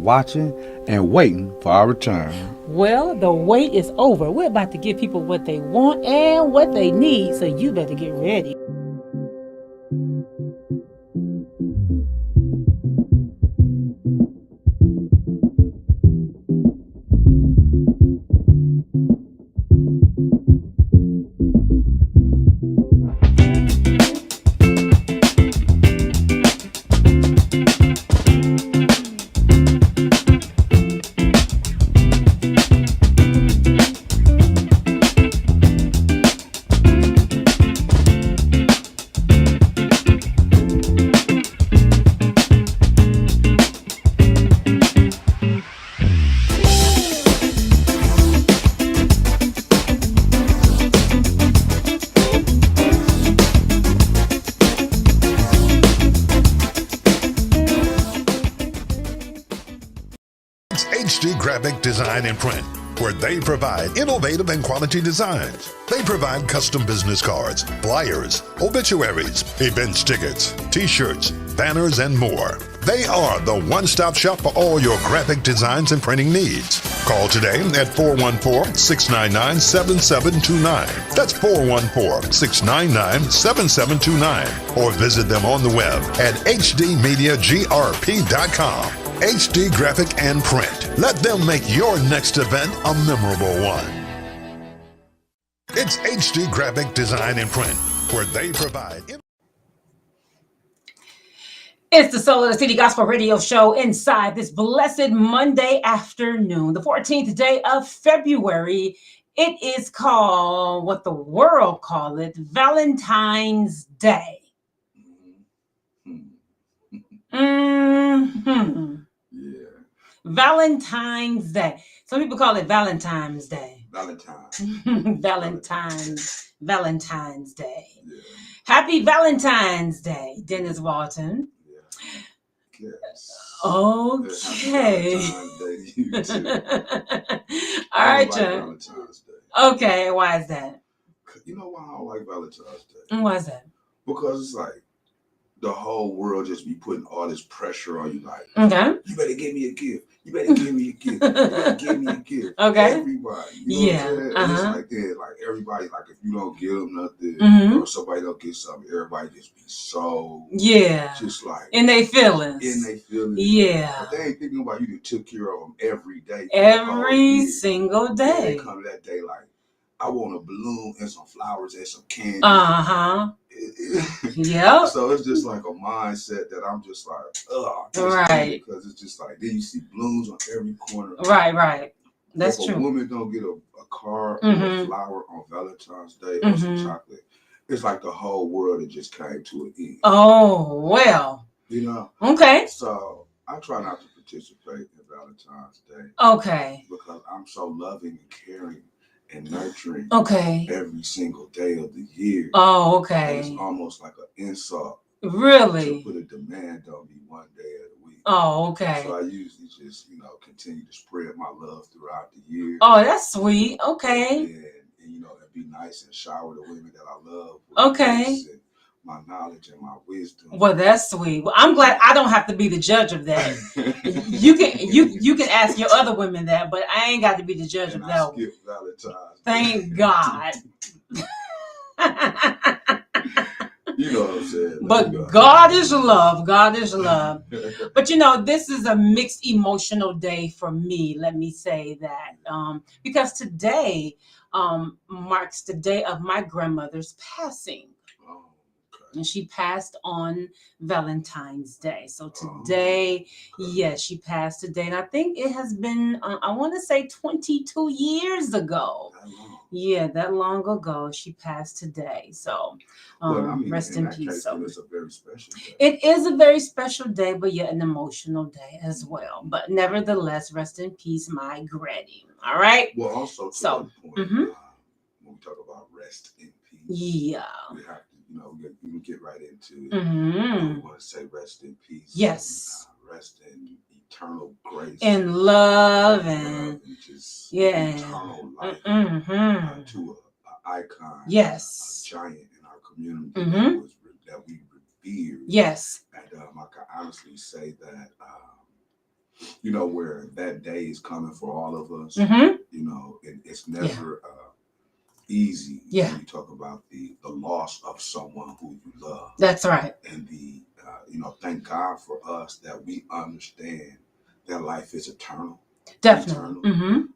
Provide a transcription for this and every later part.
Watching and waiting for our return. Well, the wait is over. We're about to give people what they want and what they need, so you better get ready. HD Graphic Design and Print, where they provide innovative and quality designs. They provide custom business cards, flyers, obituaries, event tickets, t-shirts, banners, and more. They are the one-stop shop for all your graphic designs and printing needs. Call today at 414-699-7729. That's 414-699-7729. Or visit them on the web at hdmediagrp.com. HD Graphic and Print. Let them make your next event a memorable one. It's HD Graphic Design and Print, where they provide... It's the Soul of the City Gospel Radio Show inside this blessed Monday afternoon, the 14th day of February. It is called, what the world call it, Valentine's Day. Mm-hmm. Yeah. Valentine's Day. Some people call it Valentine's Day. Valentine's Day. Yeah. Happy Valentine's Day, Dennis Walton. Yeah. Yes. Okay. All right, John. Okay, why is that? You know why I don't like Valentine's Day? Why is that? Because it's like the whole world just be putting all this pressure on you, like, okay, you better give me a gift. You better give me a gift. You better give me a gift. Okay. Everybody. You know what I'm saying? And it's like that. Like everybody, like if you don't give them nothing or somebody don't get something, everybody just be so just like in they feelings. Yeah. But they ain't thinking about you to took care of them every day. Every single day. And they come that day like, I want a balloon and some flowers and some candy. Yeah. So it's just like a mindset that I'm just like, right. Because it's just like, then you see balloons on every corner. Right. That's if true. a woman don't get a card or a flower on Valentine's Day or some chocolate, it's like the whole world had just came to an end. Oh, well. You know? Okay. So I try not to participate in Valentine's Day. Okay. Because I'm so loving and caring and nurturing. Okay. Every single day of the year. Oh, okay. And it's almost like an insult. Really? To put a demand on me one day of the week. Oh, okay. So I usually just, continue to spread my love throughout the year. Oh, that's sweet. Okay. And be nice and shower the women that I love. Okay. My knowledge and my wisdom. Well, that's sweet. Well, I'm glad I don't have to be the judge of that. you can ask your other women that, but I ain't got to be the judge of that. Skip Valentine's. Thank God. You know what I'm saying. But God is love. God is love. But this is a mixed emotional day for me. Let me say that. Because today marks the day of my grandmother's passing. And she passed on Valentine's Day. So today, yes, she passed today. And I think it has been, I want to say 22 years ago. Yeah, that long ago, she passed today. So rest in peace. So it's a very special day. It is a very special day, but yet an emotional day as well. But nevertheless, rest in peace, my granny. All right? Well, also to that point, when we talk about rest in peace, yeah, we have to, we can get right into it. We want to say rest in peace. Yes. And, rest in eternal grace. And love and just eternal life to an icon. Yes. A giant in our community that we revere. Yes. And I can honestly say that, where that day is coming for all of us, it's never... easy when you talk about the loss of someone who you love. That's right. And thank God for us that we understand that life is eternal. Definitely.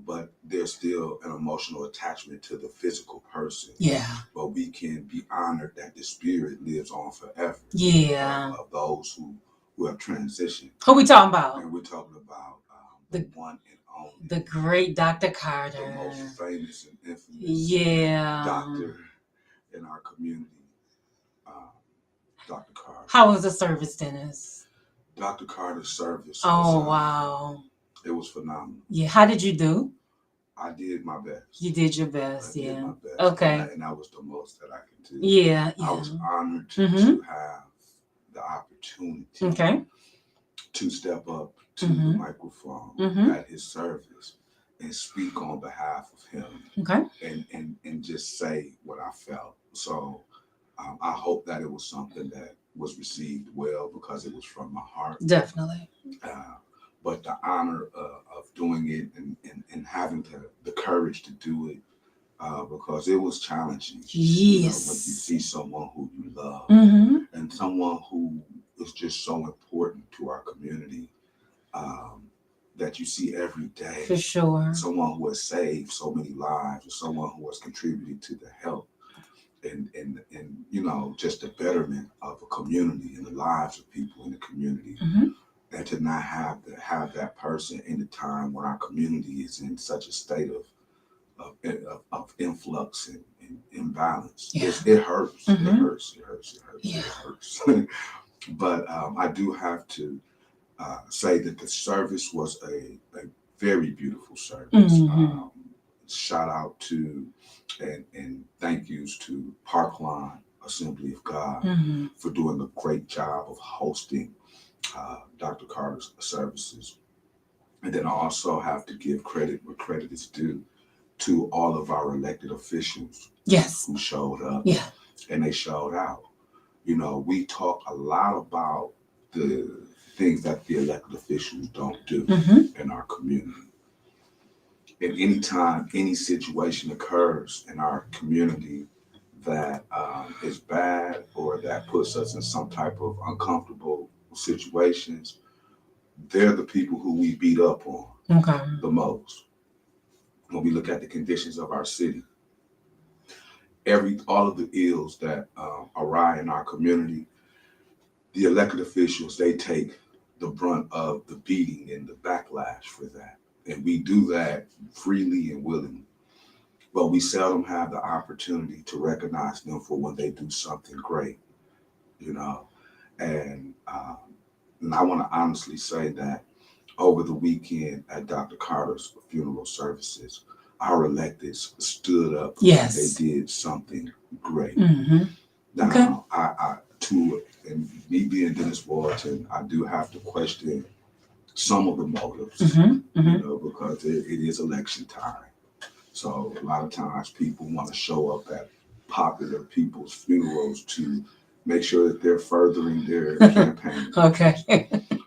But there's still an emotional attachment to the physical person. Yeah. But we can be honored that the spirit lives on forever. Yeah. Of those who have transitioned. Who we talking about? And we're talking about the one and only. The great Dr. Carter. The most famous and infamous doctor in our community, Dr. Carter. How was the service, Dennis? Dr. Carter's service was, wow. It was phenomenal. Yeah, how did you do? I did my best. You did your best, I did my best. Okay. And that was the most that I could do. Yeah. I was honored to have the opportunity to step up to the microphone at his service and speak on behalf of him and just say what I felt. So I hope that it was something that was received well because it was from my heart. Definitely. But the honor of doing it and having the courage to do it because it was challenging. Yes. When you see someone who you love and someone who is just so important to our community that you see every day. For sure. Someone who has saved so many lives, or someone who has contributed to the health and just the betterment of a community and the lives of people in the community. And to not have that person in the time when our community is in such a state of influx and imbalance. Yeah. It hurts. It hurts. Yeah. It hurts. But I do have to say that the service was a very beautiful service. Shout out to and thank yous to Parkline Assembly of God for doing a great job of hosting Dr. Carter's services. And then I also have to give credit where credit is due to all of our elected officials who showed up and they showed out. We talk a lot about the things that the elected officials don't do in our community. And anytime any situation occurs in our community that is bad or that puts us in some type of uncomfortable situations, they're the people who we beat up on the most. When we look at the conditions of our city, all of the ills that arise in our community, the elected officials, they take the brunt of the beating and the backlash for that. and we do that freely and willingly. But we seldom have the opportunity to recognize them for when they do something great, you know. And I want to honestly say that over the weekend at Dr. Carter's funeral services, our electeds stood up Yes. and they did something great. Mm-hmm. Now, Okay. I too, and me being Dennis Walton, I do have to question some of the motives, Mm-hmm. Mm-hmm. you know, because it is election time. So a lot of times people want to show up at popular people's funerals to make sure that they're furthering their campaign. Okay.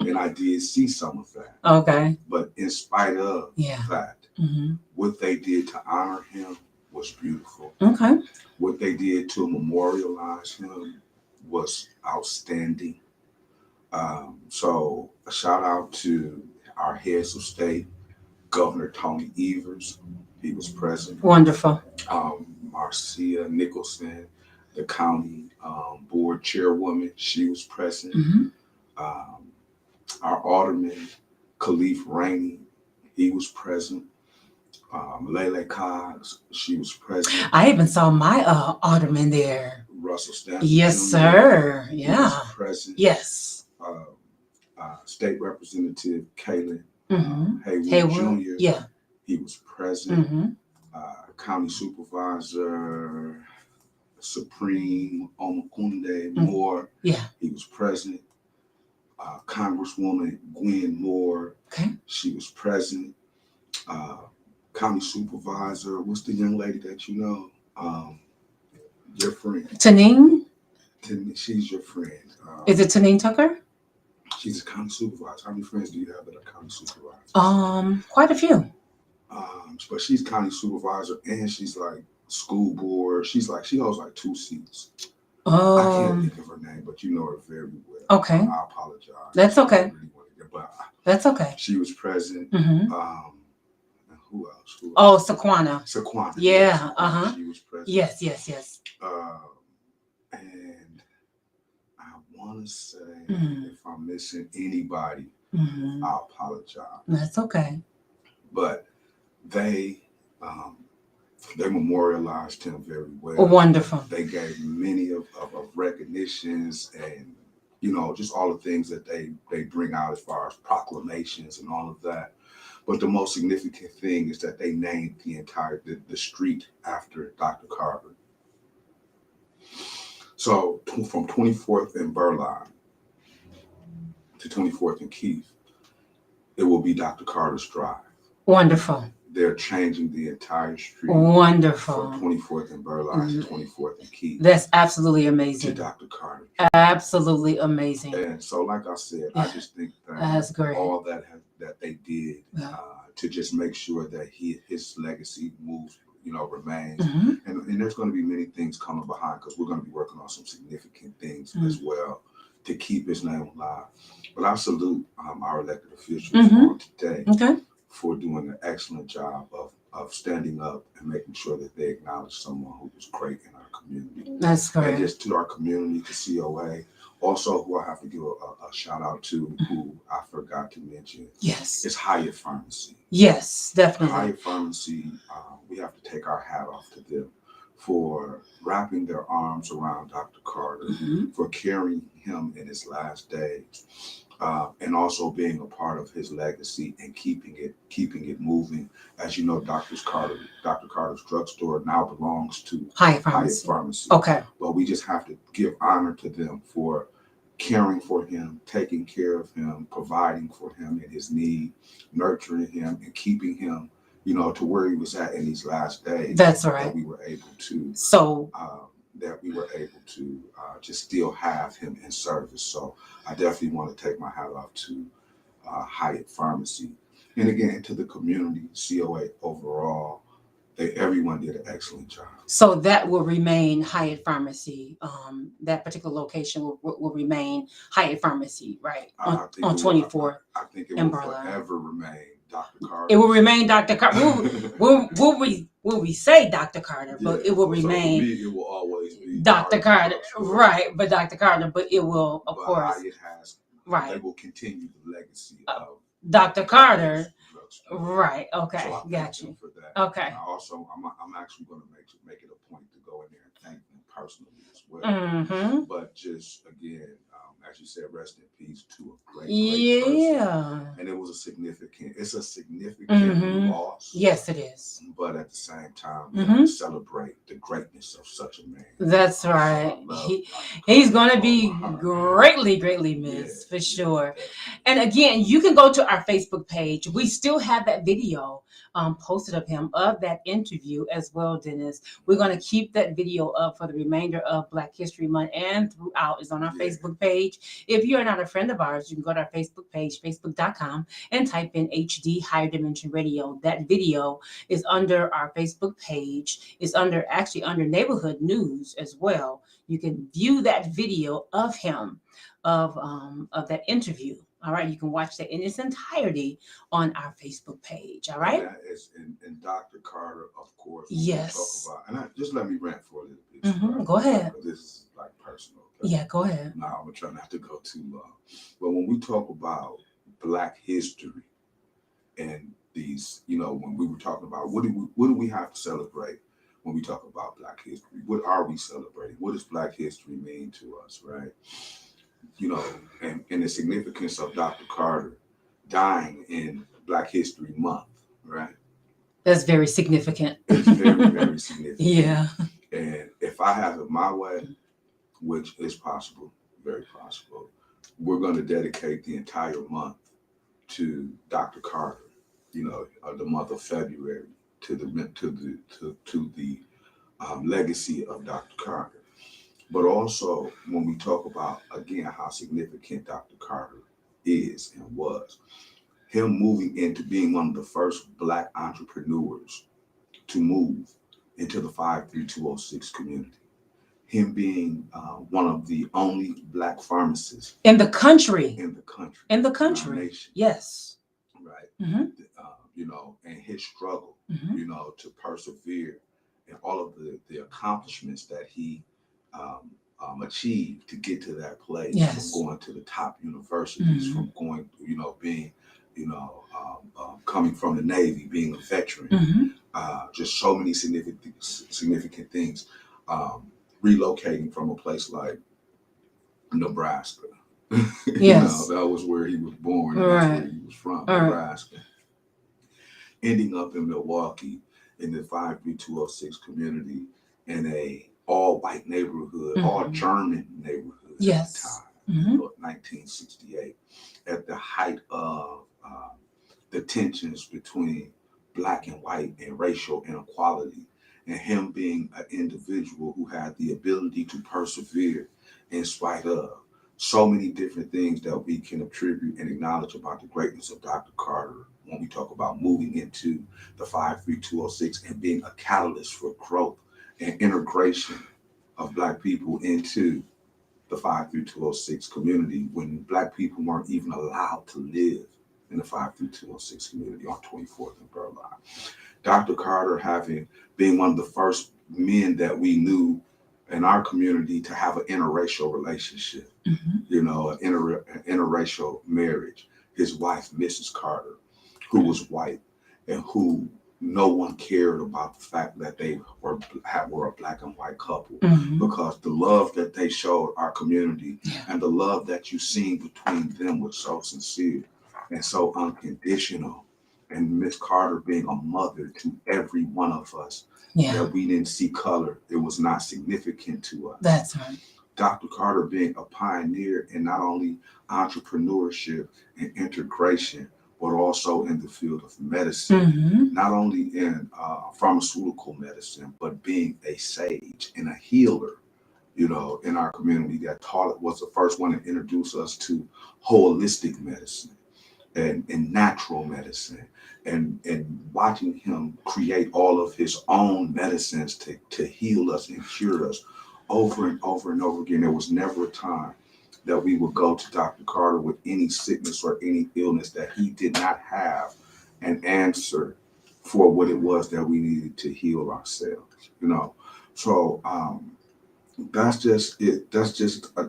And I did see some of that. Okay. But in spite of Yeah. that, Mm-hmm. what they did to honor him was beautiful. Okay. What they did to memorialize him was outstanding. So a shout out to our heads of state, Governor Tony Evers, he was present. Wonderful. Marcia Nicholson, the county board chairwoman, she was present. Mm-hmm. Our alderman, Khalif Rainey, he was present. Lele Cox, she was present. I even saw my alderman there. Russell Stanton. Yes, Jr., sir. he Yeah. was present. Yes. State Representative Kaylin Mm-hmm. Haywood Haywood. Jr., Yeah. he was present. Mm-hmm. County Supervisor Supreme Omakunde Moore, Yeah. he was present. Congresswoman Gwen Moore, Okay. she was present. County Supervisor, what's the young lady that you know? Your friend. Tanine? She's your friend. Is it Tanine Tucker? She's a county supervisor. How many friends do you have that are county supervisors? Quite a few. But she's county supervisor and she's like school board. She holds like 2 seats. I can't think of her name, but you know her very well. Okay. I apologize. That's okay. I really want to get, but That's okay. she was present. Mm-hmm. And who else? Oh, Saquana. Saquana. Yeah, Saquana, uh-huh. She was present. Yes. And I want to say, Mhm. if I'm missing anybody, Mm-hmm. I apologize. That's okay. But they memorialized him very well. Wonderful. They gave many of recognitions and, you know, just all the things that they bring out as far as proclamations and all of that. But the most significant thing is that they named the street after Dr. Carter. So from 24th and Burleigh to 24th and Keith, it will be Dr. Carter's Drive. Wonderful. They're changing the entire street Wonderful. from 24th and Burleigh to 24th and Keith That's absolutely to amazing. Dr. Carter. Absolutely amazing. And so, like I said, I just think that That's great. all that they did Yeah. to just make sure that his legacy moves, you know, remains. Mm-hmm. And there's going to be many things coming behind because we're going to be working on some significant things as well to keep his name alive. But I salute our elected officials on today Okay. for doing an excellent job of standing up and making sure that they acknowledge someone who was great in our community. That's And great. just to our community, to COA, also who I have to give a shout out to, who I forgot to mention, Yes. is Hyatt Pharmacy. Yes, definitely. Hyatt Pharmacy, we have to take our hat off to them for wrapping their arms around Dr. Carter, Mhm. for carrying him in his last days, and also being a part of his legacy and keeping it moving. As you know, Dr. Carter's drugstore now belongs to Hyatt Hyatt Pharmacy. Pharmacy. Okay. But we just have to give honor to them for caring for him, taking care of him, providing for him in his need, nurturing him, and keeping him, you know, to where he was at in these last days. That's right. That we were able to So just still have him in service. So I definitely want to take my hat off to Hyatt Pharmacy. And again, to the community, COA overall, everyone did an excellent job. So that will remain Hyatt Pharmacy. That particular location will remain Hyatt Pharmacy, right? On 24th. I think it and will Burleigh. forever remain Dr. Carter. It will remain Dr. Carter. Will we say Dr. Carter? But it will So for remain me, it will always be Dr. Carter. Drugstore. Right, but Dr. Carter. But it will, of But course, Hyatt has, right. they will continue the legacy of Dr. Carter. Spoke. Right. Okay. So I Got thank them you. for that. Okay. And I also, I'm actually going to make it a point to go in there and thank them personally as well. Mm-hmm. But just again, as you said, rest in peace to a great person. Yeah. And it's a significant Mm-hmm. loss. Yes, it is. But at the same time, we have to celebrate the greatness of such a man. That's So right. I love He's Dr. going to Carter be with all my heart. greatly missed for sure. And again, you can go to our Facebook page. We still have that video posted of him of that interview as well, Dennis. We're going to keep that video up for the remainder of Black History Month and throughout. It's on our Facebook page. If you're not a friend of ours, you can go to our Facebook page, facebook.com, and type in HD Higher Dimension Radio. That video is under our Facebook page. It's under Neighborhood News as well. You can view that video of him, of that interview. All right, you can watch that in its entirety on our Facebook page. All right. And that is, and Dr. Carter, of course. Yes. Talk about, and just let me rant for a little bit. Mm-hmm. Go ahead. This is like personal. Okay? Yeah, go ahead. Now I'm gonna try not to go too long. But when we talk about Black history and these, when we were talking about what do we have to celebrate when we talk about Black history? What are we celebrating? What does Black history mean to us, right? And the significance of Dr. Carter dying in Black History Month, right? That's very significant. It's very, very significant. Yeah. And if I have it my way, which is possible, very possible, we're going to dedicate the entire month to Dr. Carter. The month of February to the legacy of Dr. Carter. But also, when we talk about, again, how significant Dr. Carter is and was, him moving into being one of the first Black entrepreneurs to move into the 53206 community, him being one of the only Black pharmacists in the country. In our nation. Yes. Right. Mm-hmm. And his struggle, mm-hmm. To persevere and all of the accomplishments that he achieved to get to that place, yes. from going to the top universities, mm-hmm. from going, being, coming from the Navy, being a veteran, mm-hmm. Just so many significant things, relocating from a place like Nebraska. Yes. That was where he was born, and right. that's where he was from, Nebraska. Right. Ending up in Milwaukee in the 53206 community in a all-white neighborhood, mm-hmm. all German neighborhood yes. at the time, mm-hmm. 1968, at the height of the tensions between Black and white and racial inequality, and him being an individual who had the ability to persevere in spite of so many different things that we can attribute and acknowledge about the greatness of Dr. Carter when we talk about moving into the 53206 and being a catalyst for growth and integration of Black people into the 53206 community when Black people weren't even allowed to live in the 53206 community on 24th and Burleigh. Dr. Carter being one of the first men that we knew in our community to have an interracial relationship, mm-hmm. An interracial marriage. His wife, Mrs. Carter, who was white and who no one cared about the fact that they were a Black and white couple, mm-hmm. because the love that they showed our community and the love that you seen between them was so sincere and so unconditional. And Miss Carter being a mother to every one of us, that we didn't see color. It was not significant to us. That's right. Dr. Carter being a pioneer in not only entrepreneurship and integration, but also in the field of medicine, mm-hmm. not only in pharmaceutical medicine, but being a sage and a healer, in our community that was the first one to introduce us to holistic medicine and natural medicine. And watching him create all of his own medicines to heal us and cure us over and over and over again. There was never a time that we would go to Dr. Carter with any sickness or any illness that he did not have an answer for what it was that we needed to heal ourselves, So that's just it.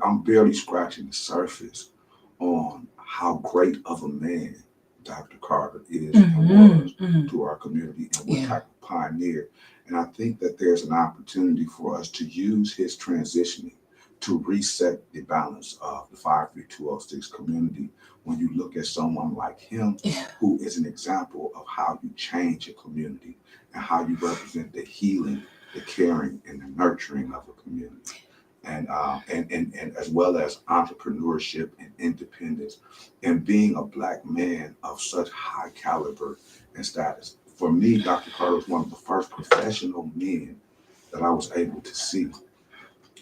I'm barely scratching the surface on how great of a man Dr. Carter is Mm-hmm. and was Mm-hmm. to our community and what Yeah. type of pioneer. And I think that there's an opportunity for us to use his transitioning to reset the balance of the 53206 community. When you look at someone like him, Yeah. who is an example of how you change a community and how you represent the healing, the caring, and the nurturing of a community. And as well as entrepreneurship and independence, and being a Black man of such high caliber and status. For me, Dr. Carter was one of the first professional men that I was able to see,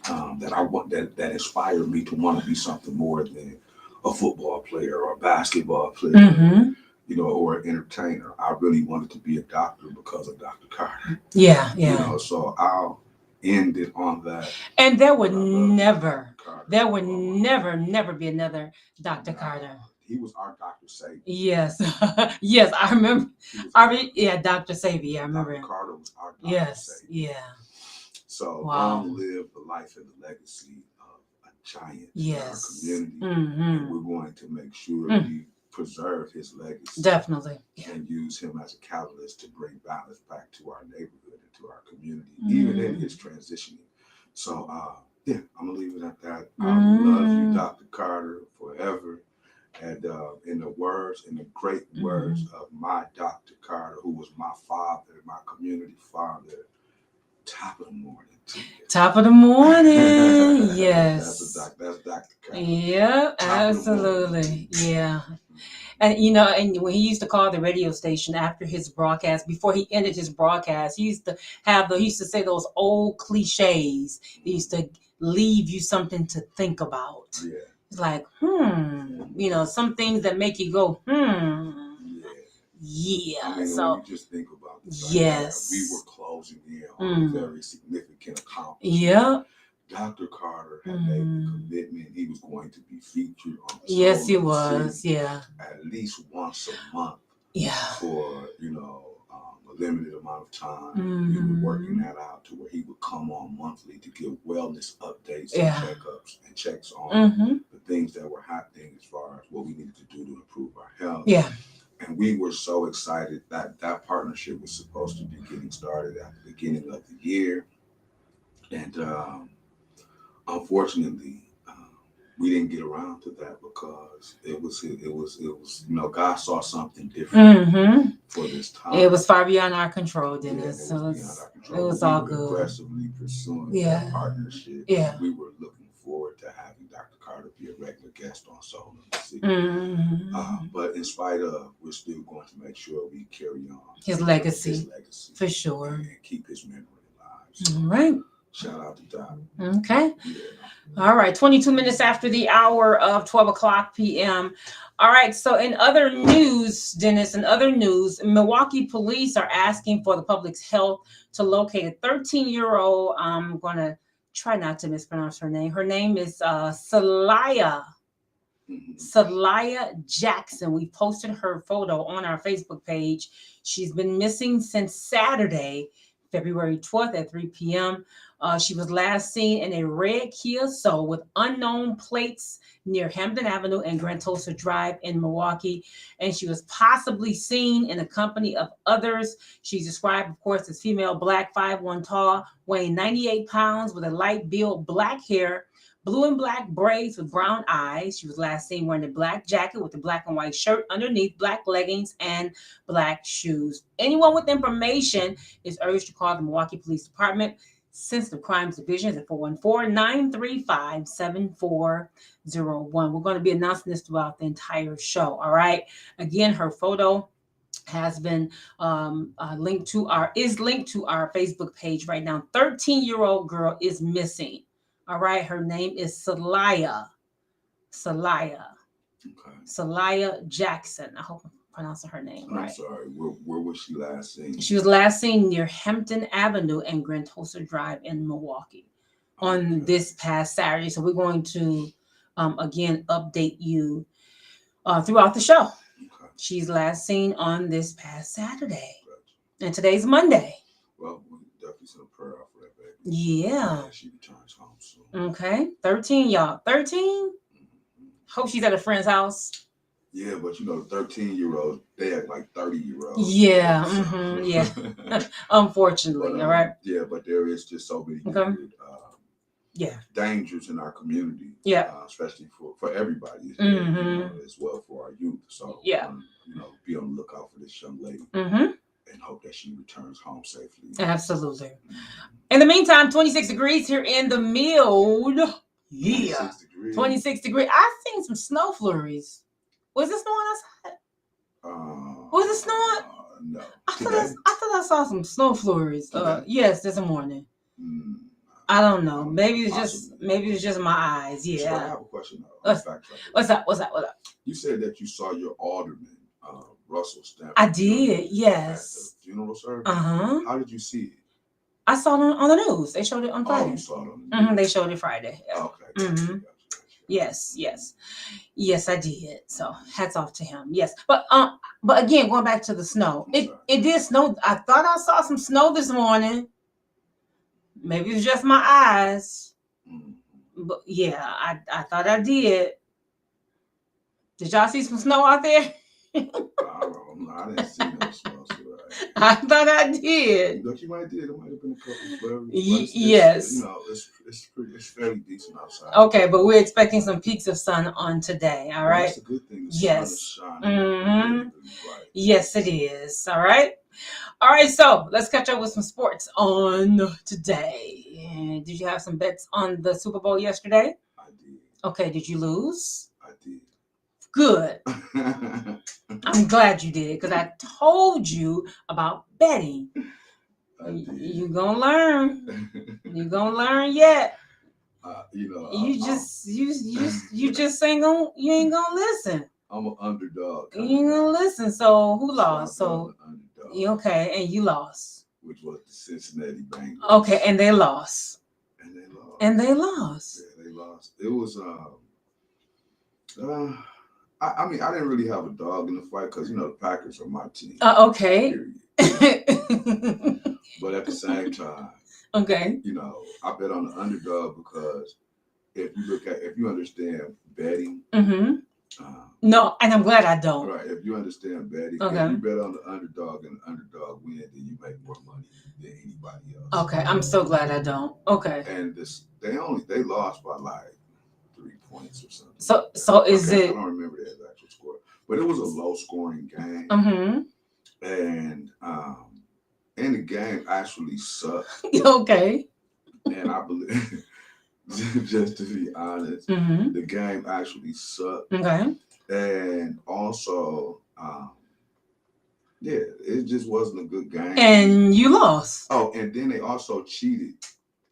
that inspired me to want to be something more than a football player or a basketball player, Mm-hmm. Or an entertainer. I really wanted to be a doctor because of Dr. Carter. Yeah. Yeah. So I'll end it on that. And there would But I love never, Dr. Carter. there would Oh, my never be another Dr. God. Carter. He was our Dr. Savior. Yes. Yes, I remember. He was Yeah, Dr. Savior. Yeah, I remember Dr. him. Carter was our Dr. Yes. Savior. Yeah. So Wow. long live the life and the legacy of a giant Yes. in our community. Mm-hmm. And we're going to make sure Mm. we preserve his legacy. Definitely. Yeah. And use him as a catalyst to bring balance back to our neighborhood and to our community, even in his transitioning. So, yeah, I'm gonna leave it at that. I love you, Dr. Carter, forever. And in the great words of my Dr. Carter, who was my father, my community father, top of the morning to you. Top of the morning. Yes. That's Dr. Carter. Yeah, Top of the morning. absolutely. Yeah. And when he used to call the radio station after his broadcast, before he ended his broadcast, he used to say those old cliches. He used to leave you something to think about. Yeah. It's like, some things that make you go, Yeah. I mean, So when you just think about the fact yes. that we were closing in on a very significant accomplishment. Yeah. Dr. Carter had made the commitment he was going to be featured on the Yes, Soul he of the was. City Yeah. at least once a month Yeah. for a limited amount of time. We were working that out to where he would come on monthly to give wellness updates and checkups and checks on the things that were happening as far as what we needed to do to improve our health. Yeah. And we were so excited that that partnership was supposed to be getting started at the beginning of the year. And unfortunately, we didn't get around to that because it was God saw something different for this time. It was far beyond our control, Dennis. Yeah, it was all good. Aggressively pursuing that partnership. Yeah. We were looking forward to having Dr. Carter be a regular guest on Soul of the City. But in spite of, we're still going to make sure we carry on his legacy for sure, and keep his memory alive. So, all right. Shout out to Doc. Okay. Yeah. All right. 22 minutes after the hour of 12 o'clock p.m. All right. So in other news, Dennis, Milwaukee police are asking for the public's help to locate a 13-year-old. I'm going to try not to mispronounce her name. Her name is Salaya Jackson. We posted her photo on our Facebook page. She's been missing since Saturday, February 12th at 3 p.m. She was last seen in a red Kia Soul with unknown plates near Hampton Avenue and Grand Tulsa Drive in Milwaukee. And she was possibly seen in the company of others. She's described, of course, as female, black, 5'1" tall, weighing 98 pounds with a light build, black hair, blue and black braids with brown eyes. She was last seen wearing a black jacket with a black and white shirt underneath, black leggings, and black shoes. Anyone with information is urged to call the Milwaukee Police Department Sensitive Crimes Division at 414-935-7401. We're going to be announcing this throughout the entire show. All right. Again, her photo has been linked to our Facebook page right now. 13-year-old girl is missing. All right. Her name is Salaya Jackson. I hope I'm pronouncing her name right. I'm sorry. Where was she last seen? She was last seen near Hampton Avenue and Grand Tulsa Drive in Milwaukee on this past Saturday. So we're going to again update you throughout the show. Okay. She's last seen on this past Saturday, and today's Monday. Well, we definitely send a prayer out for that baby. Yeah. She returns home soon. Okay, 13, y'all. 13. Hope she's at a friend's house. Yeah, but you know, 13-year-olds, they act like 30-year-olds. Yeah, So- yeah. Unfortunately, But, all right. Yeah, but there is just so many Okay. different Yeah, dangers in our community. Yeah. Especially for everybody, as well for our youth. So Yeah. you know, be on the lookout for this young lady and hope that she returns home safely. Absolutely. In the meantime, 26 degrees here in the Mill. Yeah. 26 degrees. 26 degrees. I've seen some snow flurries. Was it snowing outside? Was it snowing? No. I thought I saw some snow flurries. Today? Yes, this morning. I don't know. Maybe it's just my eyes. So I Yeah. have a question though. What's up? You said that you saw your alderman, Russell Stanford. I did. Yes. At the funeral service. How did you see it? I saw it on the news. They showed it on Friday. Oh, you saw it on the news. They showed it Friday. Yeah. Okay. Mhm. Yes, I did. So hats off to him. Yes, but again, going back to the snow, it did snow. I thought I saw some snow this morning. Maybe it's just my eyes, but yeah, I thought I did. Did y'all see some snow out there? I don't know. I didn't see no snow. I thought I did. Look, you might did. It might have been a couple flurries. Yes. You know, it's fairly decent outside. Okay, but we're expecting some peaks of sun on today. All right. That's a good thing. The Yes. sun is shining. Really bright. Yes, it is. All right. All right. So let's catch up with some sports on today. And did you have some bets on the Super Bowl yesterday? I did. Okay. Did you lose? I did. Good. I'm glad you did because I told you about betting. You're gonna learn. You're gonna learn yet. You know, You just ain't gonna listen. I'm an underdog. You ain't gonna listen. So who lost? So underdog, okay, and you lost. which was the Cincinnati Bengals. Okay, and they lost. And they lost. And they lost. Yeah, they lost. It was I mean, I didn't really have a dog in the fight because, you know, the Packers are my team. Okay. Period. But at the same time, Okay. you know, I bet on the underdog because if you understand betting, No, and I'm glad I don't. right? If you understand betting, Okay. if you bet on the underdog and the underdog win, then you make more money than anybody else. Okay, I'm so glad I don't. Okay. And they lost by like 3 points or something. So is I it? don't remember the actual score, but it was a low scoring game. And the game actually sucked. Okay. And I believe, just to be honest, the game actually sucked. Okay. And also, it just wasn't a good game. And you lost. Oh, and then they also cheated.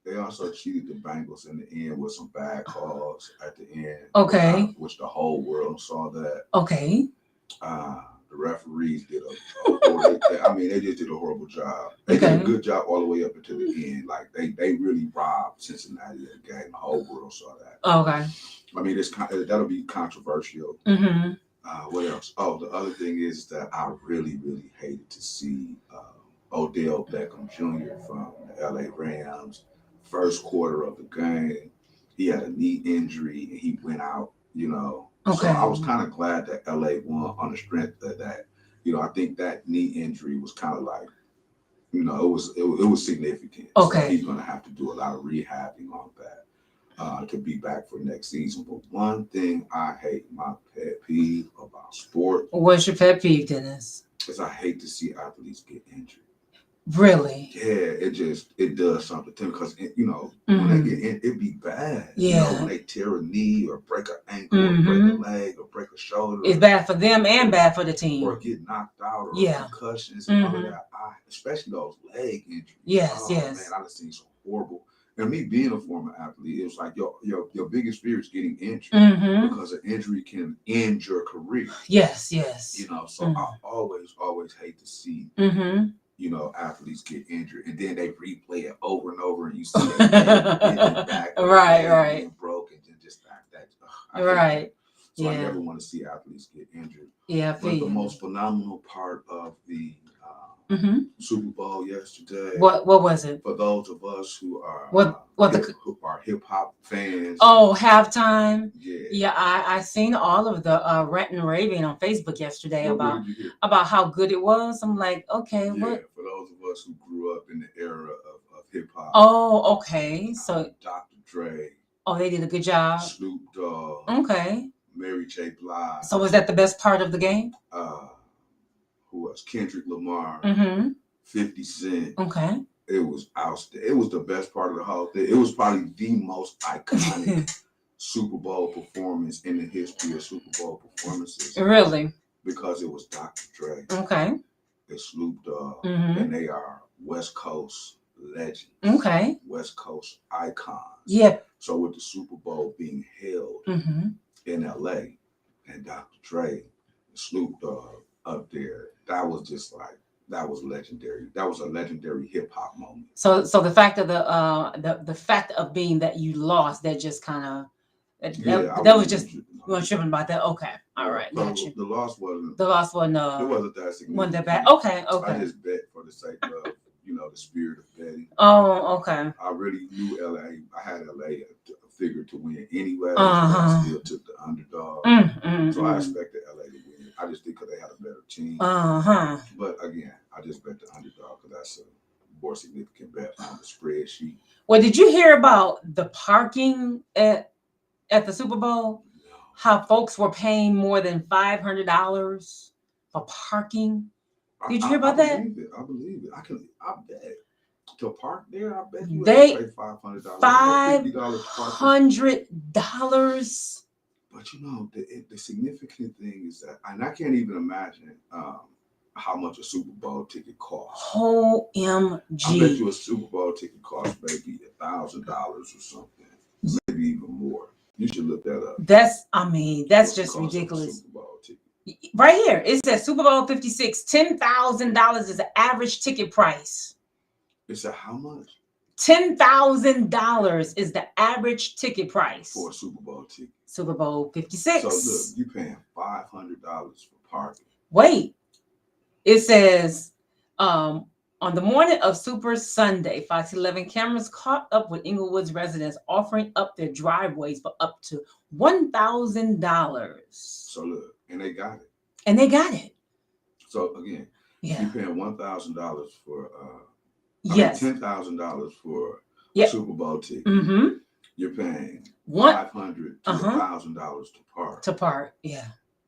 They also cheated the Bengals in the end with some bad calls at the end. Okay. Which the whole world saw that. Okay. The referees did they just did a horrible job. They did a good job all the way up until the end. Like they really robbed Cincinnati of the game. The whole world saw that. Okay. I mean, that'll be controversial. What else? Oh, the other thing is that I really, really hated to see Odell Beckham Jr. from the LA Rams. First quarter of the game, he had a knee injury and he went out, you know. Okay. So I was kind of glad that LA won on the strength of that. You know, I think that knee injury was kind of like, you know, it was significant. Okay. So he's going to have to do a lot of rehabbing on that to be back for next season. But one thing I hate, my pet peeve about sport. What's your pet peeve, Dennis? Is I hate to see athletes get injured. Really? Yeah, it does something to me because, you know, when they get in, it be bad. Yeah. You know, when they tear a knee or break an ankle or break a leg or break a shoulder. It's bad for them and bad for the team. Or get knocked out or concussions and all of that. Especially those leg injuries. Yes, yes. Man, I've seen some horrible. And me being a former athlete, it was like your biggest fear is getting injured because an injury can end your career. Yes, yes. You know, so I always hate to see you know, athletes get injured and then they replay it over and over and you see they get back right being broken and just that right. So I never want to see athletes get injured. Yeah, but the most phenomenal part of the Super Bowl yesterday. What was it? For those of us who are who are hip hop fans. Oh, halftime. Yeah. Yeah, I seen all of the rant and raving on Facebook yesterday What did you hear? about how good it was. I'm like, okay, Yeah, what? for those of us who grew up in the era of hip hop. Oh, okay. So Dr. Dre. Oh, they did a good job. Snoop Dogg. Okay. Mary J. Blige. So was that the best part of the game? Who else? Kendrick Lamar. 50 Cent. Okay. It was outstanding. It was the best part of the whole thing. It was probably the most iconic Super Bowl performance in the history of Super Bowl performances. Really? Because it was Dr. Dre. Okay. And Snoop Dogg. And they are West Coast legends. Okay. West Coast icons. Yeah. So with the Super Bowl being held in LA and Dr. Dre and Snoop Dogg up there, that was just like, that was legendary. That was a legendary hip hop moment. So the fact of the fact of being that you lost, that just kind of that was just tripping about that. Okay, all right, gotcha. The loss wasn't. The loss wasn't. It wasn't that significant. Wasn't that bad? Okay. I just bet for the sake of the spirit of betting. Oh, okay. I really knew LA. I had LA figured to win anyway. But I still took the underdog. So I expected LA to win. I just think because they had a better team. But again, I just bet the underdog because that's a more significant bet on the spreadsheet. Well, did you hear about the parking at the Super Bowl? No. How folks were paying more than $500 for parking? Did you hear about that? I believe it. I bet. To park there, I bet you they pay $500. $500. But the significant thing is that, and I can't even imagine how much a Super Bowl ticket costs. OMG. I bet you a Super Bowl ticket costs maybe $1,000 or something, maybe even more. You should look that up. That's just ridiculous. Super Bowl ticket. Right here, it says Super Bowl 56, $10,000 is the average ticket price. It's how much? $10,000 is the average ticket price for a Super Bowl ticket. Super Bowl 56. So look, you paying $500 for parking. Wait, it says on the morning of Super Sunday, Fox 11 cameras caught up with Inglewood's residents offering up their driveways for up to $1,000. So look, and they got it. So again, you're paying $1,000 for $10,000 for a Super Bowl ticket. You're paying $500 to $1,000 to park. Yeah.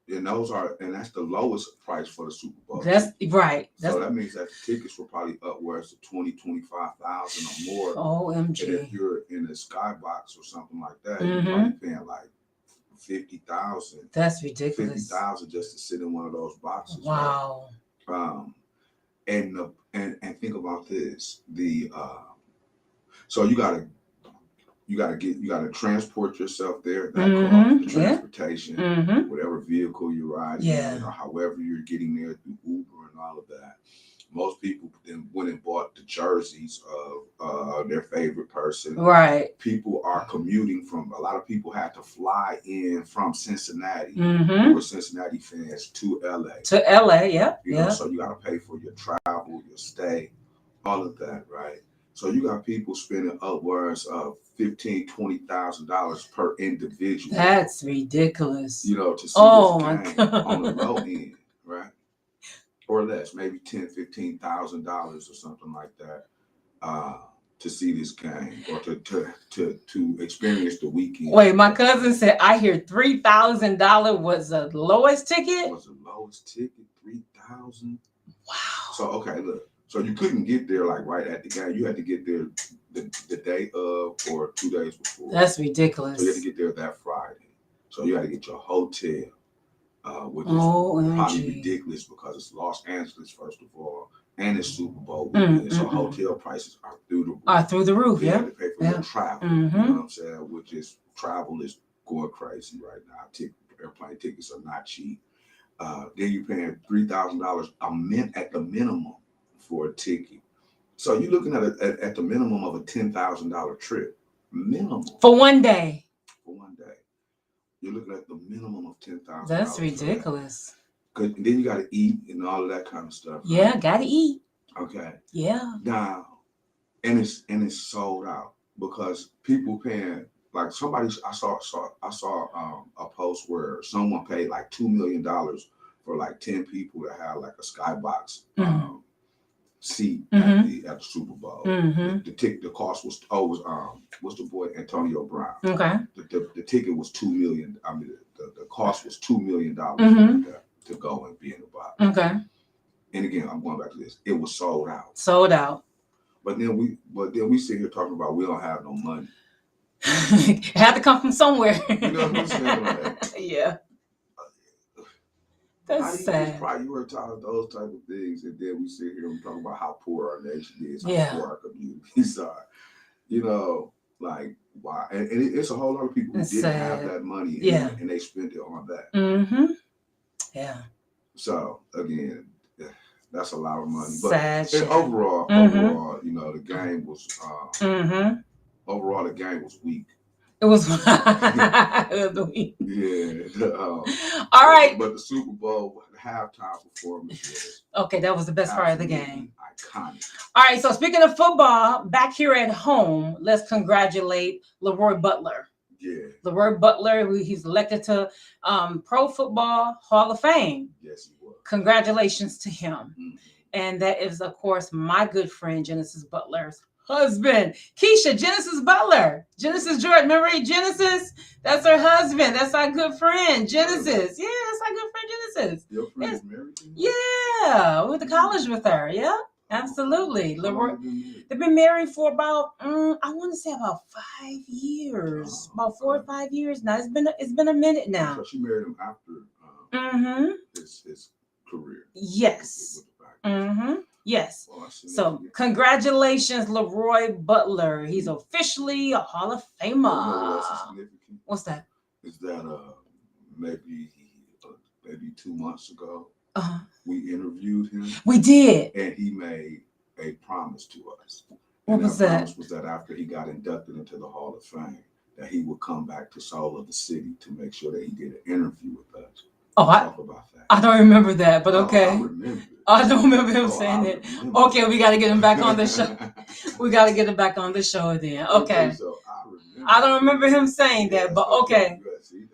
And that's the lowest price for the Super Bowl. That's ticket. Right. So that means that the tickets were probably upwards of $20,000, $25,000 or more. OMG. And if you're in a skybox or something like that, you're probably paying like $50,000. That's ridiculous. $50,000 just to sit in one of those boxes. Wow. Right? And think about this. So you gotta transport yourself there. That costs the transportation, whatever vehicle you're riding, however you're getting there through Uber and all of that. Most people then went and bought the jerseys of their favorite person. Right. People are commuting a lot of people had to fly in from Cincinnati, who were Cincinnati fans, to LA. So you got to pay for your travel, your stay, all of that, right? So you got people spending upwards of $15,000, $20,000 per individual. That's ridiculous. To see this game on the low end, right? Or less, maybe $10,000, $15,000 or something like that, to see this game or to experience the weekend. Wait, my cousin said I hear $3,000 was the lowest ticket. Was the lowest ticket $3,000? Wow. So okay, look. So you couldn't get there like right at the game. You had to get there the day of or 2 days before. That's ridiculous. So you had to get there that Friday. So you had to get your hotel. Which is probably ridiculous because it's Los Angeles, first of all, and it's Super Bowl weekend. So hotel prices are through the roof. You have to pay for your travel. You know what I'm saying? Which is, travel is going crazy right now. Airplane tickets are not cheap. Then you're paying $3,000 at the minimum for a ticket. So you're looking at the minimum of a $10,000 trip. Minimum. For one day. You're looking at the minimum of $10,000. That's ridiculous. And then you got to eat and all of that kind of stuff. Yeah, got to eat. Okay. Yeah. Now, and it's sold out because people paying like somebody. I saw a post where someone paid like $2 million for like 10 people to have like a skybox seat at the Super Bowl. The cost was what's the boy Antonio Brown. Okay. The ticket was $2 million. I mean the cost was $2 million to go and be in the box. Okay. And again, I'm going back to this. It was sold out. Sold out. But then we sit here talking about we don't have no money. It had to come from somewhere. You know what I'm saying? Like, yeah. That's sad. Just prioritize those type of things, and then we sit here and talk about how poor our nation is, how poor our communities are. You know, like why? And it's a whole lot of people who didn't have that money, and they spent it on that. Yeah. So again, that's a lot of money. But sad. Overall, you know, the game was overall the game was weak. It was weak. Yeah. All right. But the Super Bowl halftime performance was okay. That was the best part of the game. Iconic. All right. So speaking of football, back here at home, let's congratulate Leroy Butler. Yeah. Leroy Butler, he's elected to Pro Football Hall of Fame. Yes, he was. Congratulations to him. And that is, of course, my good friend, Genesis Butler's husband. Keisha, Genesis Butler. Genesis Jordan. Remember Genesis? That's her husband. That's our good friend, Genesis. Yeah, that's our good friend, Genesis. Your friend is married? Yeah, we went to college with her. Yeah. Absolutely. Leroy, they've been married for about I want to say about 5 years. About 4 or 5 years now. It's been a minute now. So she married him after his career. Yes. Yes. Well, so congratulations, Leroy Butler. He's officially a Hall of Famer. What's that? Is that maybe 2 months ago? We interviewed him. We did. And he made a promise to us. What was that? Promise was that after he got inducted into the Hall of Fame, that he would come back to Soul of the City to make sure that he did an interview with us. Talk about that. I don't remember that, but okay. I remember. I don't remember him saying it. Okay, we got to get him back on the show. We got to get him back on the show then. Okay. So I don't remember him saying that, but okay.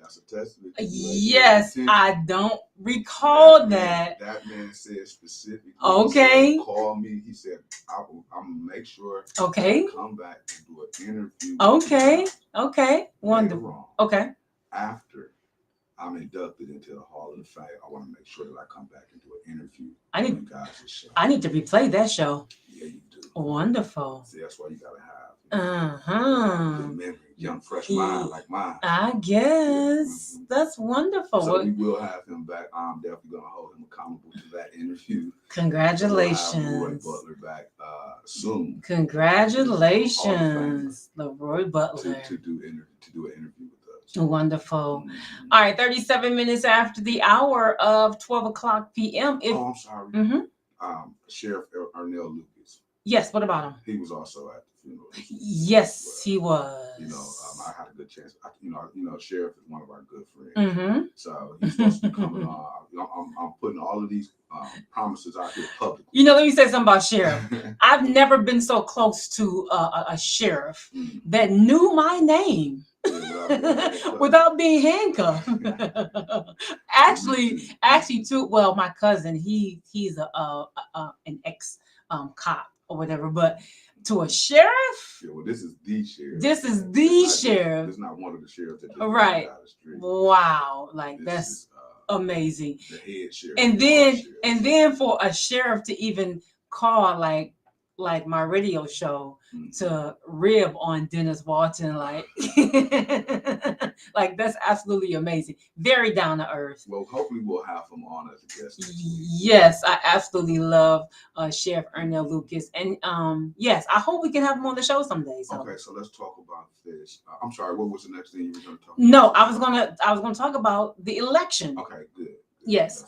That's a testament. Yes, I don't recall that. That man said specifically. Okay. Call me. He said, I'm gonna make sure. Okay. Come back and do an interview. Okay. Okay. Wonderful. Okay. After I'm inducted into the Hall of Fame, I want to make sure that I come back and do an interview. I need to replay that show. Yeah, you do. Wonderful. See, that's why you gotta have. Good memory, young, fresh mind like mine. I guess that's wonderful. So we will have him back. I'm definitely gonna hold him accountable to that interview. Congratulations. We'll have Leroy Butler back soon. Congratulations, Leroy Butler. To do an interview with us. Wonderful. All right, 37 minutes after the hour of 12 o'clock p.m. I'm sorry. Sheriff Ernell Lucas. Yes, what about him? He was also at the funeral. Yes, he was. You know, I had a good chance. Sheriff is one of our good friends. So he's supposed to be coming on. I'm putting all of these promises out here publicly. You know, let me say something about Sheriff. I've never been so close to a sheriff that knew my name. Without being handcuffed. actually too, well, my cousin, he's an ex cop or whatever, but to a sheriff? Yeah, well, this is the sheriff. This is the sheriff. It's not one of the sheriffs that right. Down the street. Wow, like this is amazing. The head sheriff. And then for a sheriff to even call like my radio show to rib on Dennis Walton, like that's absolutely amazing. Very down to earth. Well, hopefully we'll have him on as a guest. Yes, I absolutely love Sheriff Ernell Lucas, and yes, I hope we can have him on the show someday. So. Okay, so let's talk about this. I'm sorry, what was the next thing you were going to talk about? No, I was gonna talk about the election. Okay, good. Yes.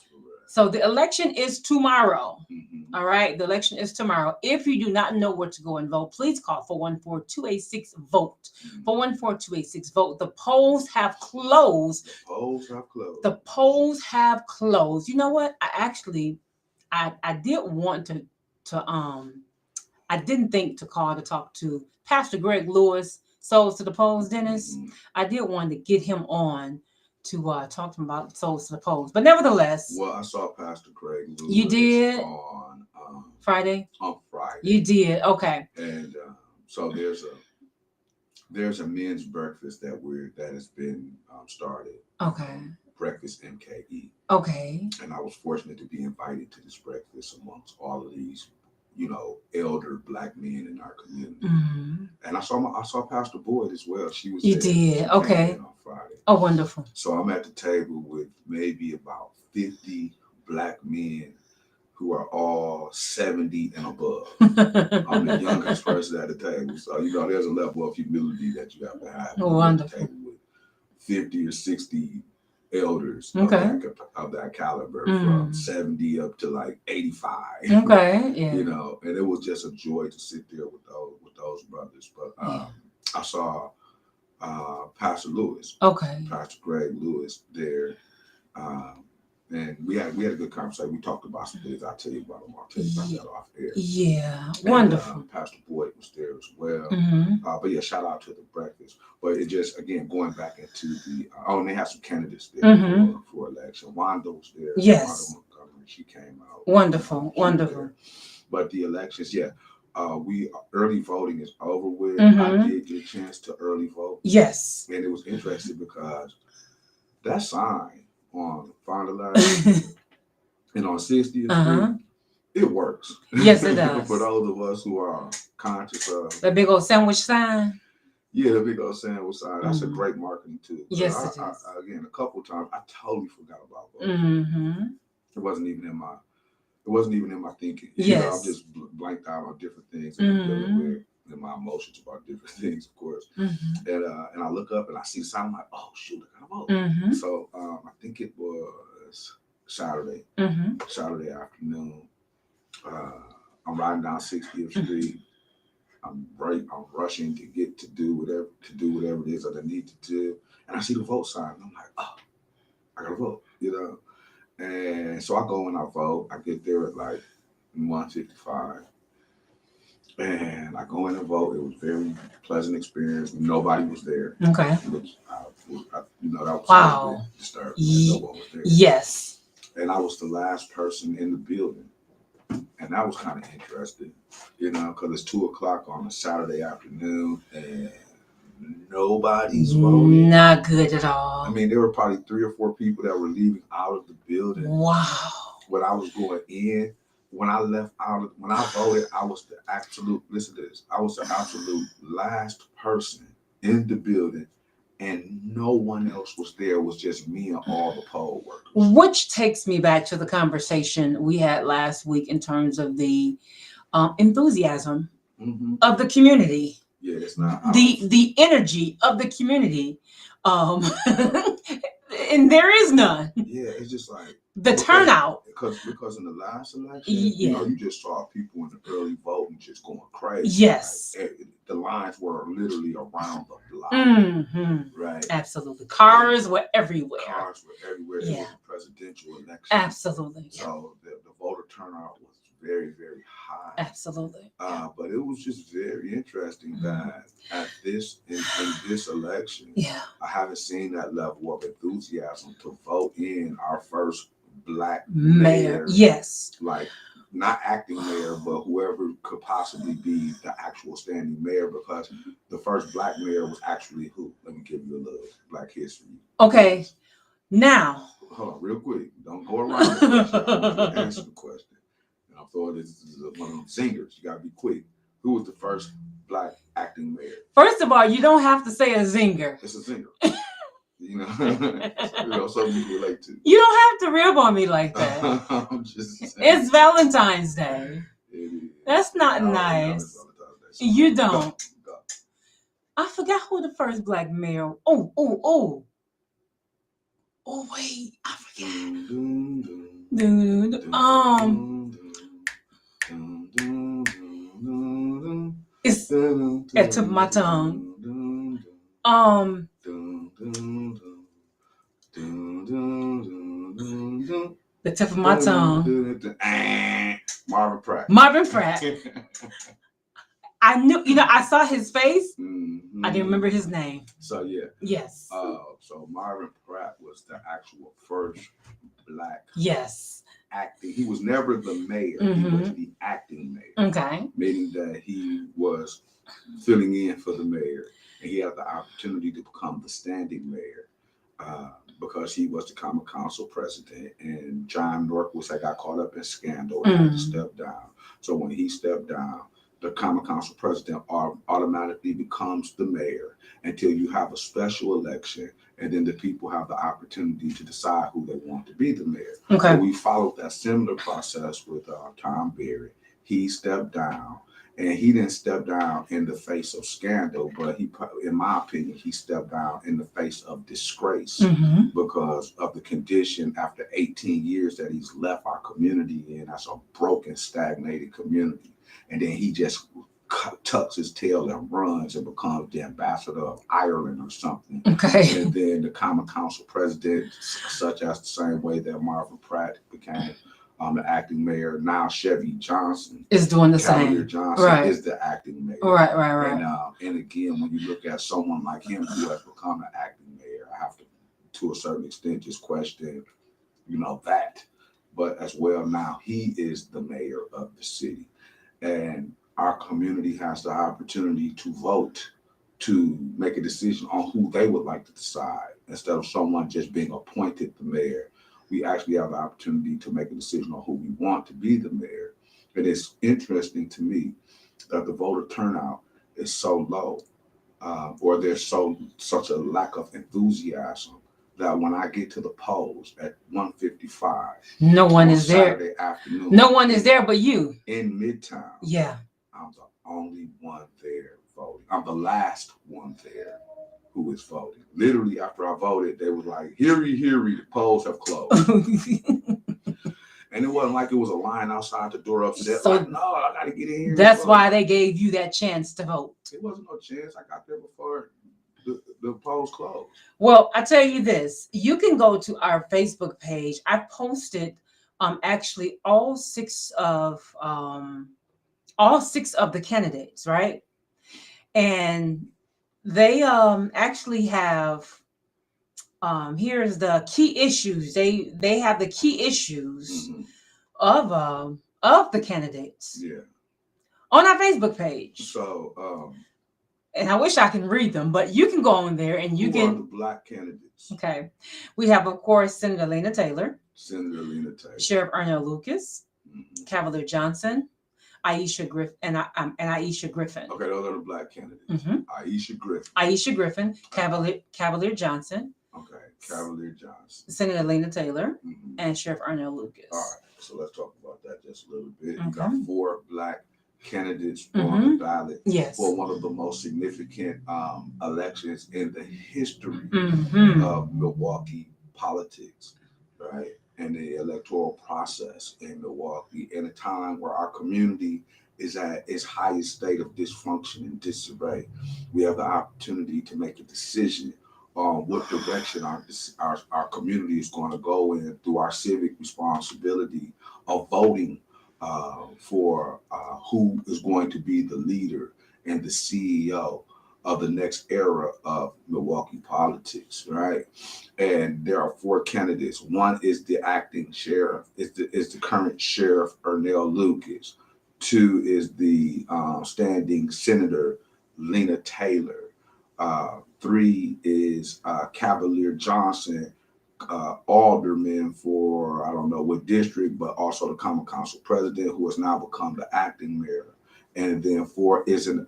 So the election is tomorrow. All right. The election is tomorrow. If you do not know where to go and vote, please call 414-286-VOTE. 414-286-VOTE. The polls have closed. The polls have closed. You know what? I did want to I didn't think to call to talk to Pastor Greg Lewis, Souls to the Poles, Dennis. Mhm. I did want to get him on to talk to him about Souls to the Poles. But nevertheless, Well, I saw Pastor Greg Lewis You did? on Friday, Friday. you did. Okay. And so there's a men's breakfast that has been started. Okay. Breakfast MKE. Okay. And I was fortunate to be invited to this breakfast amongst all of these, elder Black men in our community. Mm-hmm. And I saw Pastor Boyd as well. She was You there. did. She Okay. came in on Friday. Oh, wonderful. So I'm at the table with maybe about 50 Black men who are all 70 and above. I'm the youngest person at the table. So, there's a level of humility that you have to have. Wonderful. At the table with 50 or 60 elders Okay. of that caliber, Mm. from 70 up to like 85. Okay. Yeah. And it was just a joy to sit there with those brothers. But I saw Pastor Lewis, Okay. Pastor Greg Lewis there. And we had a good conversation. We talked about some things. I'll tell you about them. I'll tell you about that off air. Yeah. Wonderful. And, Pastor Boyd was there as well. Mm-hmm. But yeah, shout out to the breakfast. But it just, again, going back into the, and they have some candidates there Mm-hmm. for election. Wanda was there. Yes. Wanda Montgomery, she came out. Wonderful. She was Wonderful. there. But the elections, yeah. Early voting is over with. Mm-hmm. I did get a chance to early vote. Yes. And it was interesting because that sign on Fond du Lac and on 60th Uh-huh. Street, it works. Yes, it does. For those of us who are conscious of The big old sandwich sign. the big old sandwich sign, that's a Mhm. great marketing tool. But Yes, it is. again, a couple of times I totally forgot about voting. Mm-hmm. It wasn't even in my thinking. Yes. I'm just blanked out on different things Mhm. and I'm dealing with, and my emotions about different things, of course. Mm-hmm. And I look up and I see the sign. I'm like, oh shoot, I gotta vote. Mm-hmm. So I think it was Saturday afternoon. I'm riding down 60th Street. I'm rushing to get to do whatever it is that I need to do. And I see the vote sign. And I'm like, oh, I gotta vote, And so I go and I vote. I get there at like 1:55. And I go in and vote. It was a very pleasant experience. Nobody was there. Okay. Which that was Wow. a bit disturbing. No one was there. Yes. And I was the last person in the building. And that was kind of interesting, because it's 2:00 on a Saturday afternoon and nobody's voting. Not good at all. I mean, there were probably 3 or 4 people that were leaving out of the building. Wow. When I was going in, when I voted, I was the absolute last person in the building, and no one else was there. It was just me and all the poll workers. Which takes me back to the conversation we had last week in terms of the enthusiasm Mm-hmm. of the community, Yeah, it's not the energy of the community, and there is none. Yeah, it's just like The turnout. Because in the last election, Yeah. you just saw people in the early voting just going crazy. Yes. Like, the lines were literally around the block. Mm-hmm. Right. Absolutely. Cars were everywhere. Cars were everywhere. Yeah. It was a presidential election. Absolutely. So the voter turnout was very, very high. Absolutely. But it was just very interesting that in this election, I haven't seen that level of enthusiasm to vote in our first Black mayor. Yes. Like, not acting mayor, but whoever could possibly be the actual standing mayor, because the first Black mayor was actually who? Let me give you a little Black history. Okay. Now. Hold on, real quick. Don't go around the question. I want you to answer the question. And I'm throwing this is one of them singers. You got to be quick. Who was the first Black acting mayor? First of all, you don't have to say a zinger. It's a singer. Something you relate to. You don't have to rib on me like that. I'm just saying. It's Valentine's Day. It is. That's not nice. You don't. Go. I forgot who the first Black mayor. Oh, wait. I forget. It's at the tip of my tongue. The tip of my tongue. Marvin Pratt. Marvin Pratt. I knew, I saw his face. Mhm. I didn't remember his name. So yeah. Yes. So Marvin Pratt was the actual first black Yes. acting. He was never the mayor. He was the acting mayor. Okay. Meaning that he was filling in for the mayor, and he had the opportunity to become the standing mayor because he was the common council president, and John Norquist had got caught up in scandal and had to step down. So when he stepped down, the common council president automatically becomes the mayor until you have a special election, and then the people have the opportunity to decide who they want to be the mayor. Okay. So we followed that similar process with Tom Berry. He stepped down, and he didn't step down in the face of scandal, but he, in my opinion, he stepped down in the face of disgrace because of the condition after 18 years that he's left our community in as a broken, stagnated community. And then he just tucks his tail and runs and becomes the ambassador of Ireland or something. Okay. And then the common council president, such as the same way that Marvin Pratt became the acting mayor, now Chevy Johnson is doing the Cavalier same. Johnson Right. is the acting mayor. Right. And again, when you look at someone like him who has become an acting mayor, I have to a certain extent, just question, that. But as well, now he is the mayor of the city. And our community has the opportunity to vote to make a decision on who they would like to decide. Instead of someone just being appointed the mayor, we actually have the opportunity to make a decision on who we want to be the mayor. And it's interesting to me that the voter turnout is so low, or there's such a lack of enthusiasm that when I get to the polls at 1:55, no one is Saturday there. afternoon, No one is there but you. in Midtown. Yeah. I'm the only one there voting. I'm the last one there who is voting. Literally, after I voted, they were like, "Heary, the polls have closed." And it wasn't like it was a line outside the door upset. So like, no, I got to get in here. That's why they gave you that chance to vote. It wasn't no chance. I got there before the polls closed. Well, I tell you this, you can go to our Facebook page. I posted actually all six of the candidates, right? And they actually have here's the key issues. They have the key issues of the candidates. Yeah. On our Facebook page. So and I wish I can read them, but you can go on there and you who can. are the black candidates? Okay, we have of course Senator Lena Taylor, Sheriff Ernell Lucas, Cavalier Johnson, Aisha Griffin, and Aisha Griffin. Okay, those are the black candidates. Aisha Griffin, Cavalier Johnson. Okay, Cavalier Johnson, Senator Lena Taylor, and Sheriff Ernell Lucas. All right, so let's talk about that just a little bit. Okay. You got 4 black candidates on the ballot Yes. for one of the most significant elections in the history of Milwaukee politics, right? And the electoral process in Milwaukee, in a time where our community is at its highest state of dysfunction and disarray. We have the opportunity to make a decision on what direction our community is going to go in through our civic responsibility of voting for who is going to be the leader and the CEO of the next era of Milwaukee politics, right? And there are 4 candidates. One is the acting sheriff, is the current Sheriff Ernell Lucas. 2 is the standing Senator Lena Taylor. 3 is Cavalier Johnson, alderman for, I don't know what district, but also the common council president, who has now become the acting mayor. And then 4 is a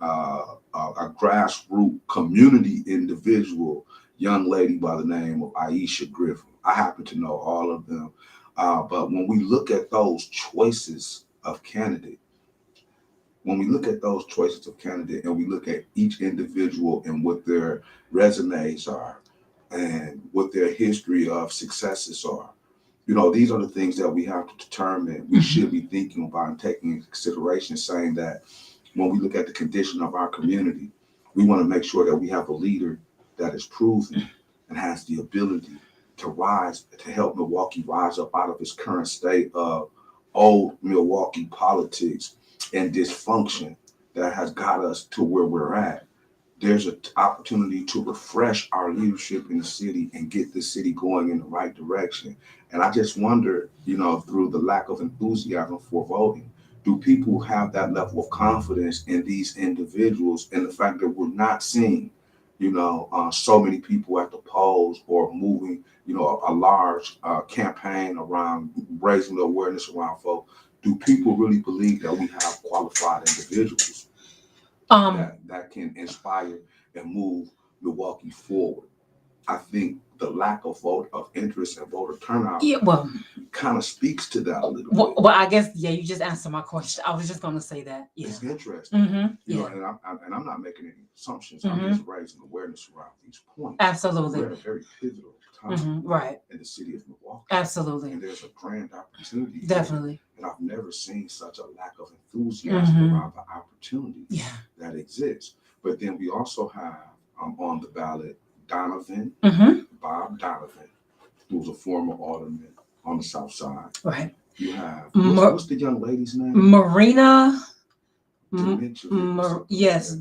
grassroots community individual, young lady by the name of Aisha Griffin. I happen to know all of them. But when we look at those choices of candidate, and we look at each individual and what their resumes are and what their history of successes are, these are the things that we have to determine we should be thinking about and taking into consideration, saying that when we look at the condition of our community, we want to make sure that we have a leader that is proven and has the ability to rise, to help Milwaukee rise up out of its current state of old Milwaukee politics and dysfunction that has got us to where we're at. There's an opportunity to refresh our leadership in the city and get the city going in the right direction. And I just wonder, through the lack of enthusiasm for voting, do people have that level of confidence in these individuals and the fact that we're not seeing, so many people at the polls or moving, a large campaign around raising the awareness around folks? Do people really believe that we have qualified individuals that can inspire and move Milwaukee forward? I think the lack of interest and voter turnout kind of speaks to that a little bit. Well, I guess you just answered my question. I was just going to say that. Yeah. It's interesting, and I'm not making any assumptions. I'm just raising awareness around these points. Absolutely, we're at a very pivotal time, right, in the city of Milwaukee. Absolutely, and there's a grand opportunity. Definitely, and I've never seen such a lack of enthusiasm around the opportunity that exists. But then we also have on the ballot Donovan, Bob Donovan, who was a former alderman on the South Side. Right. You have what's the young lady's name? Marina. Yes,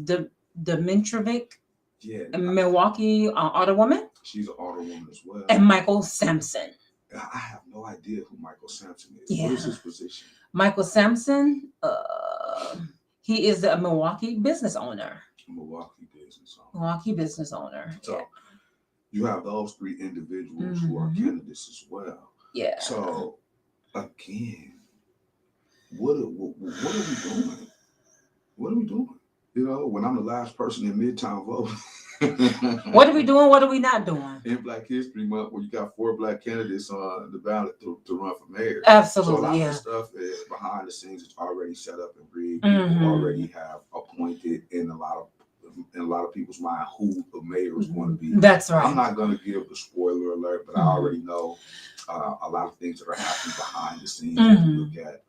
Dimitrovich. Yeah. Milwaukee alderwoman. She's an alderwoman as well. And Michael Sampson. I have no idea who Michael Sampson is. Yeah. What is his position? Michael Sampson, he is a Milwaukee business owner. Milwaukee business owner. So you have those three individuals who are candidates as well. Yeah. So again, what are we doing? What are we doing? When I'm the last person in Midtown voting. What are we doing? What are we not doing? In Black History Month, where you got 4 Black candidates on the ballot to run for mayor. Absolutely, so a lot of stuff is behind the scenes. It's already set up and rigged. People already have appointed in a lot of people's mind who the mayor is going to be. That's right. I'm not going to give the spoiler alert, but I already know a lot of things that are happening behind the scenes. If you look at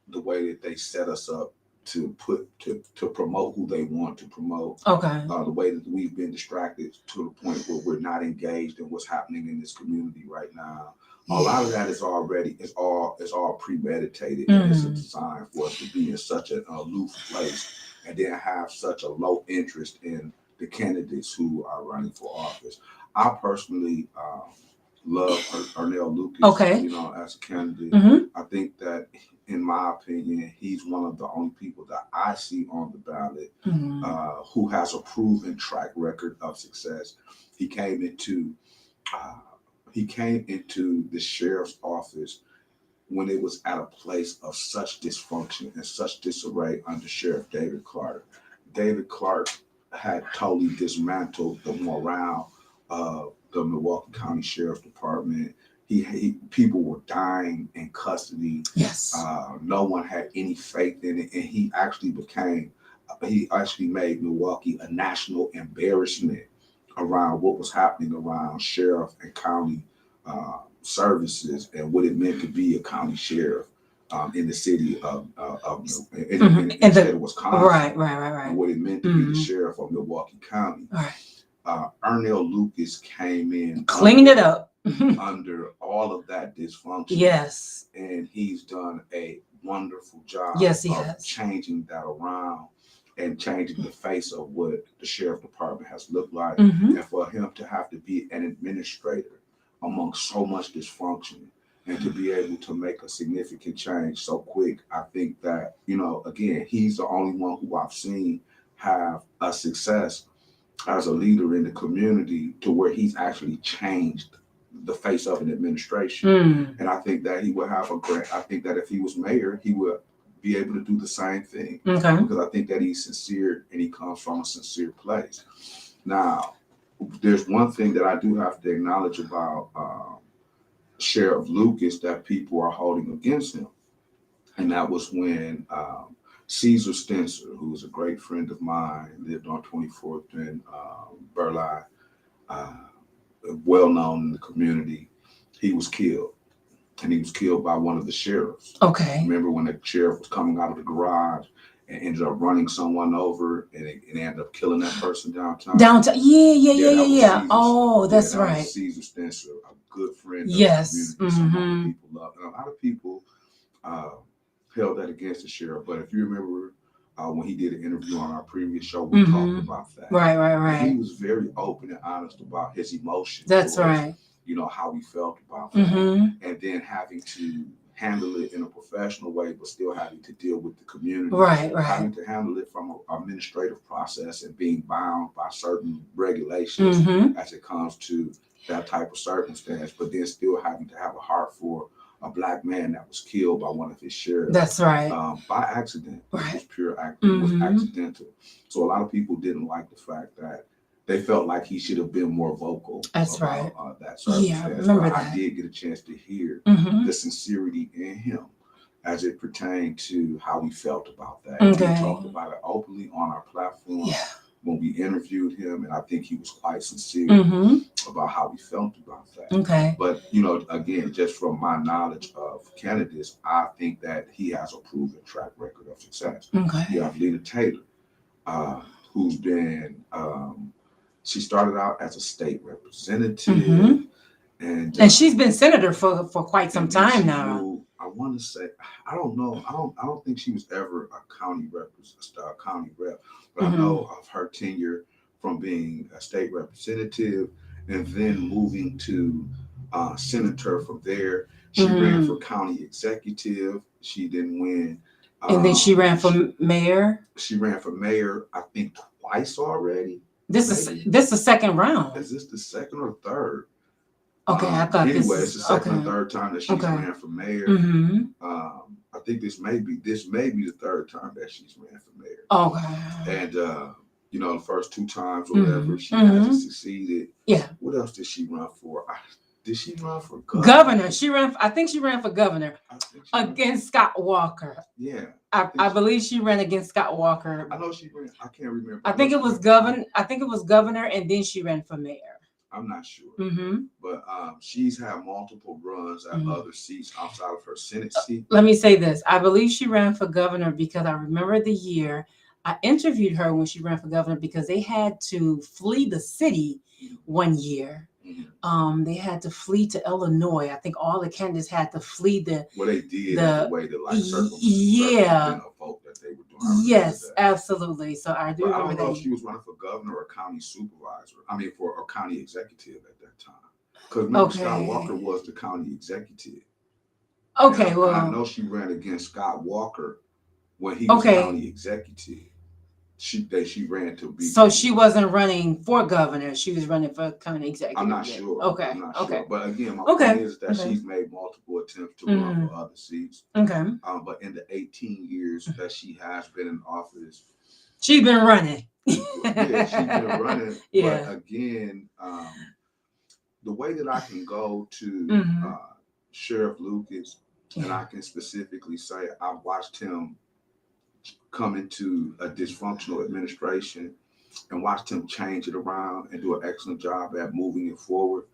the way that they set us up to promote who they want to promote. Okay. The way that we've been distracted to the point where we're not engaged in what's happening in this community right now. A lot of that is all premeditated, and it's a design for us to be in such an aloof place and then have such a low interest in the candidates who are running for office. I personally love Arnell Lucas, as a candidate. I think that, in my opinion, he's one of the only people that I see on the ballot who has a proven track record of success. He came into the sheriff's office when it was at a place of such dysfunction and such disarray under Sheriff David Clark. David Clark had totally dismantled the morale of the Milwaukee County Sheriff's Department. People were dying in custody. Yes. No one had any faith in it, and he actually made Milwaukee a national embarrassment around what was happening around sheriff and county services and what it meant to be a county sheriff in the city of in the state of Wisconsin. Right. And what it meant to be the sheriff of Milwaukee County. Right. Arnell Lucas came in, cleaned it up. under all of that dysfunction. Yes. And he's done a wonderful job of changing that around and changing the face of what the sheriff department has looked like. And for him to have to be an administrator among so much dysfunction and to be able to make a significant change so quick, I think that, again, he's the only one who I've seen have a success as a leader in the community to where he's actually changed the face of an administration. And I think that he would have I think that if he was mayor, he would be able to do the same thing. Okay. Because I think that he's sincere and he comes from a sincere place. Now, there's one thing that I do have to acknowledge about Sheriff Lucas that people are holding against him. And that was when Caesar Spencer, who was a great friend of mine, lived on 24th and Burleigh, well known in the community, he was killed. And he was killed by one of the sheriffs. Okay. Remember when the sheriff was coming out of the garage and ended up running someone over and it ended up killing that person downtown? Yeah. Oh, that's right. Caesar Spencer, a good friend of the community, someone people love. And a lot of people held that against the sheriff. But if you remember when he did an interview on our previous show, we talked about that. Right. And he was very open and honest about his emotions. That's right. You know, how he felt about that. And then having to handle it in a professional way, but still having to deal with the community. Right. Having to handle it from an administrative process and being bound by certain regulations as it comes to that type of circumstance, but then still having to have a heart for a Black man that was killed by one of his sheriffs. That's right. By accident. Right. It was pure accident. It was accidental. So a lot of people didn't like the fact that they felt like he should have been more vocal. That's about, right. That circumstance. Yeah, I remember that. I did get a chance to hear the sincerity in him as it pertained to how he felt about that. Okay. We talked about it openly on our platform when we interviewed him, and I think he was quite sincere about how he felt about that. Okay. But, you know, again, just from my knowledge of candidates, I think that he has a proven track record of success. Okay. You have Lena Taylor, who's been, she started out as a state representative, and she's been senator for quite some time now. I want to say, I don't know. I don't think she was ever a county rep, but I know of her tenure from being a state representative and then moving to senator from there. She ran for county executive. She didn't win. And then she ran for mayor. She ran for mayor, I think, twice already. This is the second round. Is this the second or third? Okay, I thought anyway, this it's the second or third time that she's ran for mayor. I think this may be the third time that she's ran for mayor. Okay. And you know, the first two times or whatever, she hasn't succeeded. Yeah. What else did she run for? Did she run for governor? I think she ran for governor against Scott Walker. Yeah. I believe she ran against Scott Walker. I know she ran. I can't remember. I think it was governor, and then she ran for mayor. I'm not sure. But she's had multiple runs at other seats outside of her Senate seat. Let me say this. I believe she ran for governor because I remember the year I interviewed her when she ran for governor because they had to flee the city one year. They had to flee to Illinois. I think all the candidates had to flee the. Well, they did the way to like yeah. vote that they were doing. Yes, absolutely. So I do. But remember I don't know that. if she was running for governor or county supervisor. I mean, for a county executive at that time. Because remember, Scott Walker was the county executive. Okay, and well, I know she ran against Scott Walker when he was county executive. She ran to be. So she wasn't running for governor. She was running for county executive. I'm not sure. Okay. I'm not sure. But again, my point is that she's made multiple attempts to run for other seats. Okay. But in the 18 years that she has been in office, she's been running. Yeah, she's been running. Yeah. But again, the way that I can go to Sheriff Lucas, and I can specifically say I've watched him come into a dysfunctional administration and watched him change it around and do an excellent job at moving it forward.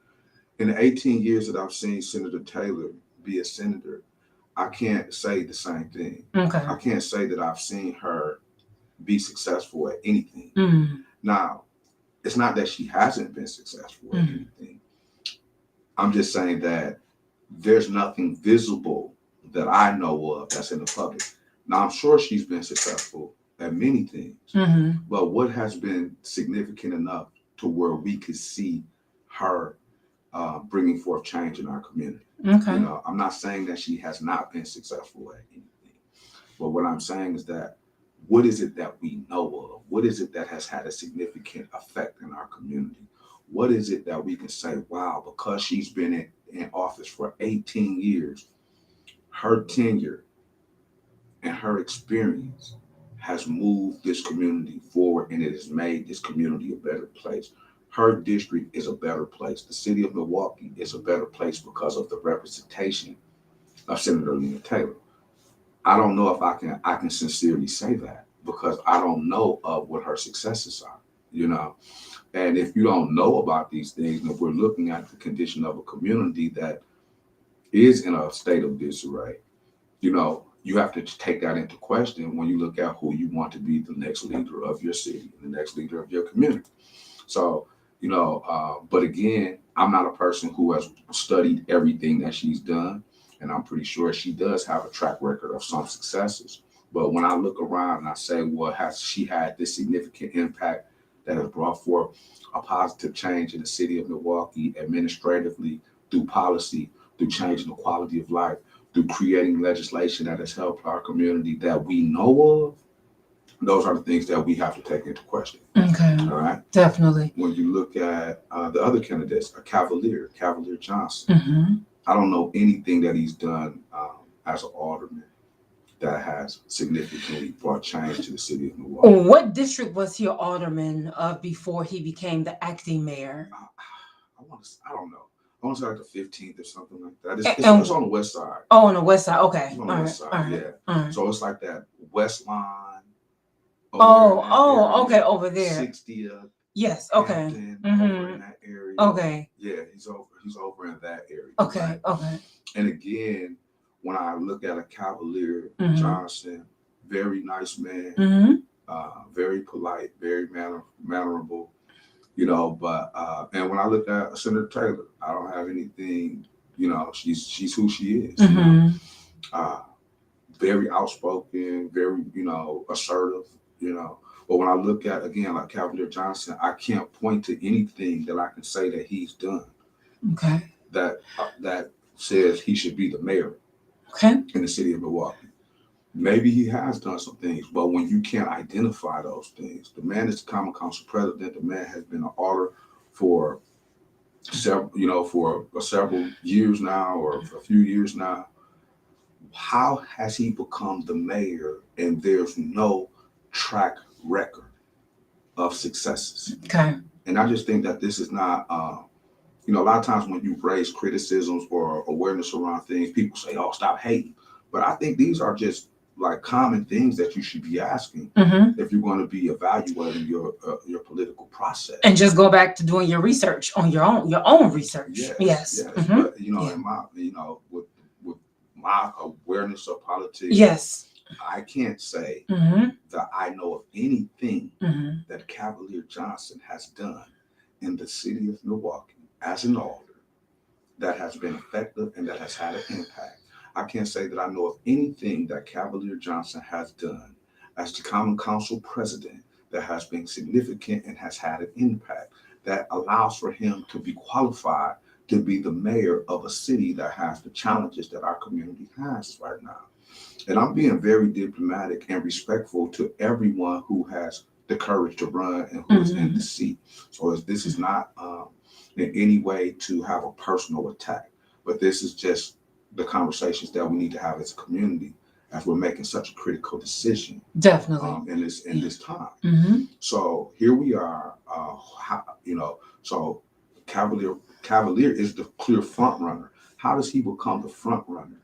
In the 18 years that I've seen Senator Taylor be a senator, I can't say the same thing. Okay. I can't say that I've seen her be successful at anything. Now, it's not that she hasn't been successful at anything. I'm just saying that there's nothing visible that I know of that's in the public. Now, I'm sure she's been successful at many things, but what has been significant enough to where we could see her bringing forth change in our community? Okay. You know, I'm not saying that she has not been successful at anything, but what I'm saying is that what is it that we know of? What is it that has had a significant effect in our community? What is it that we can say, wow, because she's been in office for 18 years, her tenure and her experience has moved this community forward, and it has made this community a better place. Her district is a better place. The city of Milwaukee is a better place because of the representation of Senator Lena Taylor. I don't know if I can sincerely say that because I don't know of what her successes are, you know. And if you don't know about these things, and if we're looking at the condition of a community that is in a state of disarray, you know, you have to take that into question when you look at who you want to be the next leader of your city, the next leader of your community. So, you know, but again, I'm not a person who has studied everything that she's done and I'm pretty sure she does have a track record of some successes. But when I look around and I say, well, has she had this significant impact that has brought forth a positive change in the city of Milwaukee administratively, through policy, through changing the quality of life, through creating legislation that has helped our community that we know of? Those are the things that we have to take into question. Okay. All right. Definitely. When you look at the other candidates, Cavalier Johnson, Mm-hmm. I don't know anything that he's done as an alderman that has significantly brought change to the city of Milwaukee. What district was he an alderman of before he became the acting mayor? I don't know. I want to say like the 15th or something like that. It's on the west side. Oh, on the west side. Okay. It's on the west side, yeah. All right. So it's like that west line. Okay, over there. 60th. Yes. Okay. Hampton, over in that area. Okay. Yeah, he's over in that area. Okay. Right? Okay. And again, when I look at a Cavalier Johnson, very nice man, very polite, very mannerable, you know. But and when I look at Senator Taylor, I don't have anything. You know, she's who she is. You know? Very outspoken, very assertive. You know, but when I look at again like Cavalier Johnson, I can't point to anything that I can say that he's done. Okay. That says he should be the mayor. Okay. In the city of Milwaukee. Maybe he has done some things, but when you can't identify those things, the man is the Common Council president. The man has been an alder for several years now, or a few years now. How has he become the mayor and there's no track record of successes? Okay. And I just think that this is not, a lot of times when you raise criticisms or awareness around things, people say, oh, stop hating. But I think these are just like common things that you should be asking if you're going to be evaluating your political process. And just go back to doing your research on your own research. Yes. But in my, with my awareness of politics, yes, I can't say that I know of anything that Cavalier Johnson has done in the city of Milwaukee as an alder that has been effective and that has had an impact. I can't say that I know of anything that Cavalier Johnson has done as the Common Council president that has been significant and has had an impact that allows for him to be qualified to be the mayor of a city that has the challenges that our community has right now. And I'm being very diplomatic and respectful to everyone who has the courage to run and who is in the seat. So this is not in any way to have a personal attack, but this is just the conversations that we need to have as a community as we're making such a critical decision. Definitely. In this time. So here we are, so Cavalier is the clear front runner. How does he become the front runner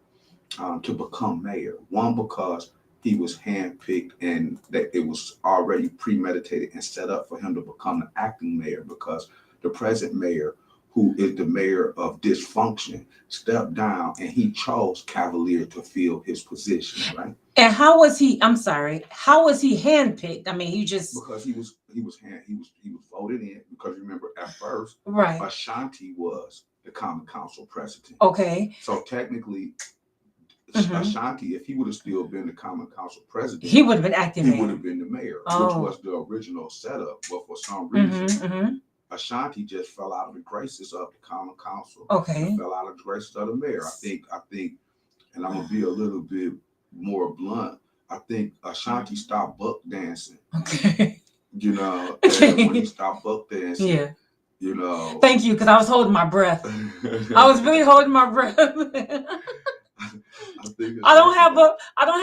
to become mayor? One, because he was handpicked and that it was already premeditated and set up for him to become the acting mayor, because the present mayor, who is the mayor of dysfunction, stepped down and he chose Cavalier to fill his position, right? And how was he handpicked? I mean, because he was voted in, because remember at first, right, Ashanti was the Common Council president. Okay. So technically, Ashanti, if he would have still been the Common Council president, he would have been acting mayor. He would have been the mayor, which was the original setup. But for some reason, Ashanti just fell out of the graces of the Common Council. Okay. And fell out of the graces of the mayor. I think, and I'm gonna be a little bit more blunt. I think Ashanti stopped buck dancing. Okay. And when he stopped buck dancing, yeah. Thank you, because I was holding my breath. I was really holding my breath. I don't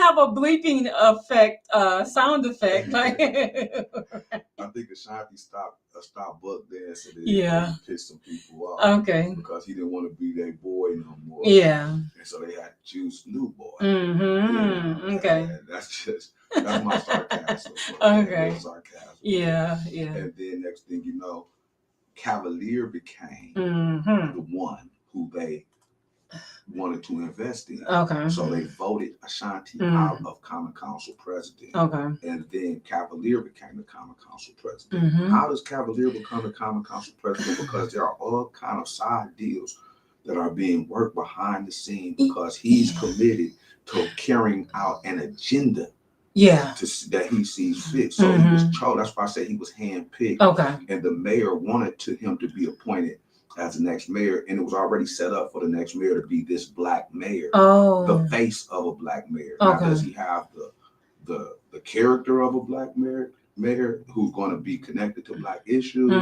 have a bleeping effect, sound effect. Like I think Ashanti stopped buck dancing and pissed some people off. Okay. Because he didn't want to be their boy no more. Yeah. And so they had to choose new boy. Okay. And that's my sarcasm. Okay. Sarcasm. Yeah. And then next thing you know, Cavalier became the one who they wanted to invest in. Okay. So they voted Ashanti out of Common Council president. Okay. And then Cavalier became the Common Council president. How does Cavalier become the Common Council president? Because there are all kind of side deals that are being worked behind the scene because he's committed to carrying out an agenda Yeah. that he sees fit. So he was chose. That's why I say he was handpicked. Okay. And the mayor wanted him to be appointed as the next mayor, and it was already set up for the next mayor to be this black mayor, the face of a black mayor. Now, does he have the character of a black mayor who's going to be connected to black issues,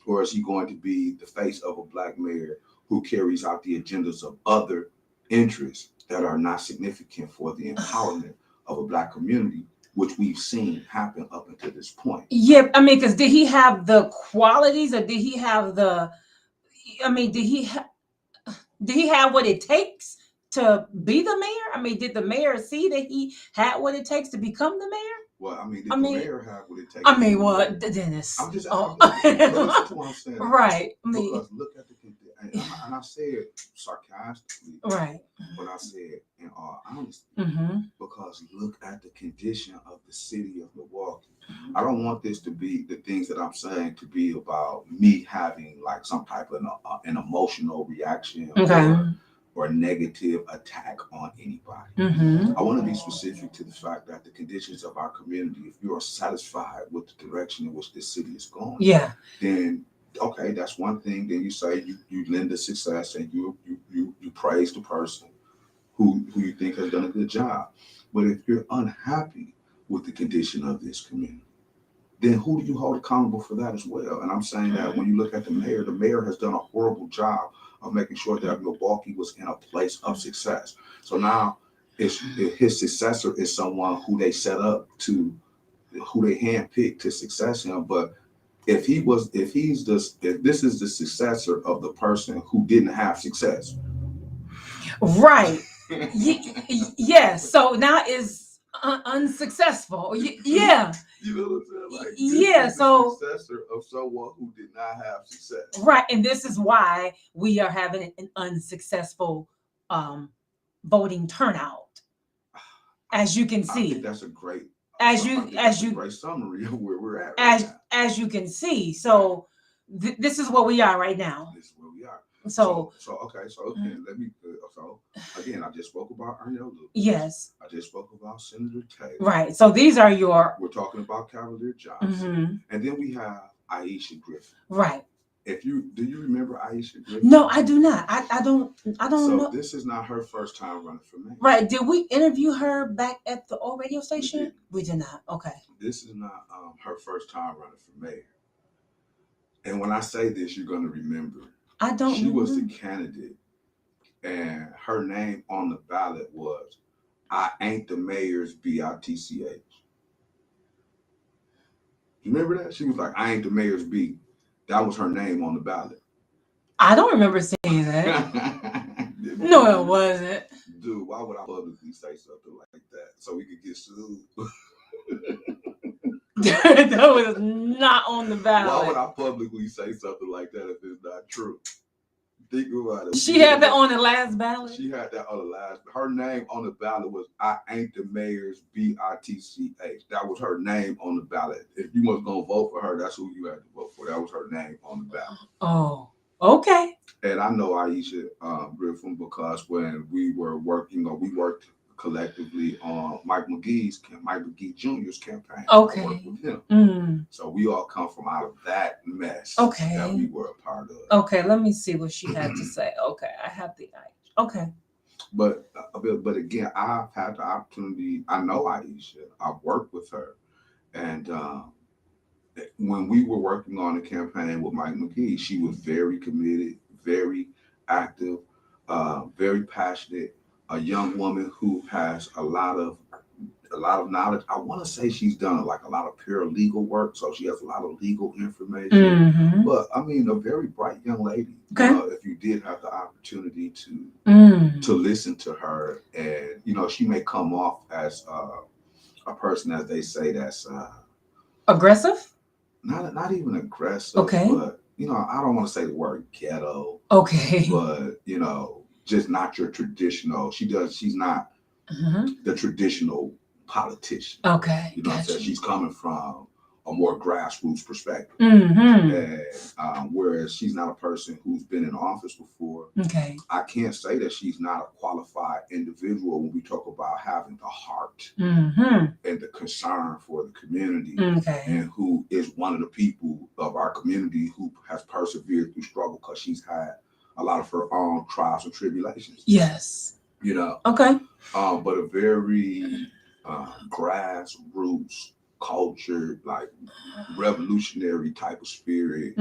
or is he going to be the face of a black mayor who carries out the agendas of other interests that are not significant for the empowerment of a black community, which we've seen happen up until this point? Yeah, I mean, because did he have the qualities, or did he have did he have what it takes to be the mayor? I mean, did the mayor see that he had what it takes to become the mayor? Well, I mean, did the mayor have what it takes? I mean, what, Dennis? I'm just listen to what I'm saying. Right. I mean, because look at the condition, and I say it sarcastically. Right. But I said in all honesty, because look at the condition of the city of Milwaukee. I don't want this to be the things that I'm saying to be about me having like some type of an emotional reaction or negative attack on anybody. I want to be specific to the fact that the conditions of our community, if you are satisfied with the direction in which this city is going, then okay, that's one thing. Then you say you lend the success and you praise the person who you think has done a good job. But if you're unhappy with the condition of this community, then who do you hold accountable for that as well? And I'm saying that when you look at the mayor has done a horrible job of making sure that Milwaukee was in a place of success. So now his successor is someone who they set up who they handpicked to success him. But if this is the successor of the person who didn't have success. Right. Yeah. So now is unsuccessful. Yeah. You know what I'm saying? Like, yeah. So successor of someone who did not have success. Right. And this is why we are having an unsuccessful voting turnout. As you can see. I think that's a great great summary of where we're at. As you can see. So this is where we are right now. This is where we are. So let me. So again, I just spoke about Ernell Lewis. Yes. I just spoke about Senator Taylor. Right. So these are We're talking about Cavalier Johnson, and then we have Aisha Griffin. Right. Do you remember Aisha Griffin? No, I do not. I don't know. So this is not her first time running for mayor. Right. Did we interview her back at the old radio station? We did not. Okay. This is not her first time running for mayor. And when I say this, you're going to remember. I don't. She was the candidate, and her name on the ballot was "I ain't the mayor's BITCH." You remember that? She was like, "I ain't the mayor's B." That was her name on the ballot. I don't remember seeing that. No, it wasn't. Dude, why would I publicly say something like that so we could get sued? That was not on the ballot. Why would I publicly say something like that if it's not true? Think about it. She had that on the last ballot? She had that on the last. Her name on the ballot was "I ain't the mayor's BITCH." That was her name on the ballot. If you was going to vote for her, that's who you had to vote for. That was her name on the ballot. Oh, okay. And I know Aisha Griffin because when we were working, we worked collectively on Mike McGee Jr.'s campaign. Okay. I worked with him. So we all come from out of that mess that we were a part of. Okay, let me see what she had to say. Okay, I have the okay. But again, I've had the opportunity. I know Aisha. I've worked with her, and when we were working on the campaign with Mike McGee, she was very committed, very active, very passionate. A young woman who has a lot of knowledge. I want to say she's done a lot of paralegal work, so she has a lot of legal information. But I mean, a very bright young lady. Okay. If you did have the opportunity to listen to her, and she may come off as a person, as they say, that's aggressive. Not even aggressive. Okay. But I don't want to say the word ghetto. Okay. But just not your traditional. She's not the traditional politician. Okay. What I'm saying? She's coming from a more grassroots perspective. Mm-hmm. And whereas she's not a person who's been in office before, Okay. I can't say that she's not a qualified individual when we talk about having the heart Mm-hmm. and the concern for the community, Okay. and who is one of the people of our community who has persevered through struggle because she's had a lot of her own trials and tribulations. Yes. You know, Okay. but a very grassroots culture, like revolutionary type of spirit,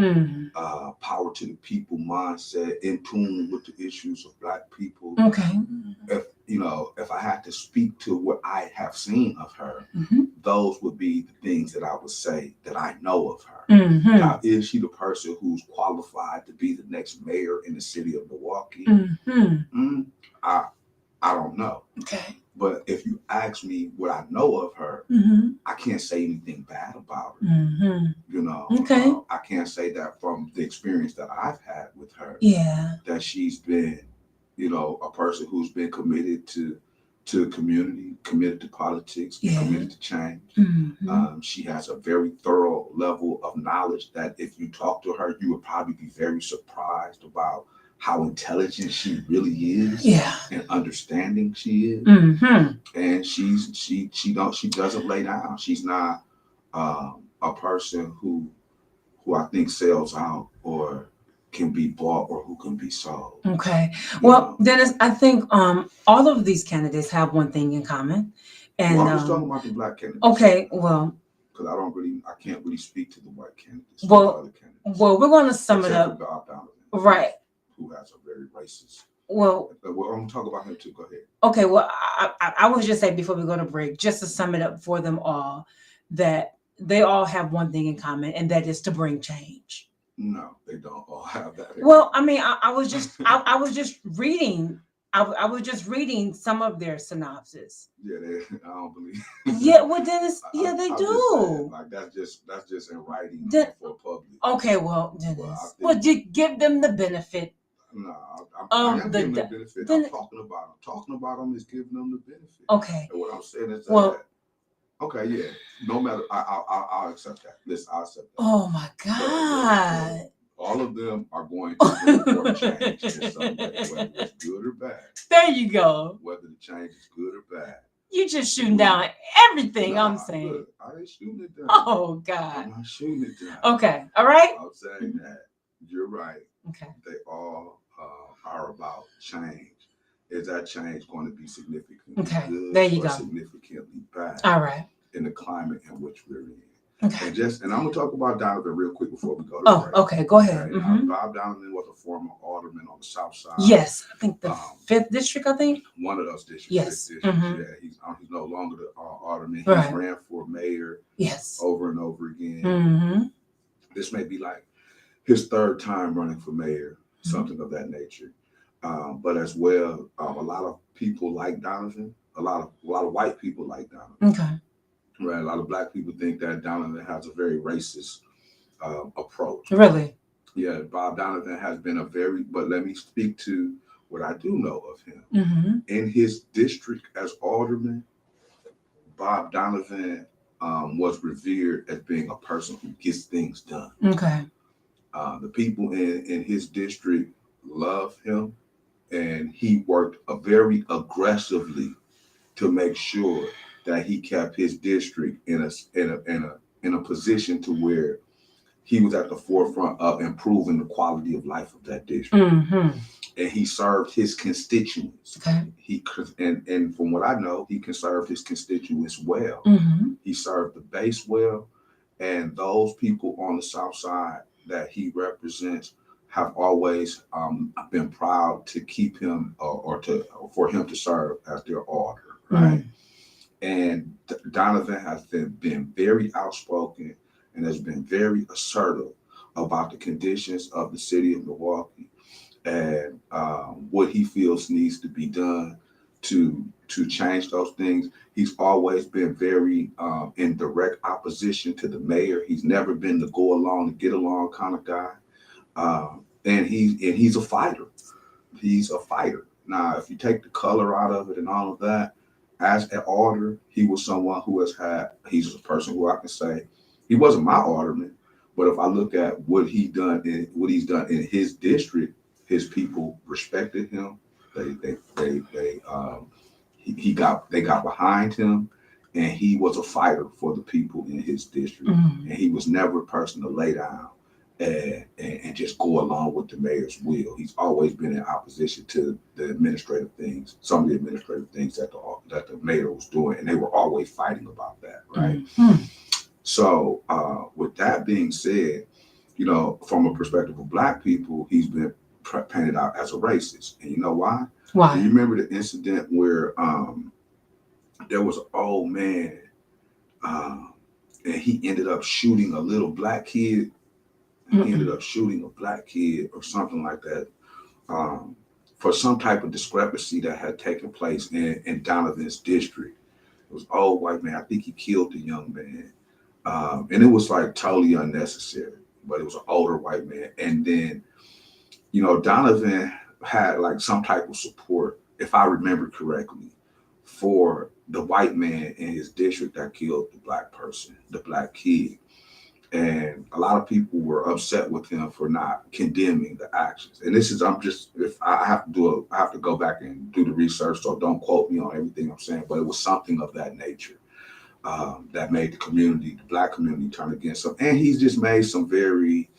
power to the people mindset, in tune with the issues of Black people. Okay. If I had to speak to what I have seen of her, those would be the things that I would say that I know of her. Now, is she the person who's qualified to be the next mayor in the city of Milwaukee? I don't know. Okay. But if you ask me what I know of her, I can't say anything bad about her. You know, Okay. I can't say that from the experience that I've had with her. Yeah. That she's been, a person who's been committed to community, committed to politics, and committed to change. She has a very thorough level of knowledge that if you talk to her, you would probably be very surprised about how intelligent she really is, and understanding she is. And she doesn't lay down. She's not a person who I think sells out or can be bought or who can be sold. Okay. Well, Dennis, I think all of these candidates have one thing in common. And I'm just talking about the Black candidates. Okay, well, because I can't really speak to the white candidates. Well, we're going to sum it up. Right. Who has a very racist. Well, I'm going to talk about him too. Go ahead. Okay. Well, I would just say before we go to break, just to sum it up for them all, that they all have one thing in common, and that is to bring change. No, they don't all have that. Well, I mean, I was just reading. I was just reading some of their synopsis. Yeah, I don't believe. Yeah, well, Dennis, they do. Like that's just in writing for public. Okay, well, Dennis, give them the benefit. No, I'm giving them the benefit. I'm talking about them is giving them the benefit. Okay. And what I'm saying is that. Okay, yeah. No matter, I'll accept that. Listen, I'll accept that. Oh my God. All of them are going to report change in some way, whether it's good or bad. There you go. Whether the change is good or bad. You just shooting down everything I'm saying. Look, I ain't shooting it down. Oh God. I'm not shooting it down. Okay. All right. I'm saying that you're right. Okay. They all are about change. Is that change going to be significantly good there you or go. significantly bad? All right. In the climate in which we're in. Okay. And I'm gonna talk about Donovan real quick before we go to break. Okay. Go ahead. Okay? Bob Donovan was a former alderman on the South Side. Yes, I think the 5th district. I think one of those districts. Yes. Yeah, he's no longer the alderman. He ran for mayor. Yes. Over and over again. This may be like his 3rd time running for mayor, something of that nature. But as well, a lot of people like Donovan. A lot of white people like Donovan. Okay. Right. A lot of Black people think that Donovan has a very racist approach. Really? Yeah. Bob Donovan has been but let me speak to what I do know of him. In his district as alderman, Bob Donovan was revered as being a person who gets things done. Okay. The people in his district love him, and he worked very aggressively to make sure that he kept his district in a position to where he was at the forefront of improving the quality of life of that district. And he served his constituents. Okay. And from what I know, he can serve his constituents well. He served the base well, and those people on the South Side that he represents have always been proud to keep him or for him to serve as their alder, right? And Donovan has been very outspoken and has been very assertive about the conditions of the city of Milwaukee and what he feels needs to be done to change those things. He's always been very in direct opposition to the mayor. He's never been the go along to get along kind of guy. And he's a fighter. He's a fighter. Now, if you take the color out of it and all of that, as an alder, he was someone who he's a person who I can say He wasn't my alderman, but if I look at what he's done in his district, his people respected him. They got behind him, and he was a fighter for the people in his district. And he was never a person to lay down and just go along with the mayor's will. He's always been in opposition to the administrative things, some of the administrative things that the mayor was doing, and they were always fighting about that, right? So with that being said, you know, from a perspective of Black people, he's been painted out as a racist. And you know why? Why? Do you remember the incident where there was an old man and he ended up shooting a little Black kid? He ended up shooting a Black kid or something like that for some type of discrepancy that had taken place in Donovan's district. It was an old white man. I think he killed the young man. And it was like totally unnecessary, but it was an older white man. And then, you know, Donovan had like some type of support, if I remember correctly, for the white man in his district that killed the Black person, the Black kid. And a lot of people were upset with him for not condemning the actions. And this is, I have to go back and do the research, so don't quote me on everything I'm saying, but it was something of that nature that made the Black community turn against him. And he's just made some very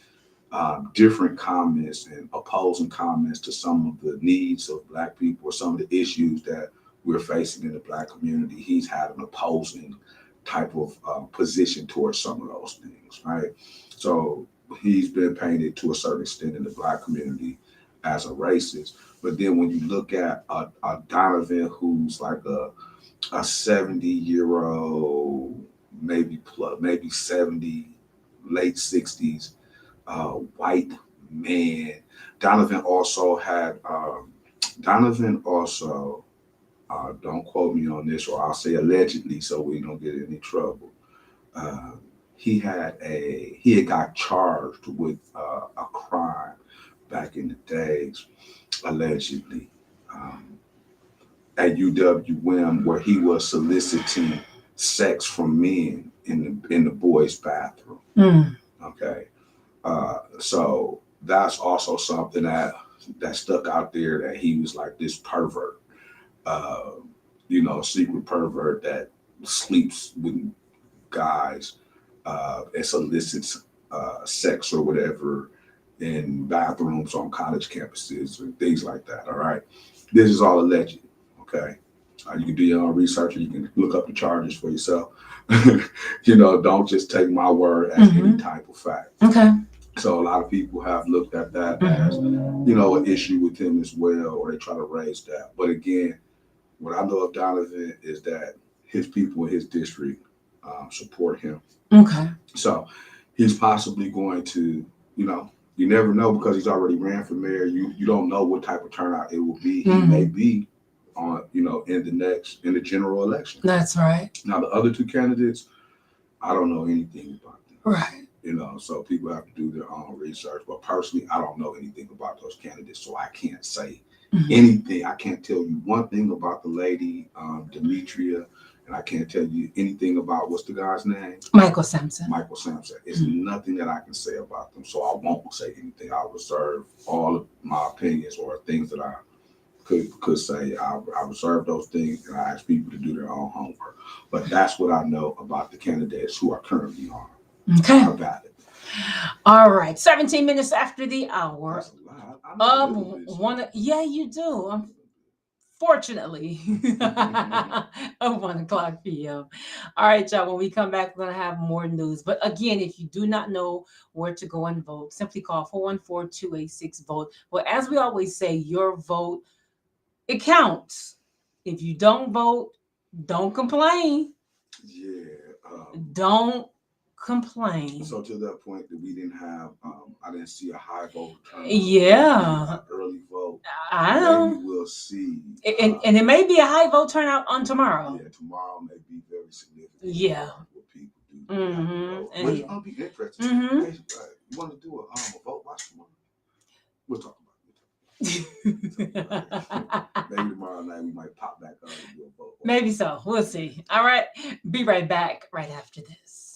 different comments and opposing comments to some of the needs of Black people or some of the issues that we're facing in the Black community. He's had an opposing type of position towards some of those things, right? So he's been painted to a certain extent in the Black community as a racist. But then when you look at a Donovan who's like a 70-year-old, maybe 70, late 60s, white man. Donovan also, don't quote me on this, or I'll say allegedly so we don't get in any trouble. He had got charged with a crime back in the days, allegedly, at UWM, where he was soliciting sex from men in the boys' bathroom. Okay, so that's also something that stuck out there, that he was like this pervert. Secret pervert that sleeps with guys and solicits sex or whatever in bathrooms on college campuses and things like that. All right. This is all alleged. Okay. You can do your own research, and you can look up the charges for yourself. Don't just take my word as any type of fact. Okay. So a lot of people have looked at that as, an issue with him as well, or they try to raise that. But again, what I know of Donovan is that his people in his district support him. Okay. So he's possibly going to, you never know, because he's already ran for mayor. You don't know what type of turnout it will be. He may be on, in the general election. That's right. Now the other two candidates, I don't know anything about them. Right. So people have to do their own research. But personally, I don't know anything about those candidates, so I can't say anything. I can't tell you one thing about the lady, Demetria, and I can't tell you anything about, what's the guy's name? Michael Sampson. Michael Sampson. It's nothing that I can say about them, so I won't say anything. I'll reserve all of my opinions or things that I could say. I reserve those things, and I ask people to do their own homework. But that's what I know about the candidates who are currently on. Okay. About it. All right. 17 minutes after the hour. That's a lot. Yeah, you do. Unfortunately, of 1:00 p.m. All right, y'all. When we come back, we're going to have more news. But again, if you do not know where to go and vote, simply call 414-286-VOTE. Well, as we always say, your vote, it counts. If you don't vote, don't complain. Yeah. Don't complain. So to that point that we didn't have, I didn't see a high vote turnout. Yeah. Early vote. I know. Maybe we'll see. And it may be a high vote turnout on tomorrow. Yeah, tomorrow may be very significant. Yeah. What people do. And Which I'll be interested. Hey, you want to do a vote watch tomorrow? We'll talk about it. Maybe tomorrow night we might pop back on and do a vote. Maybe so. We'll see. All right. Be right back right after this.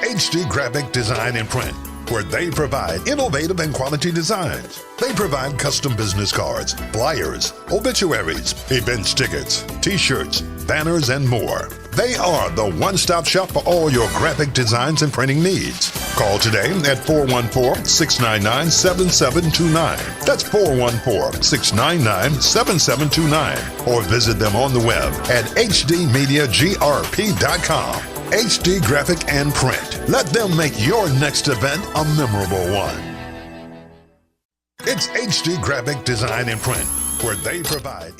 HD Graphic Design and Print, where they provide innovative and quality designs. They provide custom business cards, flyers, obituaries, event tickets, t-shirts, banners, and more. They are the one-stop shop for all your graphic designs and printing needs. Call today at 414-699-7729. That's 414-699-7729. Or visit them on the web at hdmediagrp.com. HD Graphic and Print. Let them make your next event a memorable one. It's HD Graphic Design and Print, where they provide...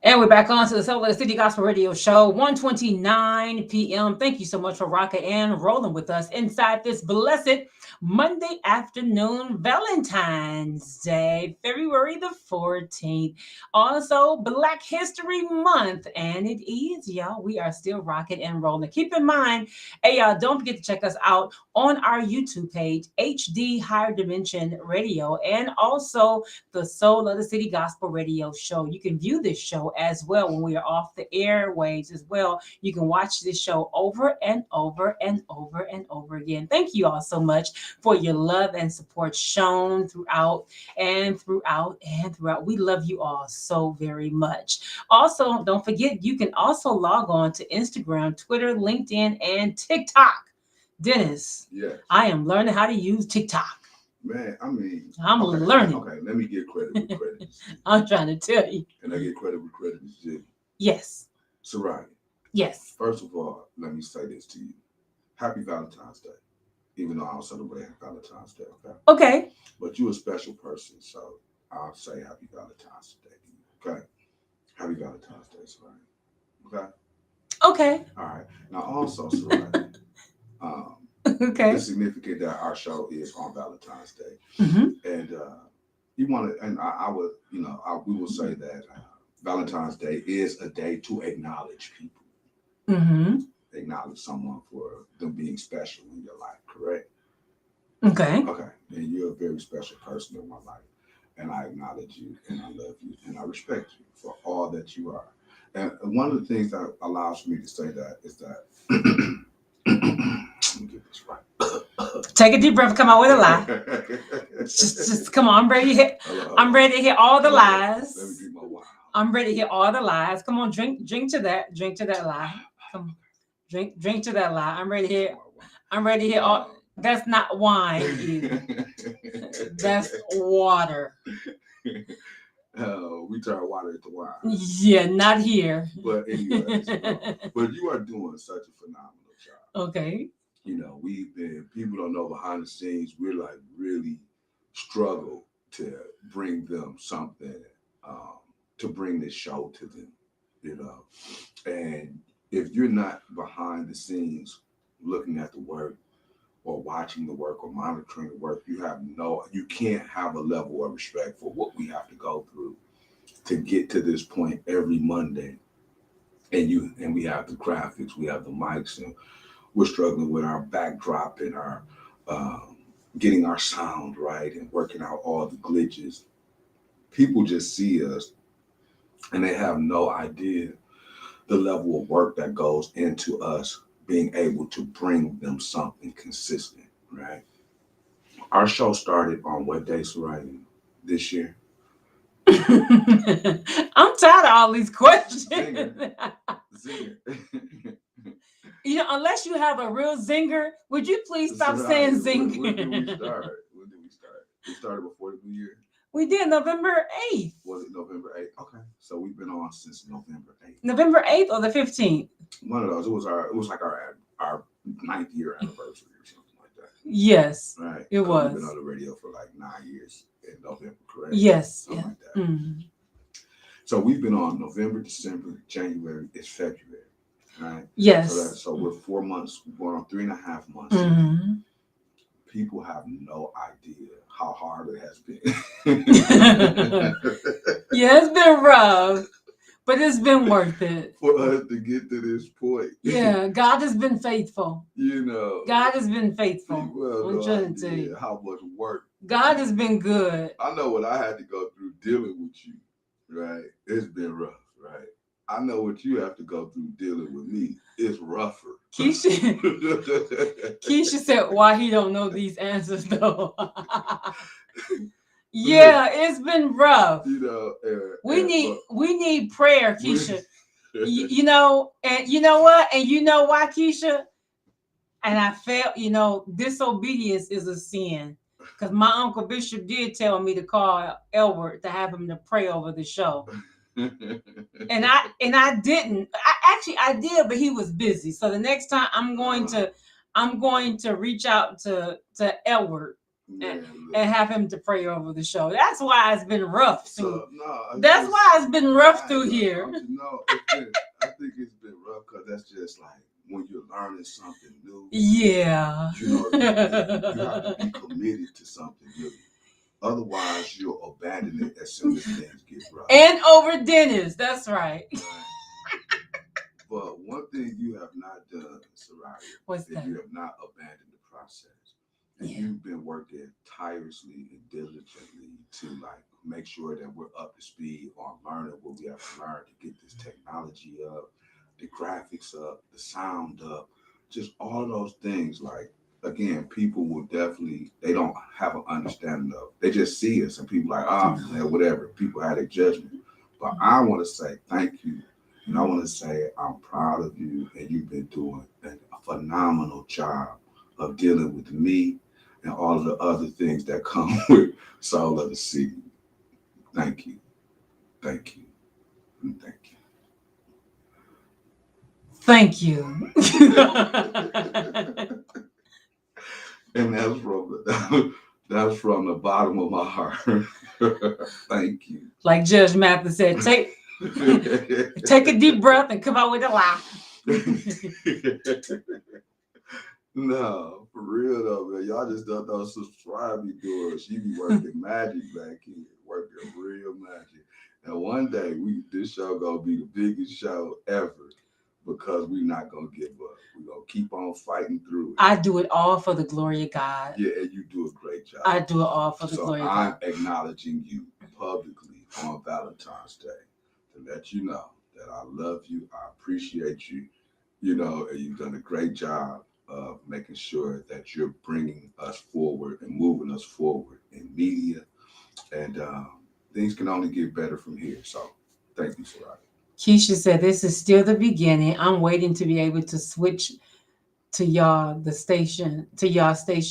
And we're back on to the Soul of the City Gospel Radio Show, 1:29 p.m. Thank you so much for rocking and rolling with us inside this blessed Monday afternoon, Valentine's Day, February the 14th. Also, Black History Month. And it is, y'all. We are still rocking and rolling. Keep in mind, hey, y'all, don't forget to check us out on our YouTube page, HD Higher Dimension Radio, and also the Soul of the City Gospel Radio Show. You can view this show as well when we are off the airwaves as well. You can watch this show over and over and over and over again. Thank you all so much for your love and support shown throughout. We love you all so very much. Also, don't forget, you can also log on to Instagram, Twitter, LinkedIn, and TikTok. Dennis, Yes. I am learning how to use TikTok. Man, I mean, I'm learning. Okay, let me get credit where credit is due. I'm trying to tell you. Can I get credit where credit is due? Yes. Soraya, Yes. first of all, let me say this to you. Happy Valentine's Day. Even though I don't celebrate Valentine's Day, okay? Okay. But you're a special person, so I'll say Happy Valentine's Day to you, okay? Happy Valentine's Day, Soraya. Okay? Okay. All right. Now, also, Soraya, Okay. it's significant that our show is on Valentine's Day. Mm-hmm. And you want to, and I would, we will say that Valentine's Day is a day to acknowledge people. Mm-hmm. Acknowledge someone for them being special in your life, correct? Okay. Okay. And you're a very special person in my life. And I acknowledge you and I love you and I respect you for all that you are. And one of the things that allows me to say that is that let me get this right. Take a deep breath. Come on with a lie. Just come on. I'm ready to hit. I'm ready to hear all the lies. Let me drink my wine. I'm ready to hear all the lies. Come on, drink to that. Drink to that lie. Come on. Drink to that lie. I'm ready to hear all. That's not wine either. That's water. We turn water into wine. Yeah, not here. But anyways, but you are doing such a phenomenal job. Okay. People don't know behind the scenes, we're like really struggle to bring them something, to bring this show to them, and if you're not behind the scenes looking at the work or watching the work or monitoring the work, you can't have a level of respect for what we have to go through to get to this point every Monday and we have the graphics, we have the mics, and we're struggling with our backdrop and our getting our sound right and working out all the glitches. People just see us and they have no idea the level of work that goes into us being able to bring them something consistent, right? Our show started on what day, Soraya, this year? I'm tired of all these questions. Zinger. You know, unless you have a real zinger, would you please stop saying zinger? When did we start? We started before the new year. We did November 8th. Was it November 8th? Okay. So we've been on since November 8th. November 8th or the 15th? One of those. It was like our 9th year anniversary or something like that. Yes. Right. It was. We've been on the radio for like 9 years in November, correct? Yes. Something Yeah. like that. Mm-hmm. So we've been on November, December, January, it's February. Right? Yes. So we're 4 months, we're on 3.5 months. Mm-hmm. People have no idea how hard it has been. Yeah, it's been rough, but it's been worth it. For us to get to this point. Yeah, God has been faithful. You know. God has been faithful. People I'm have trying no to tell idea you. how much work. God has been good. I know what I had to go through dealing with you, right? It's been rough, right? I know what you have to go through dealing with me. It's rougher. Keisha said, "Why he don't know these answers though?" Yeah, it's been rough. You know, we need prayer, Keisha. You know, and you know what? And you know why, Keisha? And I felt, you know, disobedience is a sin. Because my Uncle Bishop did tell me to call Elbert to have him to pray over the show. and I didn't. I did, but he was busy. So the next time I'm going to reach out to Elbert and have him to pray over the show. That's why it's been rough. That's why it's been rough through here. No, I think it's been rough because that's just like when you're learning something new. Yeah. You know, you have to be committed to something new. Otherwise, you'll abandon it as soon as things get rough. And over Dennis, that's right. But one thing you have not done, Soraya, is you have not abandoned the process. And you've been working tirelessly and diligently to like make sure that we're up to speed on learning what we have to learn to get this technology up, the graphics up, the sound up, just all those things. Like, again, people will definitely, they don't have an understanding of, they just see us and people like, whatever, people have their judgment. But I want to say thank you. And I want to say I'm proud of you, and you've been doing a phenomenal job of dealing with me and all of the other things that come with Soul of the City. Thank you. Thank you. And thank you. Thank you. And that's from the bottom of my heart. Thank you. Like Judge Mathis said, take a deep breath and come out with a laugh. No, for real though, man. Y'all just don't know subscribe be doing. She be working magic back here, working real magic. And one day this show gonna be the biggest show ever because we're not gonna give up. We're gonna keep on fighting through it. I do it all for the glory of God. Yeah, and you do a great job. I do it all for the glory of God. I'm acknowledging you publicly on Valentine's Day to let you know that I love you, I appreciate you, you know, and you've done a great job of making sure that you're bringing us forward and moving us forward in media, and things can only get better from here. So thank you, Soraya. Keisha said, this is still the beginning. I'm waiting to be able to switch to y'all station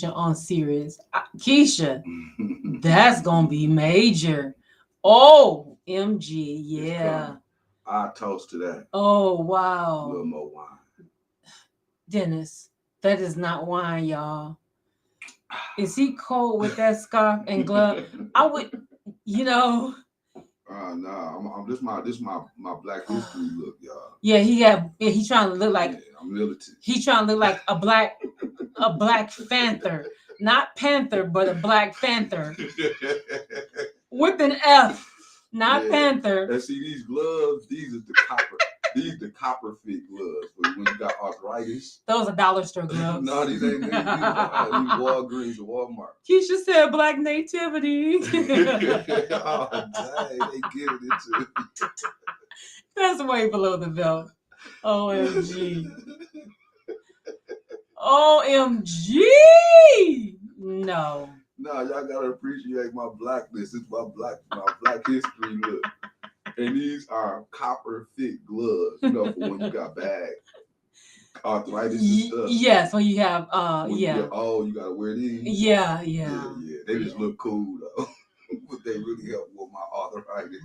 on Sirius. Keisha, that's gonna be major. Oh, MG, yeah. I toast to that. Oh, wow. A little more wine. Dennis, that is not wine, y'all. Is he cold with that scarf and glove? I would, you know. No, this my Black History look, y'all. Yeah, he trying to look like I'm militant. He trying to look like a black panther. Not panther, but a black panther. With an F. Not panther. And see these gloves, these are the copper. These the copper fit gloves when you got arthritis. Those are dollar store gloves. No, these ain't these Walgreens or Walmart. Keisha said Black Nativity. Oh, dang, they get it into it. That's way below the belt. OMG. OMG. No. No, y'all gotta appreciate my blackness. It's my black history look. And these are copper fit gloves, you know, for when you got bad arthritis and stuff. Yes, when you have When you get old, you gotta wear these. Yeah. They just look cool though. But they really help with my arthritis.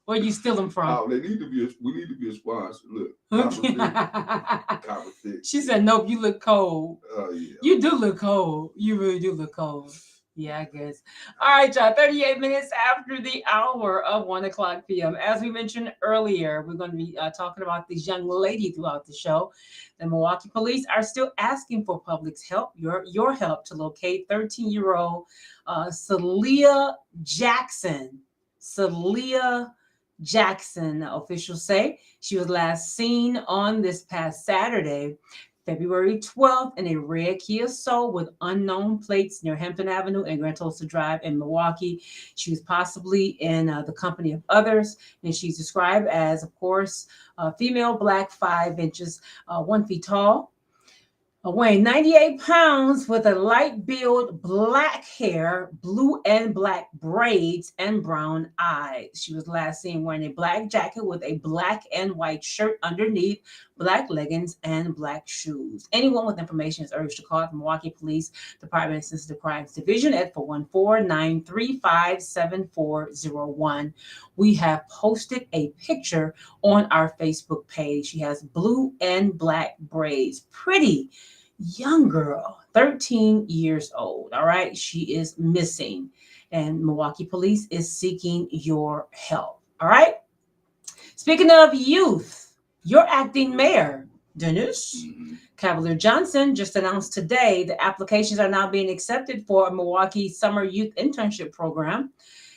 Where you steal them from? Oh, we need to be a sponsor. Look, copper fit. She said, "Nope, you look cold." Oh yeah. You do look cold. You really do look cold. Yeah, I guess. All right, y'all. 38 minutes after the hour of 1:00 p.m. As we mentioned earlier, we're going to be talking about this young lady throughout the show. The Milwaukee police are still asking for public's help, your help, to locate 13-year-old Celia Jackson. Celia Jackson, officials say. She was last seen on this past Saturday, February 12th, in a red Kia Soul with unknown plates near Hampton Avenue and Grand Tulsa Drive in Milwaukee. She was possibly in the company of others, and she's described as, of course, female, black, 5 inches, 1 feet tall, weighing 98 pounds, with a light build, black hair, blue and black braids, and brown eyes. She was last seen wearing a black jacket with a black and white shirt underneath, black leggings, and black shoes. Anyone with information is urged to call the Milwaukee Police Department Sensitive Crimes Division at 414-935-7401. We have posted a picture on our Facebook page. She has blue and black braids. Pretty young girl, 13 years old. All right. She is missing, and Milwaukee Police is seeking your help. All right. Speaking of youth, your acting mayor, Dennis Cavalier Johnson, just announced today the applications are now being accepted for a Milwaukee Summer Youth Internship Program.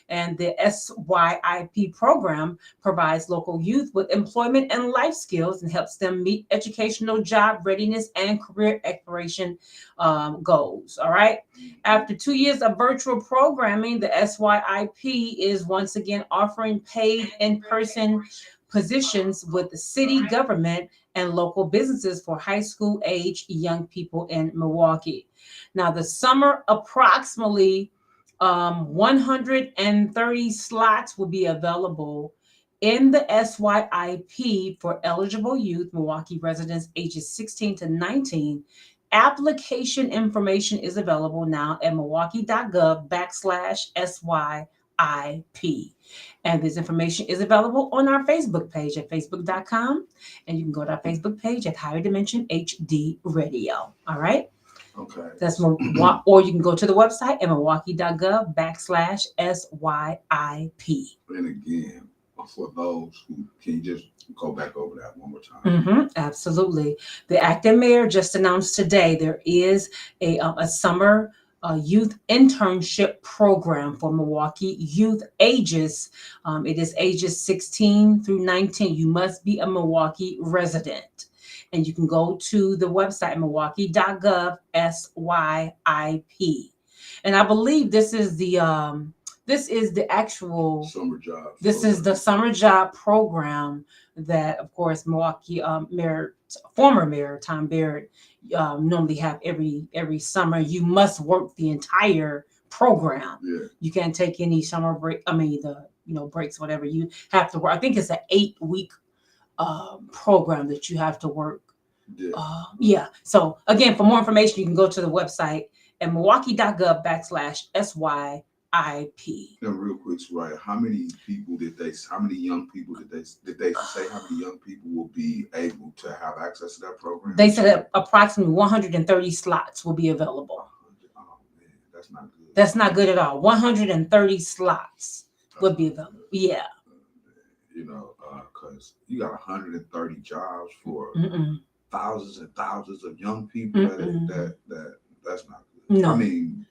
And the SYIP program provides local youth with employment and life skills and helps them meet educational, job readiness, and career exploration goals. All right. After 2 years of virtual programming, the SYIP is once again offering paid in-person positions with the city government and local businesses for high school age young people in Milwaukee. Now, the summer, approximately 130 slots will be available in the SYIP for eligible youth, Milwaukee residents ages 16 to 19. Application information is available now at milwaukee.gov/SYIP. And this information is available on our Facebook page at facebook.com. And you can go to our Facebook page at Higher Dimension HD Radio. All right. Okay. That's more, or you can go to the website at milwaukee.gov/SYIP. And again, for those who can you just go back over that one more time? Absolutely. The acting mayor just announced today there is a summer youth internship program for Milwaukee youth ages. It is ages 16 through 19. You must be a Milwaukee resident. And you can go to the website, milwaukee.gov/SYIP. And I believe this is the actual summer job. This is the summer job program that, of course, Milwaukee former mayor Tom Barrett normally have every summer. You must work the entire program. Yeah. You can't take any summer break. I mean, breaks, whatever. You have to work. I think it's an 8-week program that you have to work. Yeah. So again, for more information, you can go to the website at milwaukee.gov/SYIP. And real quick, Soraya, how many young people did they say how many young people will be able to have access to that program? They said that approximately 130 slots will be available. Oh man, that's not good. That's not good at all. 130 slots would be available. Yeah. Because you got 130 jobs for thousands and thousands of young people. That's not good. No. I mean,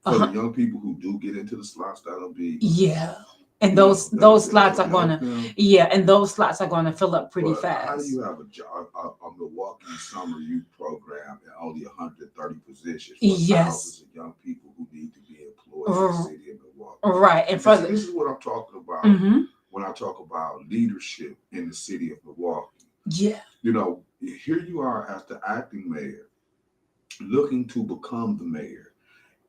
for the young people who do get into the slots, that'll be. Yeah. And You those know, those that slots are help gonna, them. yeah, and those slots are gonna fill up pretty But how do fast. you have a Milwaukee summer youth program and only 130 positions for Yes. thousands of young people who need to be employed in the R- city of Milwaukee? Right. And And for see, this is what I'm talking about hmm when I talk about leadership in the city of Milwaukee. yeah. You know, here you are as the acting mayor, looking to become the mayor.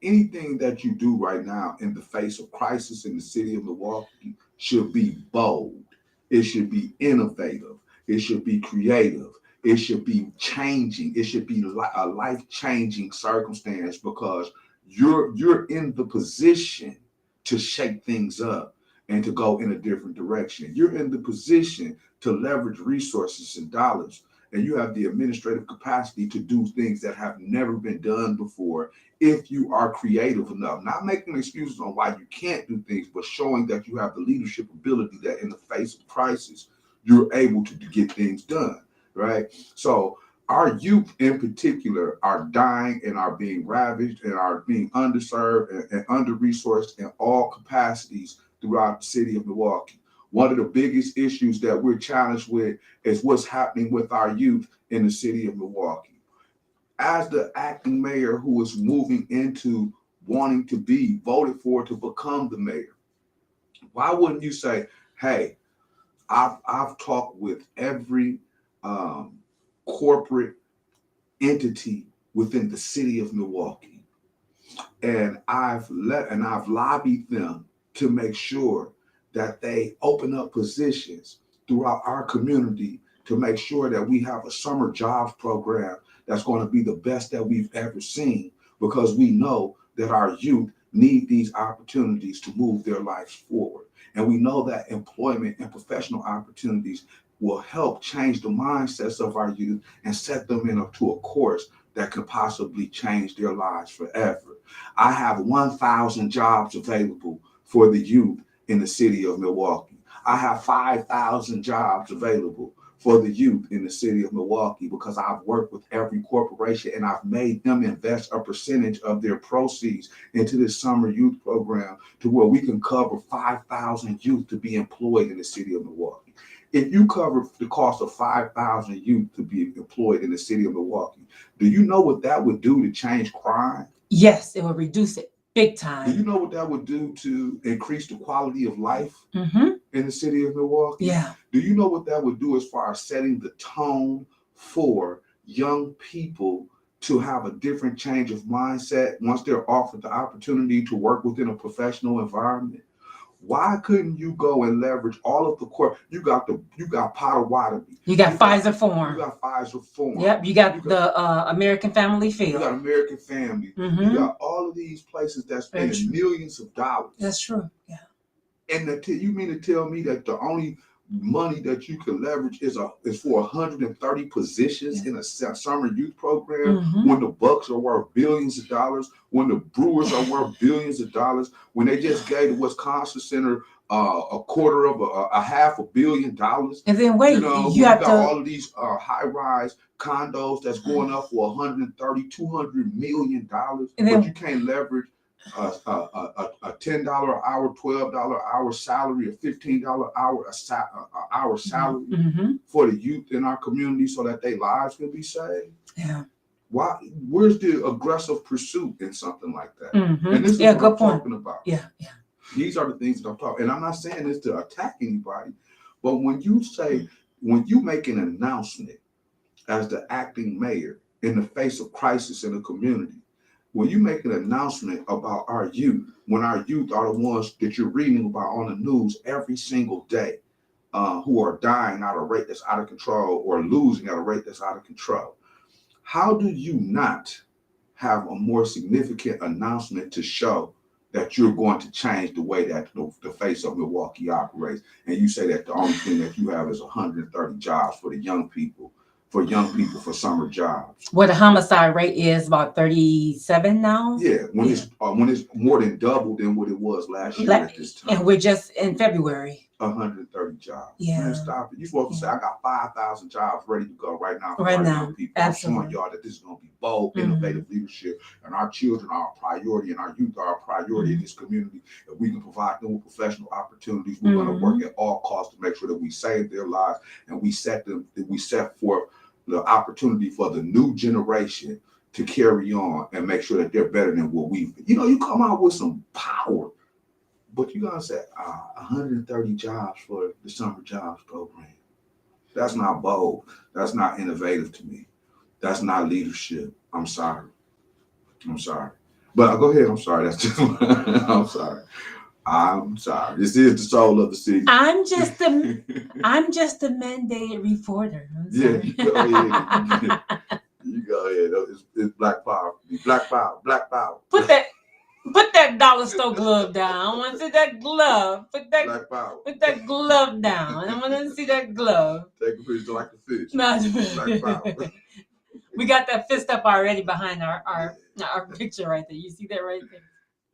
Anything that you do right now in the face of crisis in the city of Milwaukee should be bold. It should be innovative. It should be creative. It should be changing. It should be a life-changing circumstance because you're in the position to shake things up and to go in a different direction. You're in the position to leverage resources and dollars, and you have the administrative capacity to do things that have never been done before if you are creative enough. Not making excuses on why you can't do things, but showing that you have the leadership ability that in the face of crisis, you're able to get things done, right? So our youth in particular are dying and are being ravaged and are being underserved and under-resourced in all capacities throughout the city of Milwaukee. One of the biggest issues that we're challenged with is what's happening with our youth in the city of Milwaukee. As the acting mayor who is moving into wanting to be voted for to become the mayor, why wouldn't you say, hey, I've talked with every corporate entity within the city of Milwaukee, and I've lobbied them to make sure that they open up positions throughout our community to make sure that we have a summer jobs program that's going to be the best that we've ever seen, because we know that our youth need these opportunities to move their lives forward. And we know that employment and professional opportunities will help change the mindsets of our youth and set them into a course that could possibly change their lives forever. I have 1,000 jobs available for the youth in the city of Milwaukee. I have 5,000 jobs available for the youth in the city of Milwaukee because I've worked with every corporation and I've made them invest a percentage of their proceeds into this summer youth program to where we can cover 5,000 youth to be employed in the city of Milwaukee. If you cover the cost of 5,000 youth to be employed in the city of Milwaukee, do you know what that would do to change crime? Yes, it will reduce it big Do you time. know what that would do to increase the quality of life hmm in the city of Milwaukee? Yeah. Do you know what that would do as far as setting the tone for young people to have a different change of mindset once they're offered the opportunity to work within a professional environment? Why couldn't you go and leverage all of the core? You got Potawatomi. You got You Pfizer You Forum. got Pfizer Forum. Yep. You got the American Family You got Field. American Family. You hmm got all of these places that's Very spending true. millions of dollars. That's true. Yeah. And you mean to tell me that the only money that you can leverage is for 130 positions in a summer youth program hmm when the Bucks are worth billions of dollars, when the Brewers are worth billions of dollars, when they just gave the Wisconsin Center a quarter of a $500 million? And then wait, You know, you when have you got to. all of these high-rise condos that's going up for 130, $200 million, And then- but you can't leverage a $10 an hour, $12 an hour salary, a $15 hour salary hmm for the youth in our community so that their lives can be saved. Yeah. Why? Where's the aggressive pursuit in something like that? hmm And this is Yeah. what Good I'm point. talking about. Yeah. Yeah. These are the things that I'm talking. And I'm not saying this to attack anybody, but when you make an announcement as the acting mayor in the face of crisis in the community, when you make an announcement about our youth, when our youth are the ones that you're reading about on the news every single day, who are dying at a rate that's out of control or losing at a rate that's out of control, how do you not have a more significant announcement to show that you're going to change the way that the face of Milwaukee operates? And you say that the only thing that you have is 130 jobs for the young people, for summer jobs. Where the homicide rate is about 37 now. Yeah, when it's more than double than what it was last year at this time. And we're just in February. 130 jobs. Yeah. Man, stop it. You're supposed to say, I got 5,000 jobs ready to go right now for Right our now. young people. Absolutely. I'm showing y'all that this is going to be bold, innovative leadership, and our children are a priority, and our youth are a priority in this community. If we can provide them with professional opportunities, we're going to work at all costs to make sure that we save their lives, and we set forth the opportunity for the new generation to carry on and make sure that they're better than what we've been. You come out with some power, but you gotta say 130 jobs for the summer jobs program. That's not bold. That's not innovative to me. That's not leadership. I'm sorry. But go ahead. I'm sorry. That's just. I'm sorry. This is the soul of the city. I'm just a mandated reporter. Yeah, you go ahead. You go ahead. It's Black Power. Black Power. Put that dollar store glove down. I want to see that glove. Black Power. Put that glove down. I want to see that glove. Take a picture like a fish. No. Black Power. We got that fist up already behind our picture right there. You see that right there?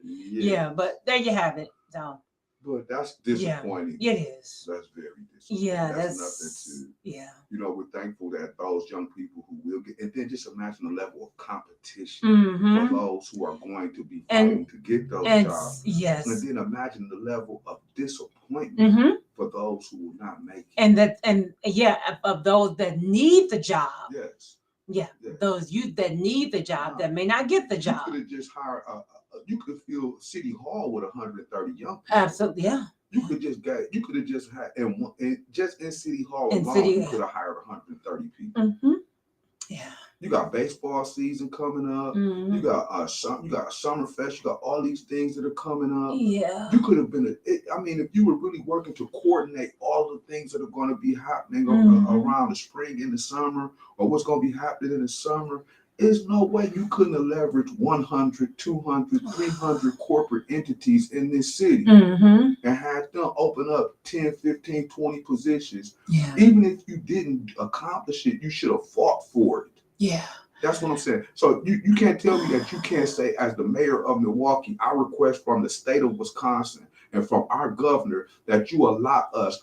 Yeah, but there you have it. So. But that's disappointing. Yeah, it is. That's very disappointing. Yeah, that's nothing to. Yeah. We're thankful that those young people who will get, and then just imagine the level of competition for those who are going to be fighting to get those jobs. Yes. And then imagine the level of disappointment for those who will not make it. Of those that need the job. Yes. Yeah. Those youth that need the job that may not get the job. You could have just hired you could fill City Hall with 130 young people. Absolutely, yeah. You could have just had, and just in City Hall alone, you could have hired 130 people. Yeah. You got baseball season coming up. You got a Summerfest. You got all these things that are coming up. Yeah. You could have been. If you were really working to coordinate all the things that are going to be happening around the spring and the summer, or what's going to be happening in the summer. There's no way you couldn't have leveraged 100, 200, 300 corporate entities in this city and had them open up 10, 15, 20 positions. Yeah. Even if you didn't accomplish it, you should have fought for it. Yeah. That's what I'm saying. So you can't tell me that you can't say, as the mayor of Milwaukee, I request from the state of Wisconsin and from our governor that you allot us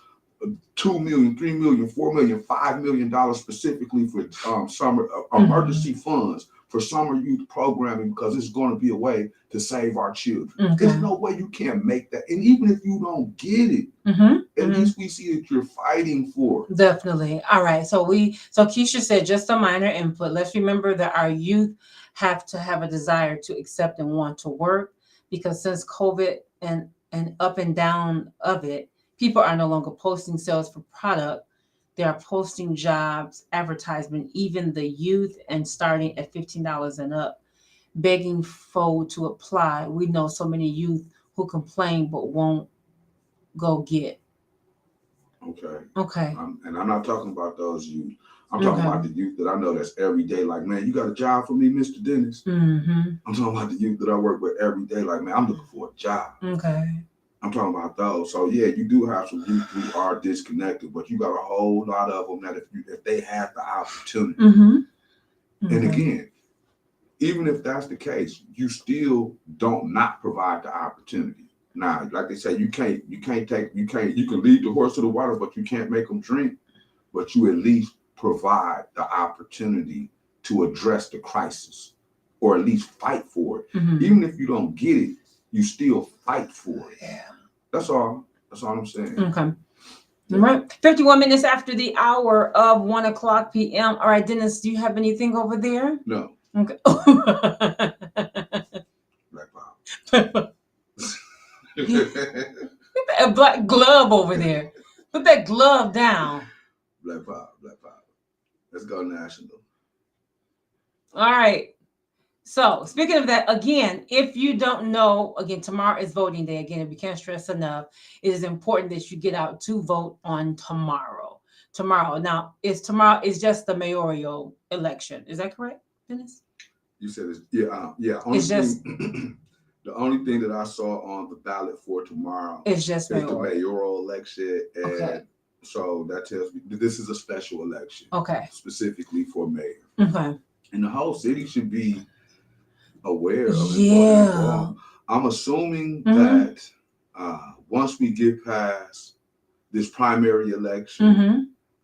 $2 million, $3 million, $4 million, $5 million specifically for summer emergency funds for summer youth programming, because it's going to be a way to save our children. There's no way you can't make that. And even if you don't get it, at least we see that you're fighting for it. Definitely. All right. So Keisha said just a minor input. Let's remember that our youth have to have a desire to accept and want to work, because since COVID and up and down of it, people are no longer posting sales for product. They are posting jobs, advertisement, even the youth, and starting at $15 and up, begging folk to apply. We know so many youth who complain but won't go get. Okay. And I'm not talking about those youth. I'm talking about the youth that I know that's every day like, man, you got a job for me, Mr. Dennis? I'm talking about the youth that I work with every day like, man, I'm looking for a job. Okay. I'm talking about those. So yeah, you do have some youth who are disconnected, but you got a whole lot of them that if they have the opportunity, and again, even if that's the case, you still don't not provide the opportunity. Now, like they say, you can lead the horse to the water, but you can't make them drink. But you at least provide the opportunity to address the crisis, or at least fight for it. Even if you don't get it, you still fight for it. Yeah. That's all I'm saying. Okay. All right. 51 minutes after the hour of 1:00 p.m. All right, Dennis, do you have anything over there? No. Okay. Black Power. Put that black glove over there. Put that glove down. Black Power. Let's go national. All right. So speaking of that, again, if you don't know, again, tomorrow is voting day. Again, if we can't stress enough, it is important that you get out to vote on tomorrow. Now, tomorrow is just the mayoral election. Is that correct, Dennis? You said it's the only thing that I saw on the ballot for tomorrow is just the mayoral election, and so that tells me this is a special election. Okay. Specifically for mayor. Okay. And the whole city should be aware of it. Yeah. I'm assuming that once we get past this primary election. Mm-hmm.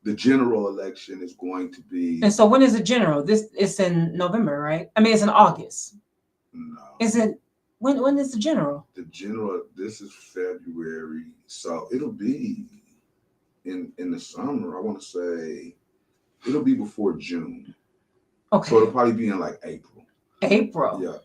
The general election is going to be. And so when is the general? It's in November, right? I mean, it's in August. No. Is it when is the general? The general, this is February. So it'll be in the summer. I want to say it'll be before June. Okay. So it'll probably be in like April. April. Yeah.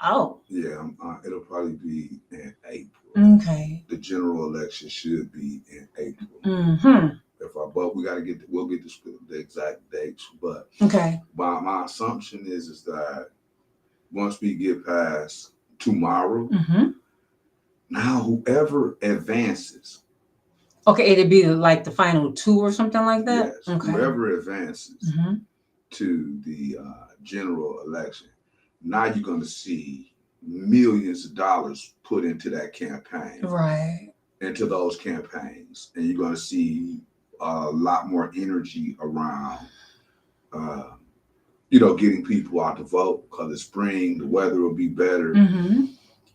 Oh. Yeah. It'll probably be in April. Okay. The general election should be in April. Mm-hmm. But we'll get the exact dates. But okay. My assumption is that once we get past tomorrow, mm-hmm. now whoever advances. Okay, it'd be like the final two or something like that? Yes, okay. Whoever advances mm-hmm. to the general election, now you're going to see millions of dollars put into that campaign. Right. Into those campaigns. And you're going to see a lot more energy around, getting people out to vote because it's spring, the weather will be better. Mm-hmm.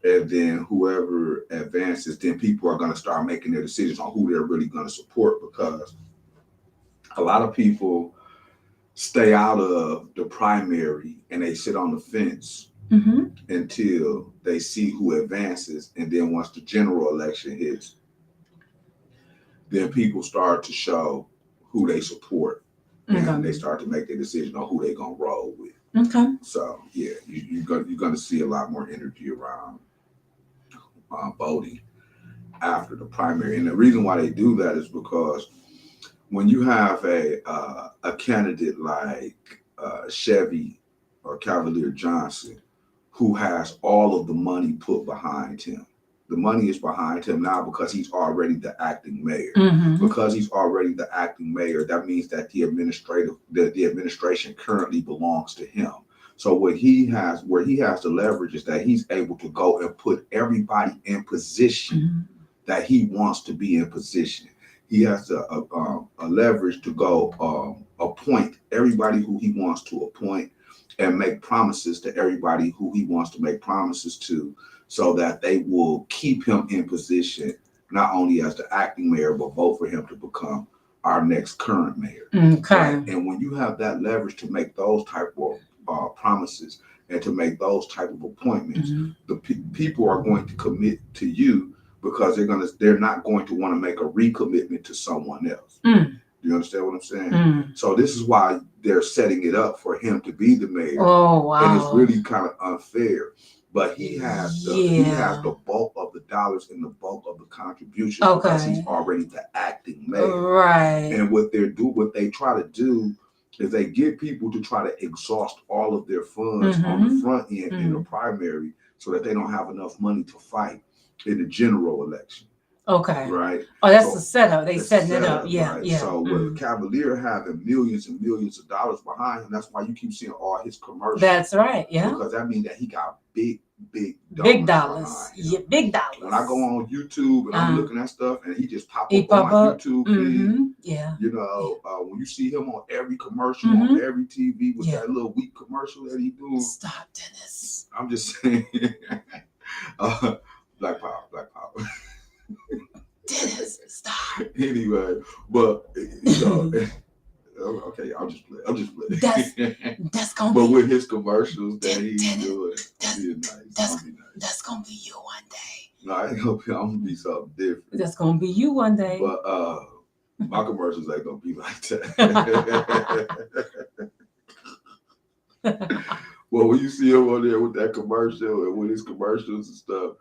And then whoever advances, then people are going to start making their decisions on who they're really going to support, because a lot of people stay out of the primary and they sit on the fence mm-hmm. until they see who advances. And then once the general election hits, then people start to show who they support. And they start to make their decision on who they're going to roll with. Okay. So, yeah, you're going to see a lot more energy around voting after the primary. And the reason why they do that is because when you have a candidate like Chevy or Cavalier Johnson, who has all of the money put behind him, the money is behind him now because he's already the acting mayor. Mm-hmm. Because he's already the acting mayor, that means that the administration currently belongs to him. So where he has the leverage is that he's able to go and put everybody in position mm-hmm. that he wants to be in position. He has a leverage to go appoint everybody who he wants to appoint and make promises to everybody who he wants to make promises to, so that they will keep him in position, not only as the acting mayor, but vote for him to become our next current mayor. Okay. Right? And when you have that leverage to make those type of promises and to make those type of appointments, mm-hmm. the people are going to commit to you because they're not going to want to make a recommitment to someone else. Mm. Do you understand what I'm saying? Mm. So this is why they're setting it up for him to be the mayor. Oh, wow. And it's really kind of unfair. But he has the bulk of the dollars and the bulk of the contributions because he's already the acting mayor. Right. And what they try to do is they get people to try to exhaust all of their funds mm-hmm. on the front end mm-hmm. in the primary so that they don't have enough money to fight in the general election. Okay. Right. Oh, that's the setup. They setting it up. Yeah. Right? Yeah. So with Cavalier having millions and millions of dollars behind him, that's why you keep seeing all his commercials. That's right. Yeah. Because that means that he got big dollars. Yeah, big dollars. When I go on YouTube and I'm looking at stuff and he just pop up on my YouTube mm-hmm. feed, yeah. When you see him on every commercial, mm-hmm. on every TV with that little weak commercial that he doing. Stop, Dennis. I'm just saying. Black power. Dennis, stop. Anyway, but okay, I'm just playing. That's gonna but be. But with his commercials that he's doing, that's gonna be you one day. No, I ain't gonna be. I'm gonna be something different. That's gonna be you one day. But my commercials ain't gonna be like that. Well, when you see him on there with that commercial and with his commercials and stuff,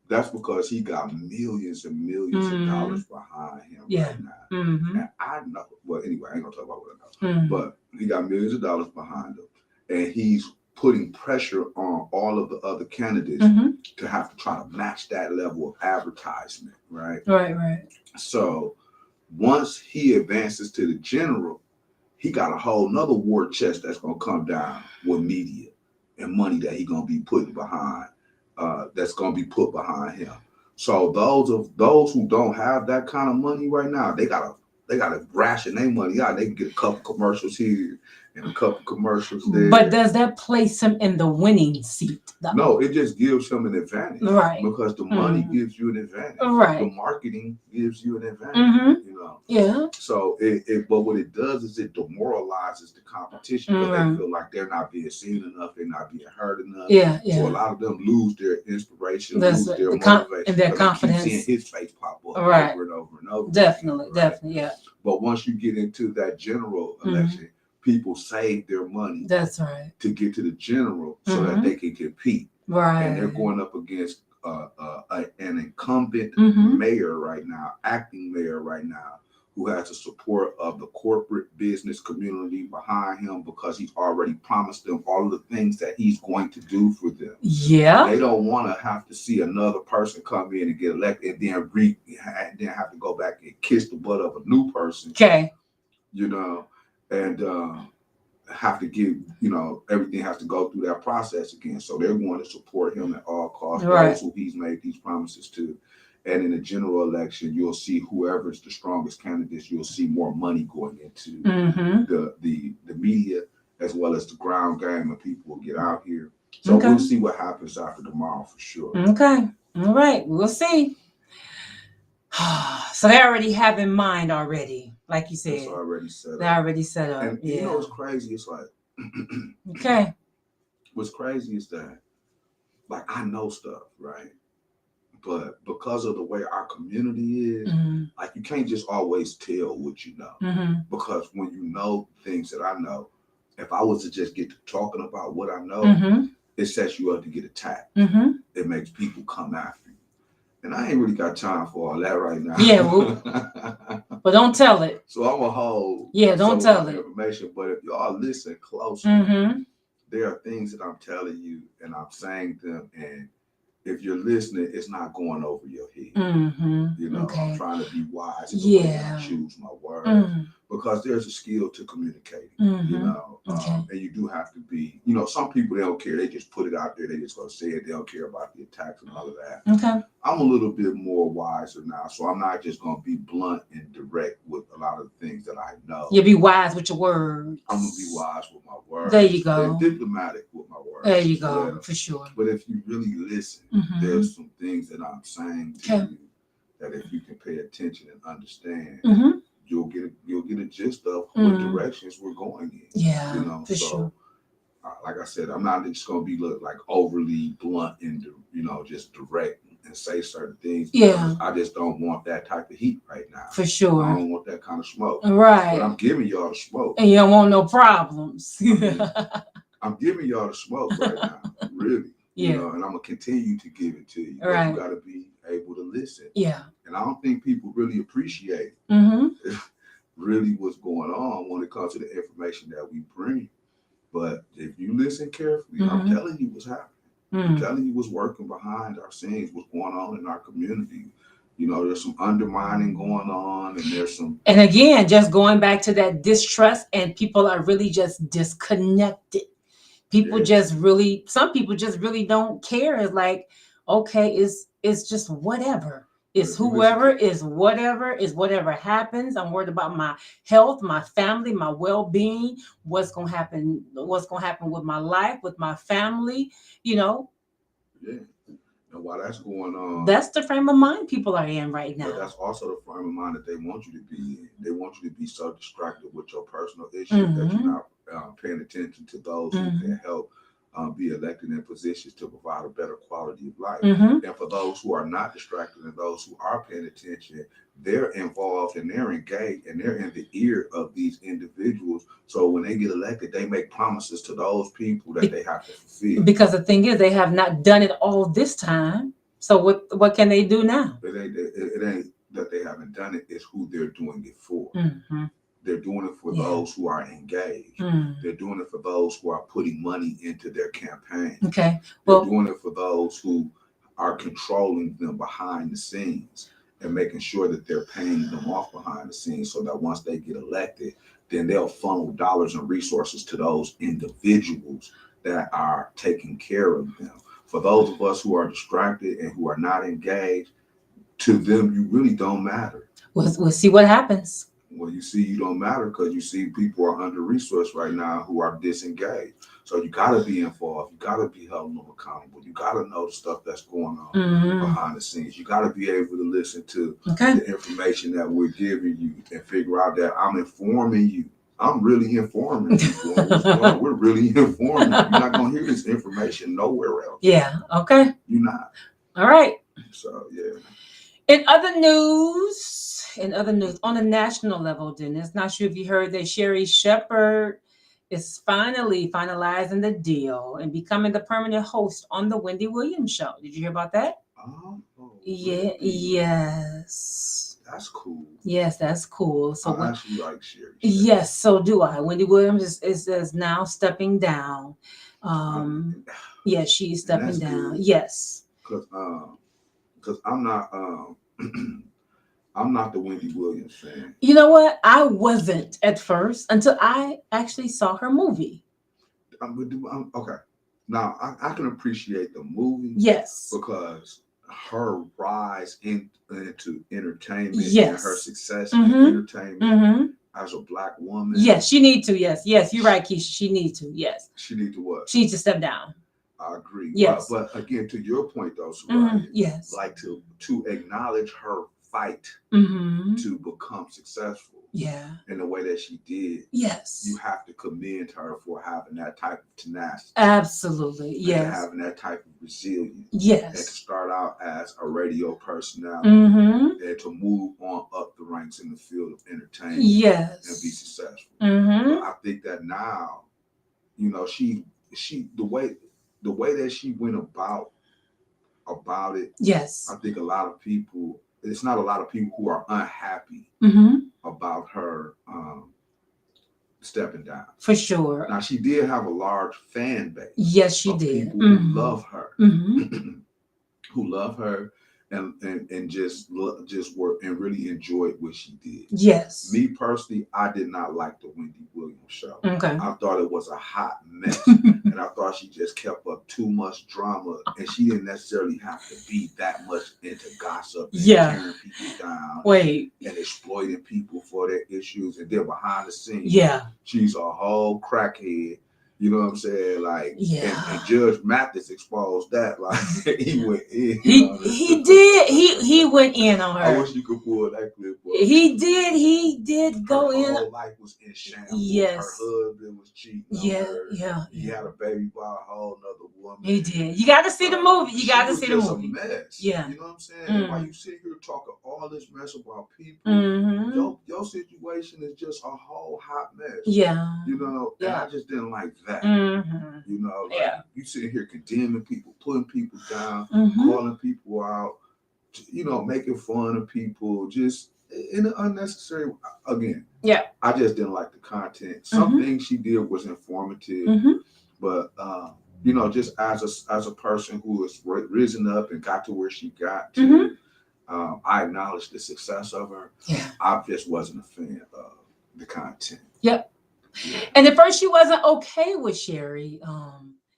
that's because he got millions and millions mm-hmm. of dollars behind him right now. Mm-hmm. And I know. Well, anyway, I ain't gonna talk about what I know. Mm-hmm. But he got millions of dollars behind him, and he's putting pressure on all of the other candidates mm-hmm. to have to try to match that level of advertisement, right? Right. So once he advances to the general, he got a whole nother war chest that's gonna come down with media and money that he gonna be putting behind. That's gonna be put behind him. So those who don't have that kind of money right now, they gotta ration their money out. They can get a couple commercials here and a couple commercials there. But does that place him in the winning seat, though? No, it just gives him an advantage. Right. Because the money gives you an advantage. Right. The marketing gives you an advantage. Mm-hmm. You know. Yeah. So but what it does is it demoralizes the competition because they feel like they're not being seen enough, they're not being heard enough. Yeah. So a lot of them lose their inspiration, That's lose their motivation, and their because confidence. they keep seeing his face pop up Right. over and over and over. Definitely, again, right? definitely, yeah. But once you get into that general election, people save their money. That's right. To get to the general so that they can compete. Right. And they're going up against an incumbent mayor right now, acting mayor right now, who has the support of the corporate business community behind him because he's already promised them all of the things that he's going to do for them. Yeah. They don't want to have to see another person come in and get elected and then have to go back and kiss the butt of a new person. Okay. You know, and have to give, you know, everything has to go through that process again. So they're going to support him at all costs, Right. those who he's made these promises to. And in the general election, you'll see whoever's the strongest candidates, you'll see more money going into the media as well as the ground game, and people will get out here. So we'll see what happens after tomorrow for sure. Okay. All right. We'll see. So they already have in mind already, like you said. It's already set up. They already set up. And you know what's crazy? It's like, okay. What's crazy is that, like, I know stuff, right? But because of the way our community is, like, you can't just always tell what you know. Because when you know things that I know, if I was to just get to talking about what I know, it sets you up to get attacked. It makes people come after you. And I ain't really got time for all that right now. Yeah, well, but don't tell it. So I'm a whole don't tell it. Information. But if y'all listen closely, there are things that I'm telling you and I'm saying them, and if you're listening, it's not going over your head. You know, I'm trying to be wise in the way I choose my words because there's a skill to communicating. You know, and you do have to be. You know, some people, they don't care. They just put it out there. They just gonna say it. They don't care about the attacks and all of that. Okay. I'm a little bit more wiser now, so I'm not just gonna be blunt and direct with a lot of the things that I know. You be wise with your words. I'm gonna be wise with my words. There you go. And diplomatic with my words. There you go, for sure. But if you really listen, there's some things that I'm saying to you that if you can pay attention and understand, you'll get a gist of what directions we're going in. Yeah, you know, for sure. Like I said, I'm not just gonna be like overly blunt and just direct and say certain things. Yeah, I just don't want that type of heat right now. For sure, I don't want that kind of smoke. Right. But I'm giving y'all the smoke, and you don't want no problems. I'm giving y'all the smoke right now, really. Yeah. You know, and I'm gonna continue to give it to you. Right. But you gotta be able to listen. Yeah. And I don't think people really appreciate really what's going on when it comes to the information that we bring. But if you listen carefully, I'm telling you what's happening. I'm telling you what's working behind our scenes, what's going on in our community. You know, there's some undermining going on, and there's some. And again, just going back to that distrust, and people are really just disconnected. People just really, some people just really don't care. It's like, okay, it's just whatever. It's whoever, is whatever happens. I'm worried about my health, my family, my well-being, what's gonna happen with my life, with my family, you know. Yeah. And while that's going on, that's the frame of mind people are in right now. But that's also the frame of mind that they want you to be in. They want you to be so distracted with your personal issues that you're not paying attention to those who can help be elected in positions to provide a better quality of life. And for those who are not distracted and those who are paying attention, they're involved and they're engaged and they're in the ear of these individuals. So when they get elected, they make promises to those people that they have to fulfill. Because the thing is, they have not done it all this time. So what can they do now? It ain't that they haven't done it, it's who they're doing it for. They're doing it for those who are engaged. They're doing it for those who are putting money into their campaign. Okay. They're doing it for those who are controlling them behind the scenes and making sure that they're paying them off behind the scenes so that once they get elected, then they'll funnel dollars and resources to those individuals that are taking care of them. For those of us who are distracted and who are not engaged, to them, you really don't matter. We'll see what happens. Well, you see, you don't matter because you see people are under resourced right now who are disengaged. So you got to be involved. You got to be held accountable. You got to know the stuff that's going on behind the scenes. You got to be able to listen to the information that we're giving you and figure out that I'm informing you. I'm really informing people on what's going on. We're really informing you. You're not going to hear this information nowhere else. Yeah. Okay. You're not. All right. So, yeah. In other news, on a national level, Dennis, not sure if you heard that Sherri Shepherd is finally finalizing the deal and becoming the permanent host on the Wendy Williams show. Did you hear about that? Oh, yeah. really? Yes. That's cool. Yes, that's cool. So I actually like Sherri Shepherd. Yes, so do I. Wendy Williams is now stepping down. Yeah, she's stepping down. Good. Yes. Because I'm not I'm not the Wendy Williams fan. You know what? I wasn't at first until I actually saw her movie. Okay. Now I can appreciate the movie. Yes. Because her rise into entertainment yes. and her success in entertainment as a Black woman. Yes, she needs to. Yes, you're right, Keisha. She needs to. Yes. She needs to what? She needs to step down. I agree. Yes. But again, to your point, though, Soraya, yes. like to acknowledge her fight to become successful. Yeah. In the way that she did. Yes. You have to commend her for having that type of tenacity. Absolutely. Yes. Having that type of resilience. Yes. And to start out as a radio personality and to move on up the ranks in the field of entertainment. Yes. And be successful. But I think that now, you know, she the way that she went about it. Yes. I think it's not a lot of people who are unhappy about her stepping down. For sure. Now, she did have a large fan base. Yes, she did. People who love her, who love her, and just work and really enjoyed what she did. Yes. Me personally, I did not like the Wendy Williams show. Okay. I thought it was a hot mess, and I thought she just kept up too much drama, and she didn't necessarily have to be that much into gossip and tearing people down. And exploiting people for their issues, and then behind the scenes, she's a whole crackhead. You know what I'm saying? Like, and Judge Mathis exposed that. Like, he went in. He did. He went in on her. I wish you could pull that clip up. He did go in. Her whole life was in shambles. Yes. Her husband was cheating on her. Yeah. He had a baby by a whole nother woman. He did. You got to see the movie. You got to see the movie. A mess. Yeah. You know what I'm saying? Why you sit here talking all this mess about people? Your situation is just a whole hot mess. Yeah. You know, and I just didn't like that. You know, like you sitting here condemning people, putting people down, calling people out, you know, making fun of people, just in an unnecessary. Again, I just didn't like the content. Some things she did was informative, but you know, just as a person who has risen up and got to where she got to, I acknowledge the success of her. I just wasn't a fan of the content. Yep. And at first she wasn't okay with Sherri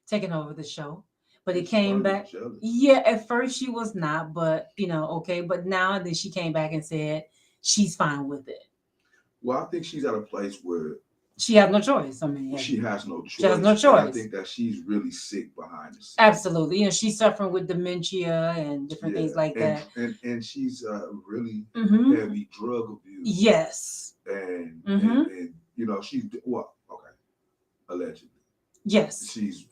taking over the show, but it came back. Jealous. Yeah, at first she was not, but you know, okay. But now then she came back and said she's fine with it. Well, I think she's at a place where she has no choice. I mean, she has no choice. She has no choice. I think that she's really sick behind the scenes. Absolutely. You know, she's suffering with dementia and different things like that. And she's really heavy drug abuse. Yes. And you know, she's allegedly. Yes. She's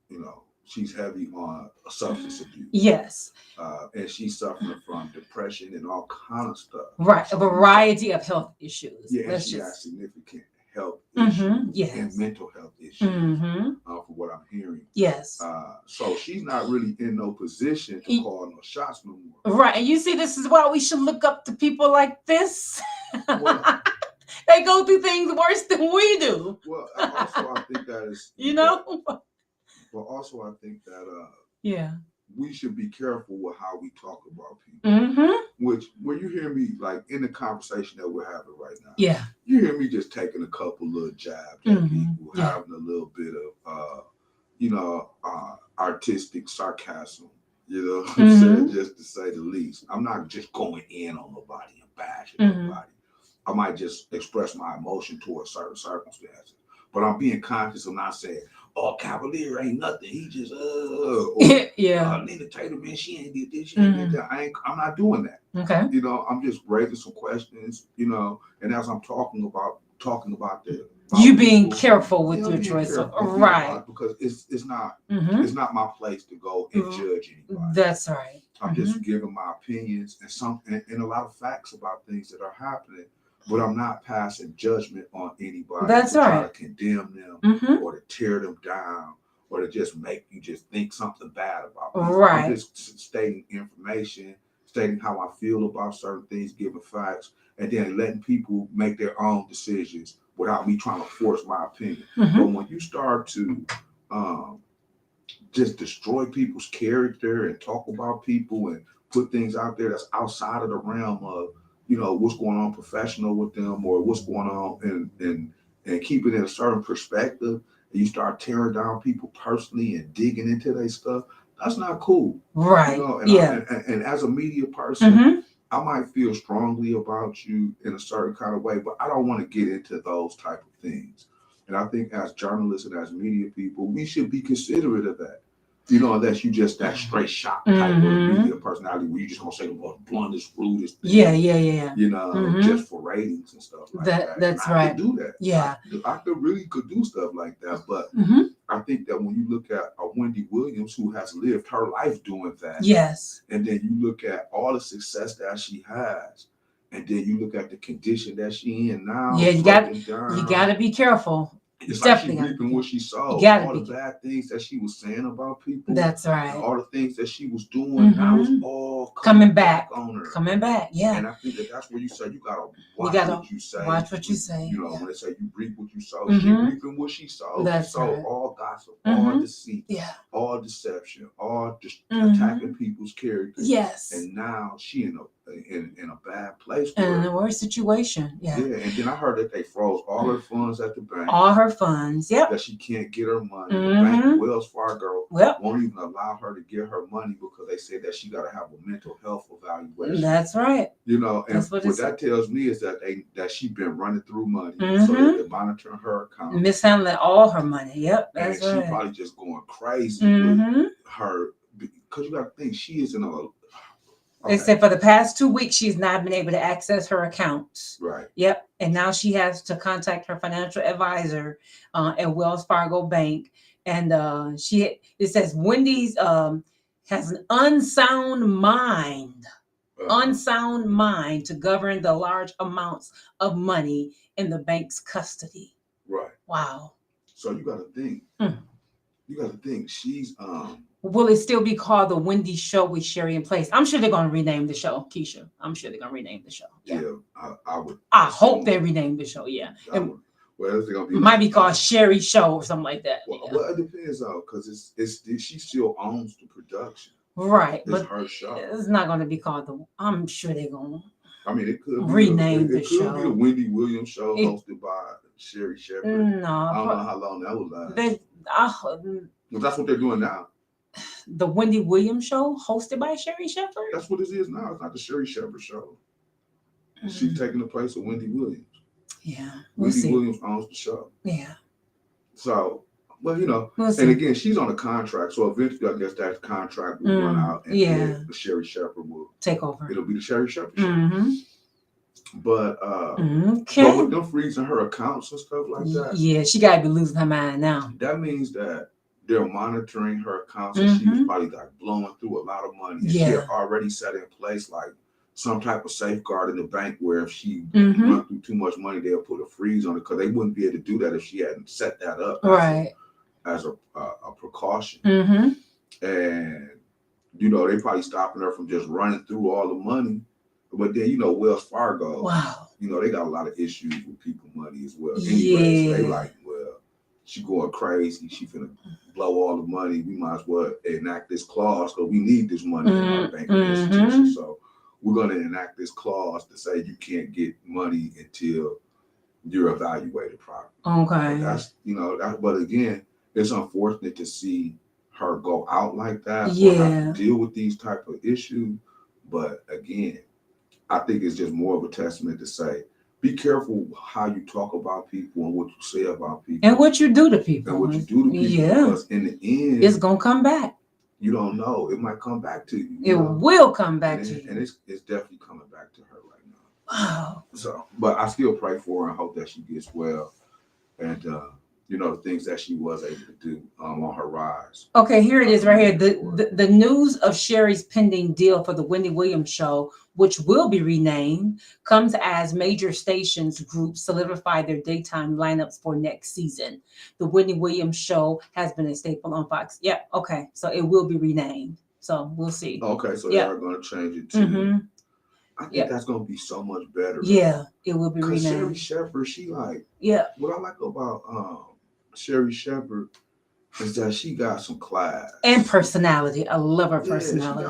you know, she's heavy on substance abuse. Yes. And she's suffering from depression and all kind of stuff. Right. A variety of health issues. Yeah, and she has significant health issues and mental health issues for what I'm hearing. Yes. So she's not really in no position to call no shots no more. Right. And you see, this is why we should look up to people like this. Well, they go through things worse than we do. Well, also I think that is, you know. But also I think that we should be careful with how we talk about people. Which when you hear me like in the conversation that we're having right now, you hear me just taking a couple little jabs at people, having a little bit of you know, artistic sarcasm. You know what I'm saying? Just to say the least. I'm not just going in on nobody and bashing nobody. I might just express my emotion towards certain circumstances. But I'm being conscious of not saying, "Oh, Cavalier ain't nothing. He just yeah. Nina Taylor, man, she ain't did this, she ain't did that." I'm not doing that. Okay. You know, I'm just raising some questions. You know, and as I'm talking about you being people, careful with your choice, right? Because it's not Mm-hmm. it's not my place to go and judge anybody. That's right. I'm just giving my opinions and a lot of facts about things that are happening, but I'm not passing judgment on anybody. That's try right. to condemn them or to tear them down or to just make you just think something bad about them. Right. I'm just stating information, stating how I feel about certain things, giving facts, and then letting people make their own decisions without me trying to force my opinion. But when you start to just destroy people's character and talk about people and put things out there that's outside of the realm of, you know, what's going on professional with them or what's going on and keep it in a certain perspective, and you start tearing down people personally and digging into their stuff, that's not cool. Right. You know? And as a media person, I might feel strongly about you in a certain kind of way, but I don't want to get into those type of things. And I think as journalists and as media people, we should be considerate of that. You know, unless you just that straight shot type of media personality where you just gonna say the most bluntest, rudest thing. Yeah. You know, just for ratings and stuff like that. That's and right. I could do that. Yeah. I could do stuff like that. But I think that when you look at a Wendy Williams who has lived her life doing that. Yes. And then you look at all the success that she has. And then you look at the condition that she in now. Yeah, you got to be careful. It's definitely like she reaping what she sowed. All the bad things that she was saying about people. That's right. All the things that she was doing, now it's all coming back on her. Coming back, yeah. And I think that's where you say you gotta watch what you say. Watch what you say. You know, when they say you reap what you sow, she reaping what she sowed. That's so right. all gossip, all deceit, all deception, all attacking people's character. Yes. And now she in a bad place. In a worse situation. Yeah. Yeah. And then I heard that they froze all her funds at the bank. All her funds. Yep. That she can't get her money. The bank, Wells Fargo, won't even allow her to get her money because they say that she got to have a mental health evaluation. That's right. You know, and what that tells me is that she's been running through money, so they're monitoring her account, mishandling all her money. Yep, that's and right. She's probably just going crazy with her because you got to think she is in a. They said for the past 2 weeks, she's not been able to access her accounts. Right. Yep. And now she has to contact her financial advisor at Wells Fargo Bank. And it says Wendy's has an unsound mind to govern the large amounts of money in the bank's custody. Right. Wow. So you got to think. You got to think she's Will it still be called The Wendy Show with Sherry and Place? I'm sure they're going to rename the show, Keisha. I'm sure they're going to rename the show. Yeah, I would. I hope they rename the show. Yeah. Well, it's gonna be might be called Sherry Show or something like that. Well, it depends though, because she still owns the production. Right, but her show. It's not going to be called I'm sure they're going. I mean, it could rename the show. It could be the Wendy Williams Show hosted by Sherry Shepherd. No, I don't know how long that would last. Well, that's what they're doing now. The Wendy Williams Show hosted by Sherry Shepherd? That's what it is now. It's not the Sherry Shepherd Show. She's taking the place of Wendy Williams. Yeah. Wendy Williams owns the show. Yeah. So, well, you know, and again, she's on a contract. So eventually, I guess that contract will run out and then the Sherry Shepherd will take over. It'll be the Sherry Shepherd Show. But okay. But with them freezing her accounts and stuff like that. Yeah, she got to be losing her mind now. That means that they're monitoring her accounts, and she was probably like blowing through a lot of money. And she had already set in place like some type of safeguard in the bank where if she run through too much money, they'll put a freeze on it because they wouldn't be able to do that if she hadn't set that up as a precaution. And you know, they probably stopping her from just running through all the money. But then, you know, Wells Fargo, you know, they got a lot of issues with people money as well. Anyway, so they like, well, she going crazy. She finna blow all the money. We might as well enact this clause because we need this money in our banking institution. So we're going to enact this clause to say you can't get money until you're evaluated properly. Okay. But that's, you know, but again, it's unfortunate to see her go out like that or have to deal with these type of issues. But again, I think it's just more of a testament to say be careful how you talk about people and what you say about people. And what you do to people. And what you do to people. Yeah. Because in the end, it's going to come back. You don't know. It might come back to you. It will come back to you. And it's definitely coming back to her right now. Wow. So, but I still pray for her and hope that she gets well. And, the things that she was able to do on her rise. Okay, here it is right here. The news of Sherry's pending deal for the Wendy Williams show, which will be renamed, comes as major stations groups solidify their daytime lineups for next season. The Wendy Williams show has been a staple on Fox. Yeah, okay. So it will be renamed. So we'll see. Okay, so they are going to change it to. I think that's going to be so much better. Yeah, it will be renamed. Sherry Shepherd, she like. Yeah. What I like about Sherry Shepherd is that she got some class and personality. I love her personality.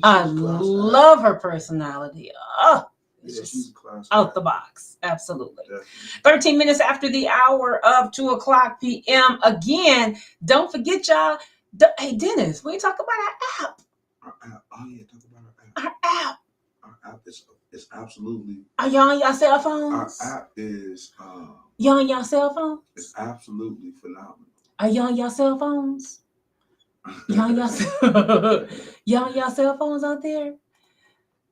I love her personality. Oh, she's a class out the box. Absolutely. Definitely. 13 minutes after the hour of 2:00 p.m. Again, don't forget, y'all. Hey, Dennis, we talk about our app. Our app. Oh yeah, talk about our app. Our app is absolutely. Are y'all on your cell phones? Our app is. You on your cell phone? It's absolutely phenomenal. Are you on your cell phones? You on your cell phones out there?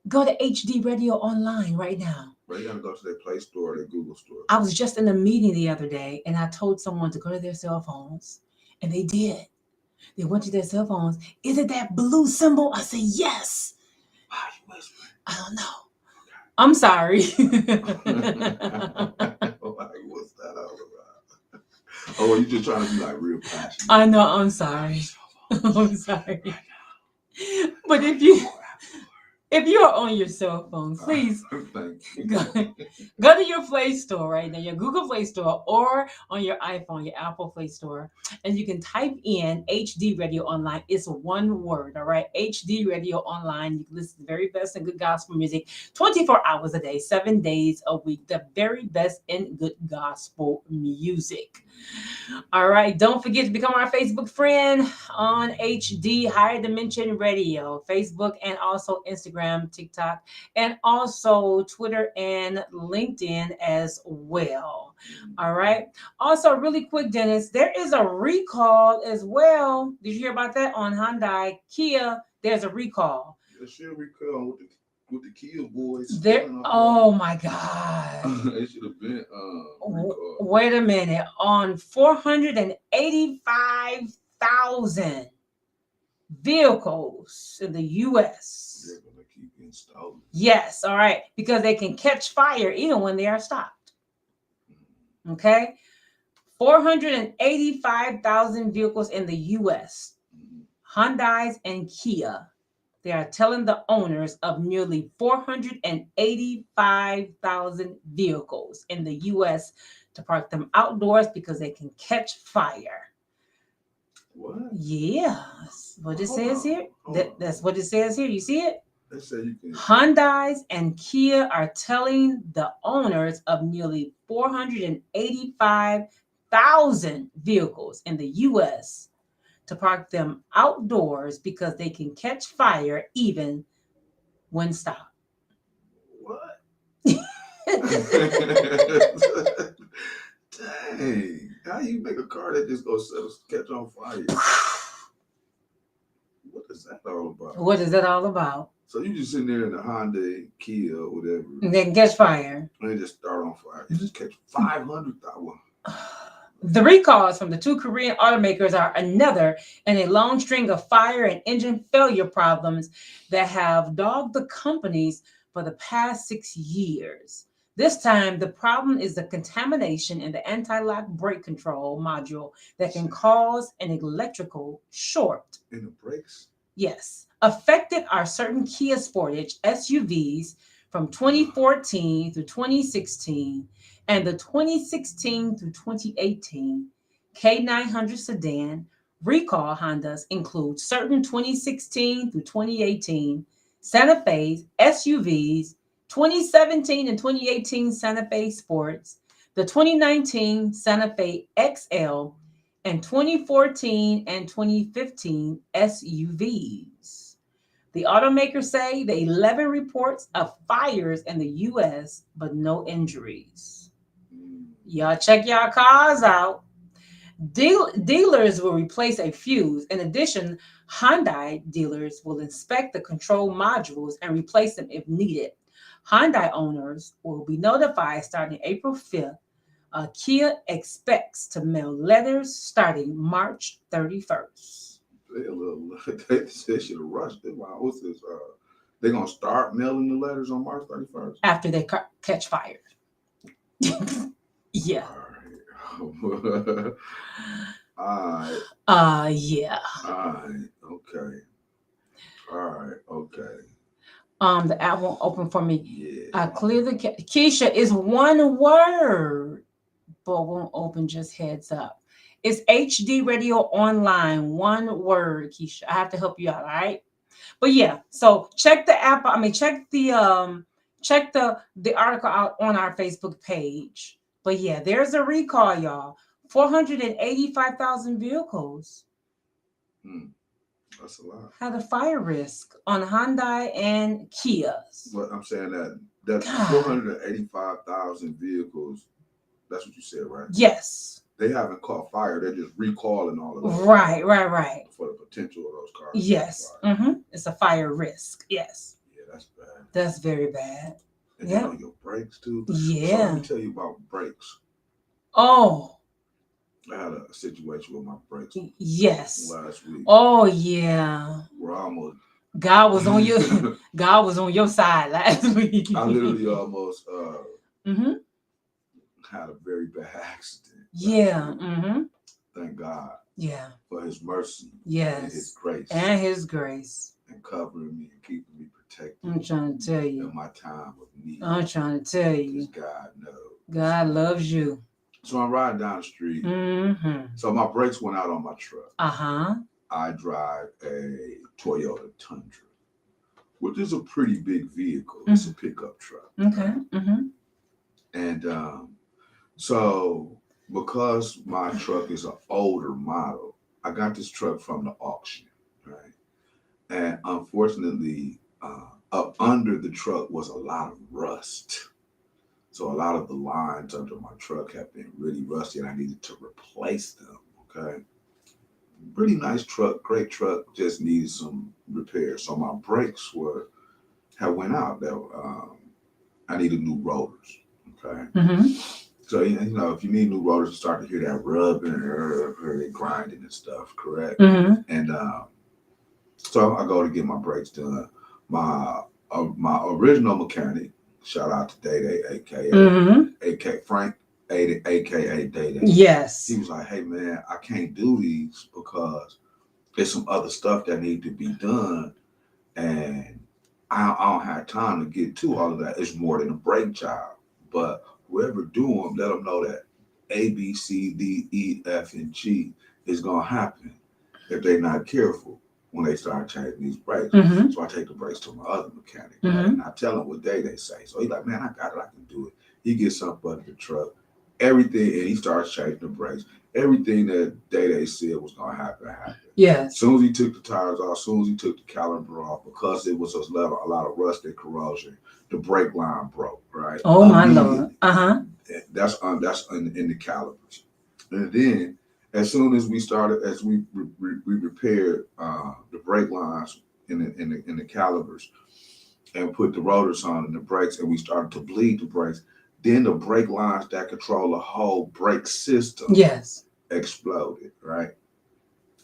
Go to HD Radio Online right now. Right, you gotta go to their Play Store or their Google Store. I was just in a meeting the other day, and I told someone to go to their cell phones, and they did. They went to their cell phones. Is it that blue symbol? I said yes. Why are you whispering? I don't know. I'm sorry. What's that all about? Oh, you just trying to be like real passionate. I know. I'm sorry. I'm sorry. But if you're on your cell phone, please go to your Play Store right now, your Google Play Store, or on your iPhone, your Apple Play Store, and you can type in HD Radio Online. It's one word, all right? HD Radio Online. You can listen to the very best in good gospel music 24 hours a day, 7 days a week. The very best in good gospel music. All right. Don't forget to become our Facebook friend on HD Higher Dimension Radio, Facebook, and also Instagram, TikTok, and also Twitter and LinkedIn as well. All right. Also, really quick, Dennis, there is a recall as well. Did you hear about that on Hyundai, Kia? There's a recall. There's a recall with the Kia boys. Oh my God. It should have been recall. Wait a minute. On 485,000 vehicles in the U.S. They're going to keep getting stolen. Yes. All right. Because they can catch fire even when they are stopped. Okay. 485,000 vehicles in the U.S. Hyundais and Kia. They are telling the owners of nearly 485,000 vehicles in the U.S. to park them outdoors because they can catch fire. What? Yeah, that's what it says here. That's what it says here. You see it? They say you can. Hyundais and Kia are telling the owners of nearly 485,000 vehicles in the U.S. to park them outdoors because they can catch fire even when stopped. What? Dang. How you make a car that just goes catch on fire? What is that all about? What is that all about? So you just sitting there in a Honda, Kia, or whatever. And they can catch fire. And they just start on fire. You just catch 500,000. The recalls from the two Korean automakers are another in a long string of fire and engine failure problems that have dogged the companies for the past 6 years. This time, the problem is the contamination in the anti-lock brake control module that can cause an electrical short. In the brakes? Yes. Affected are certain Kia Sportage SUVs from 2014 through 2016 and the 2016 through 2018 K900 sedan. Recall Hondas include certain 2016 through 2018 Santa Fe SUVs, 2017 and 2018 Santa Fe Sports, the 2019 Santa Fe XL, and 2014 and 2015 SUVs. The automakers say the 11 reports of fires in the U.S., but no injuries. Y'all check y'all cars out. Dealers will replace a fuse. In addition, Hyundai dealers will inspect the control modules and replace them if needed. Hyundai owners will be notified starting April 5th. Kia expects to mail letters starting March 31st. They should have rushed it. Wow, what's this? They're gonna start mailing the letters on March 31st After they catch fire. Yeah. All right. Yeah. All right. Okay. All right. Okay. The app won't open for me. Yeah. Clear the Keisha is one word, but won't open. Just heads up. It's HD Radio Online. One word, Keisha. I have to help you out. All right. But yeah, so check the app. I mean, check the article out on our Facebook page. But yeah, there's a recall, y'all. 485,000 vehicles. That's a lot. Had a fire risk on Hyundai and Kias. But I'm saying that's God. 485,000 vehicles. That's what you said, right? Yes. They haven't caught fire. They're just recalling all of them. Right. For the potential of those cars. Yes. It's a fire risk. Yes. Yeah, that's bad. That's very bad. And Yeah. then on your brakes too. Yeah. So let me tell you about brakes. Oh. I had a situation with my brakes Yes. last week. Oh yeah. We're almost. God was on your God was on your side last week. I literally almost had a very bad accident. Yeah. Thank God. Yeah. For His mercy. Yes. And His grace. And His grace. And covering me and keeping me protected. I'm trying to tell you. In my time of need. I'm trying to tell you. God knows. God loves you. So I'm riding down the street. So my brakes went out on my truck. I drive a Toyota Tundra, which is a pretty big vehicle. It's a pickup truck. Okay. And so because my truck is an older model, I got this truck from the auction, right? And unfortunately, up under the truck was a lot of rust. So a lot of the lines under my truck have been really rusty and I needed to replace them, okay? Pretty nice truck, great truck, just needed some repairs. So my brakes had went out. I needed new rotors, okay? So, you know, if you need new rotors, you start to hear that rubbing or grinding and stuff, correct? And so I go to get my brakes done. My original mechanic, shout out to Day, aka Frank, aka Day. Yes. He was like, "Hey man, I can't do these because there's some other stuff that need to be done, and I don't have time to get to all of that. It's more than a brake job. But whoever do them, let them know that A, B, C, D, E, F, and G is gonna happen if they're not careful when they start changing these brakes." So I take the brakes to my other mechanic, right? And I tell him what they say. So he's like, "Man, I got it. I can do it." He gets something under the truck, everything, and he starts changing the brakes. Everything that Day said was gonna happen happened. Yes. As soon as he took the tires off, as soon as he took the caliper off, because it was a lot of rust and corrosion, the brake line broke. Right. Oh my Lord. That's in the calipers. And then as soon as we repaired the brake lines in the calipers and put the rotors on and the brakes, and we started to bleed the brakes, then the brake lines that control the whole brake system exploded, right?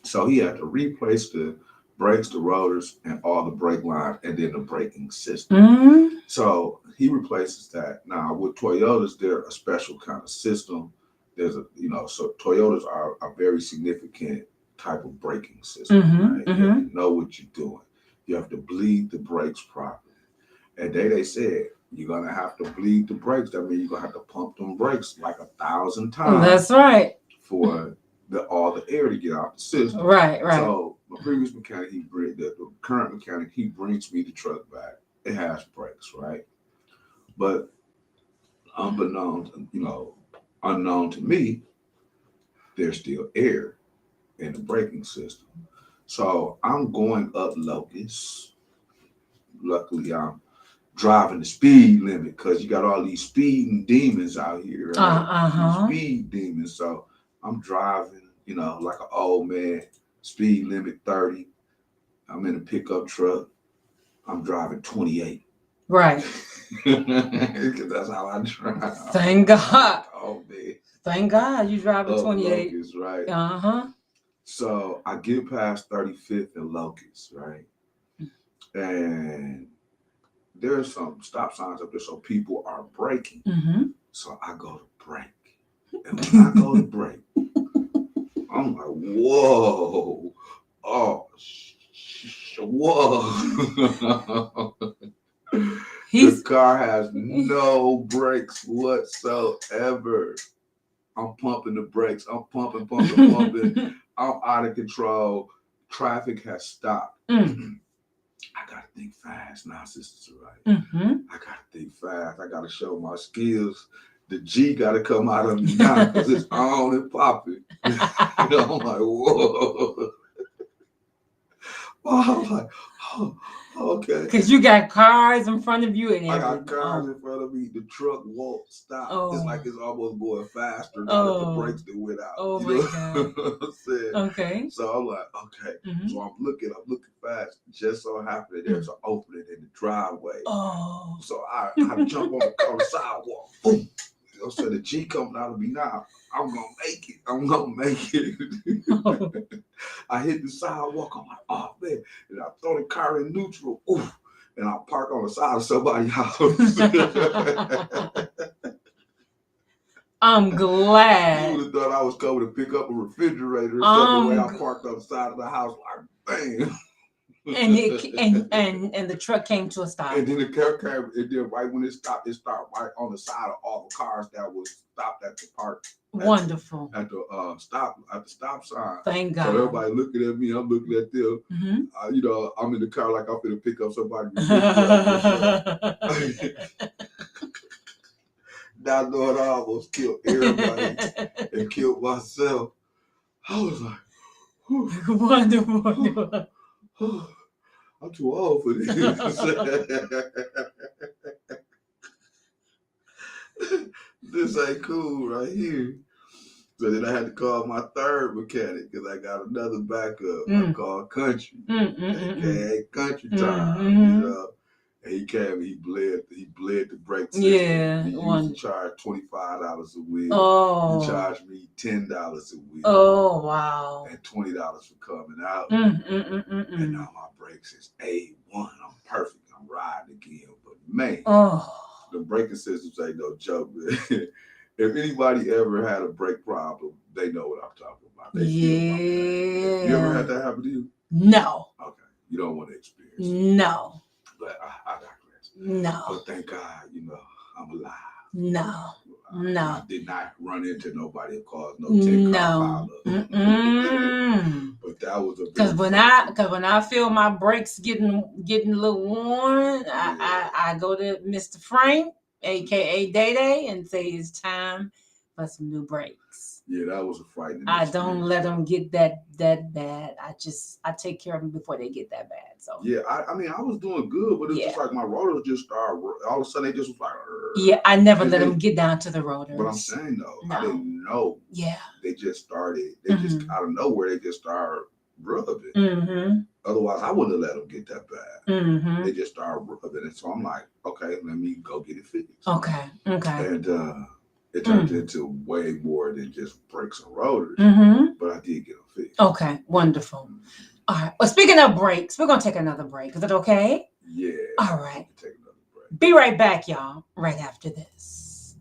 So he had to replace the brakes, the rotors, and all the brake lines, and then the braking system. So he replaces that. Now with Toyotas, they're a special kind of system. There's so Toyotas are a very significant type of braking system, right? You have to know what you're doing. You have to bleed the brakes properly. And they said, you're gonna have to bleed the brakes. That means you're gonna have to pump them brakes like 1,000 times. That's right. For all the air to get out the system. Right. So my previous mechanic, the current mechanic, he brings me the truck back. It has brakes, right? But unknown to me, there's still air in the braking system. So I'm going up Locust luckily I'm driving the speed limit because you got all these speeding demons out here, right? These speed demons. So I'm driving, like an old man, speed limit 30. I'm in a pickup truck. I'm driving 28. Right. Because that's how I drive. Thank God. Oh, man. Thank God you driving 28. Locust, right? So I get past 35th and Locust, right? And there's some stop signs up there, so people are braking. So I go to brake. And when I go to brake, I'm like, whoa. Oh, whoa. The car has no brakes whatsoever. I'm pumping the brakes. I'm pumping. I'm out of control. Traffic has stopped. I gotta think fast now, Sister Soraya. I gotta think fast. I gotta show my skills. The G gotta come out of me now because it's on and popping. I'm like, whoa. I'm like, oh, okay. Because you got cars in front of you and I got cars in front of me. The truck won't stop. It's like it's almost going faster now that the brakes that went out. Oh my God. What I'm saying? Okay. So I'm like, okay. So I'm looking fast. Just so happened there's an opening in the driveway. So I jump on the sidewalk. Boom. So the G coming out of me now. I'm gonna make it. I hit the sidewalk. I'm like, oh man. And I throw the car in neutral. Oof. And I park on the side of somebody's house. I'm glad. You would have thought I was coming to pick up a refrigerator or something. The way I parked on the side of the house, like, bam. And the truck came to a stop. And then the car came, and then right when it started right on the side of all the cars that was stopped at the park. Wonderful. At the stop sign. Thank God. So everybody looking at me, I'm looking at them. I'm in the car like I'm finna pick up somebody. Not knowing I almost killed everybody and killed myself. I was like, wonderful. I'm too old for this. This ain't cool right here. So then I had to call my third mechanic because I got another backup. I called Country, aka Country Time. And he came, he bled the brake system. Yeah, he used to charge $25 a wheel. He charged me $10 a wheel. Oh wow! And $20 for coming out. And now my brakes is A1. I'm perfect. I'm riding again. But man, the braking systems ain't no joke, man. If anybody ever had a brake problem, they know what I'm talking about. They feel my pain. You ever had that happen to you? No. Okay. You don't want to experience it. No. But I digress. No. But thank God, I'm alive. No. I did not run into nobody and cause no 10-car pileup. But that was a because when I feel my brakes getting a little worn, I go to Mr. Frank, aka Day Day, and say it's time for some new brakes. Yeah, that was a frightening I don't let them get that bad. I take care of them before they get that bad. So yeah, I mean I was doing good, but it's just like my rotors just started. All of a sudden they just was like. Yeah, I never let them get down to the rotors. But I'm saying though, I didn't know. Yeah. They just started. They just out of nowhere they just started rubbing. Otherwise I wouldn't have let them get that bad. They just started rubbing it. So I'm like, okay, let me go get it fixed. Okay. And it turned into way more than just brakes and rotors. But I did get them fixed. Okay, wonderful. All right. Well, speaking of breaks, we're gonna take another break. Is it okay? Yeah. All right. Take another break. Be right back, y'all. Right after this.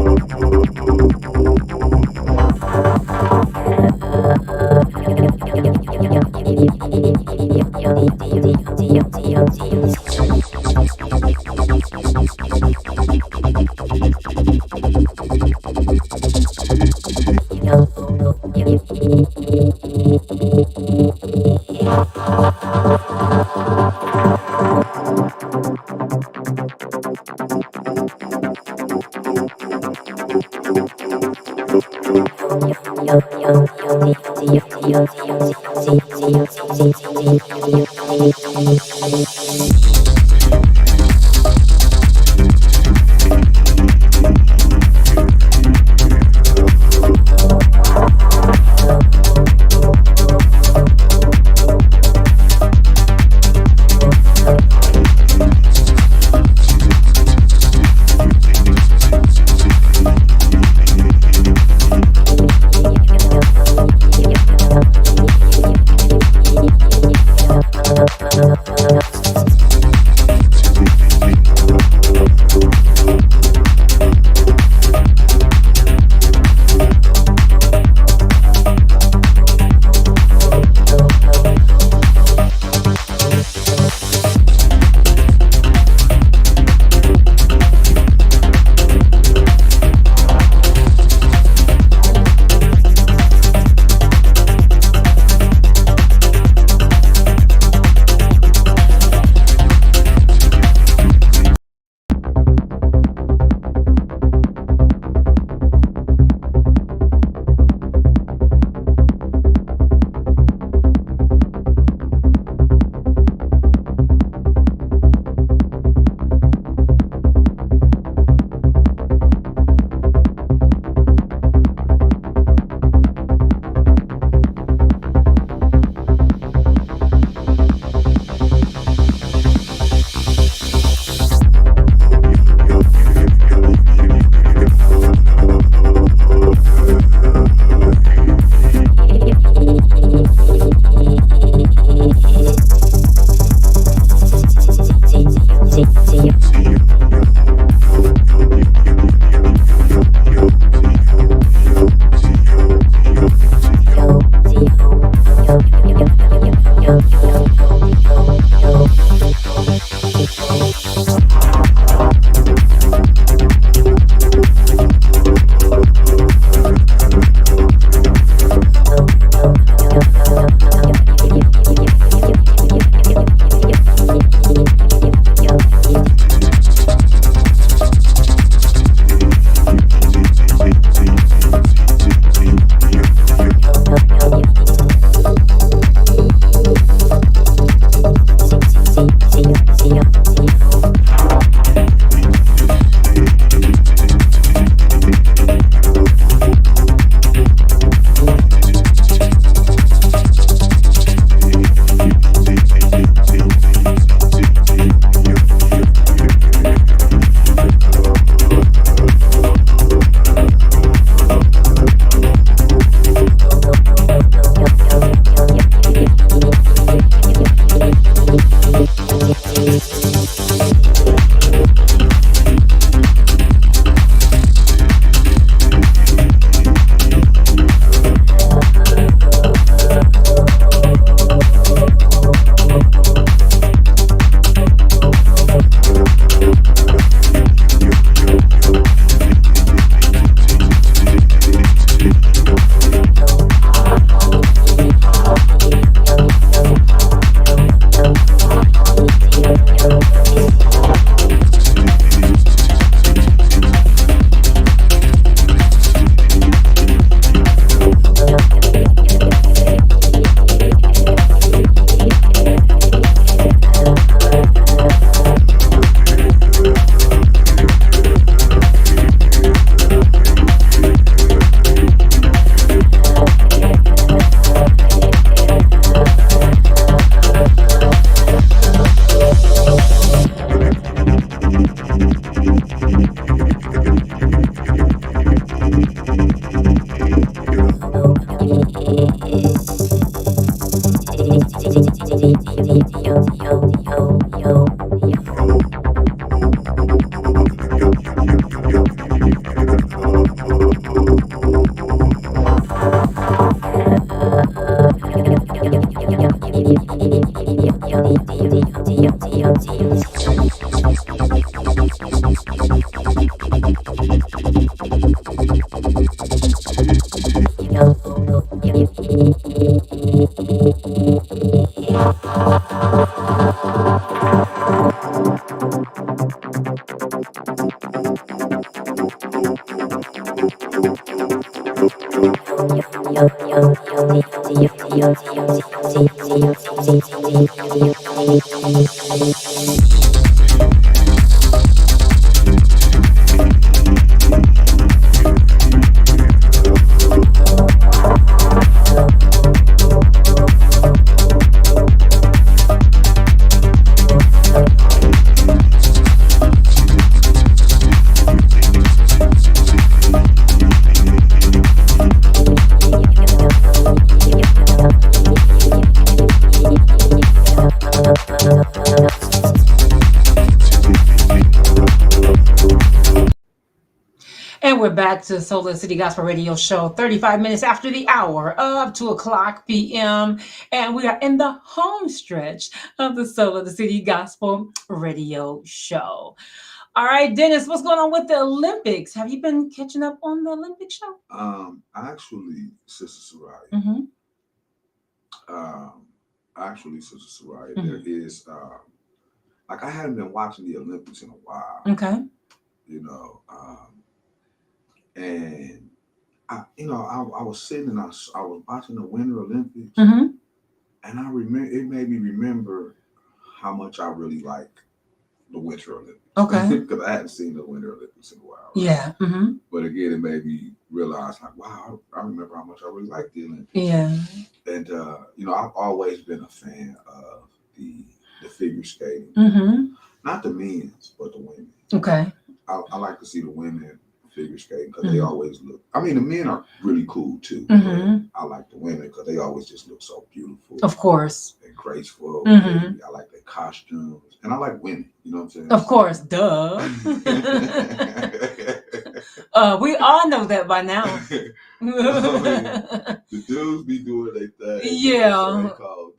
We'll be right back. And we're back to Solar City Gospel Radio Show, 35 minutes after the hour of 2 o'clock p.m. And we are in the home stretch of the Solar City Gospel Radio Show. All right, Dennis, what's going on with the Olympics? Have you been catching up on the Olympic show? Actually, Sister Soraya. Sister Soraya, there is like I hadn't been watching the Olympics in a while. Okay. You know, and I was sitting and I was watching the Winter Olympics, and I remember it made me remember how much I really like the Winter Olympics. Okay. Because I hadn't seen the Winter Olympics in a while. Right? Yeah. But again, it made me realize, like, wow, I remember how much I really liked the Olympics. Yeah. And I've always been a fan of the figure skating, not the men's, but the women. Okay. I like to see the women figure skating because they always look. I mean, the men are really cool too. I like the women because they always just look so beautiful. Of course. And graceful. I like their costumes, and I like women. You know what I'm saying? Of course, duh. We all know that by now. The dudes be doing their thing. Yeah.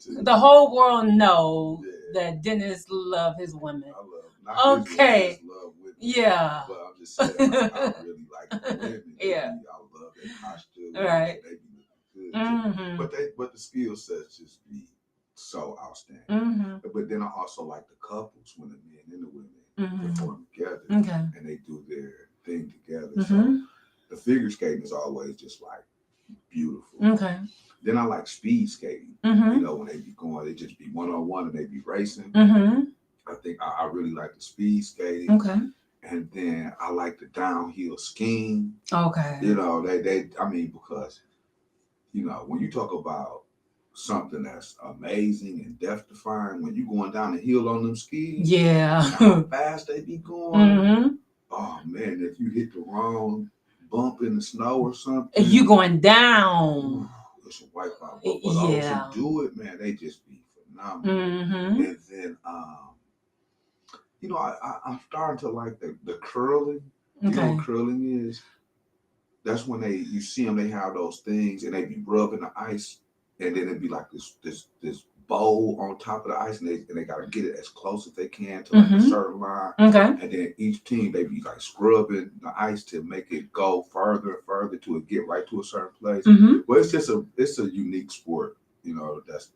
The whole world know that Dennis love his women. I love. Okay. I love women. Yeah. But I'm just saying, I really like the women. Yeah. I love their costumes. Right. They be looking good. But the skill sets just be so outstanding. But then I also like the couples when the men and the women perform together. Okay. And they do their thing together. So the figure skating is always just like beautiful. Okay. Then I like speed skating. You know, when they be going, they just be one-on-one and they be racing. I think I really like the speed skating. Okay. And then I like the downhill skiing. Okay. You know, because, you know, when you talk about something that's amazing and death-defying, when you going down the hill on them skis, how fast they be going. Oh man, if you hit the wrong bump in the snow or something, you going down. It's a wipeout. But those who do it, man, they just be phenomenal. And then, you know, I'm starting to like the curling. You know what curling is? That's when you see them, they have those things and they be rubbing the ice, and then it'd be like this bowl on top of the ice, and they gotta get it as close as they can to like a certain line. And then each team, they be like scrubbing the ice to make it go further and further to it get right to a certain place. But it's a unique sport, you know, that's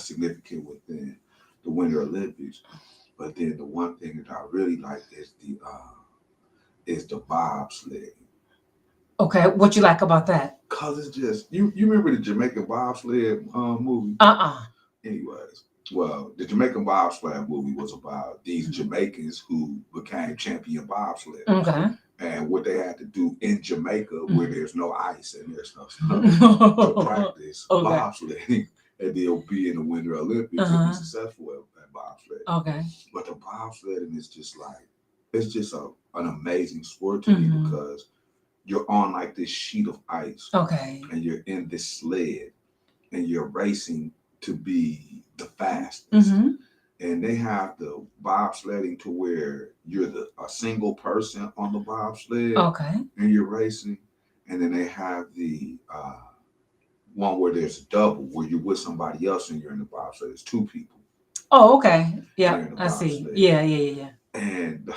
significant within the Winter Olympics. But then the one thing that I really like is the bobsledding. Okay, what you like about that? Cause it's just you remember the Jamaican bobsled movie? Anyways, well, the Jamaican bobsled movie was about these Jamaicans who became champion bobsled. Okay. And what they had to do in Jamaica, where there's no ice and there's no snow, to practice bobsledding, and they'll be in the Winter Olympics and be successful at bobsledding. Okay. But the bobsledding is just like, it's just an amazing sport to me because you're on like this sheet of ice. Okay. And you're in this sled and you're racing to be the fastest. and they have the bobsledding to where you're a single person on the bobsled Okay. and you're racing, and then they have the one where there's a double where you're with somebody else and you're in the bobsled. There's two people. Oh, okay. You're Yeah, in the I see. bobsled. Yeah. And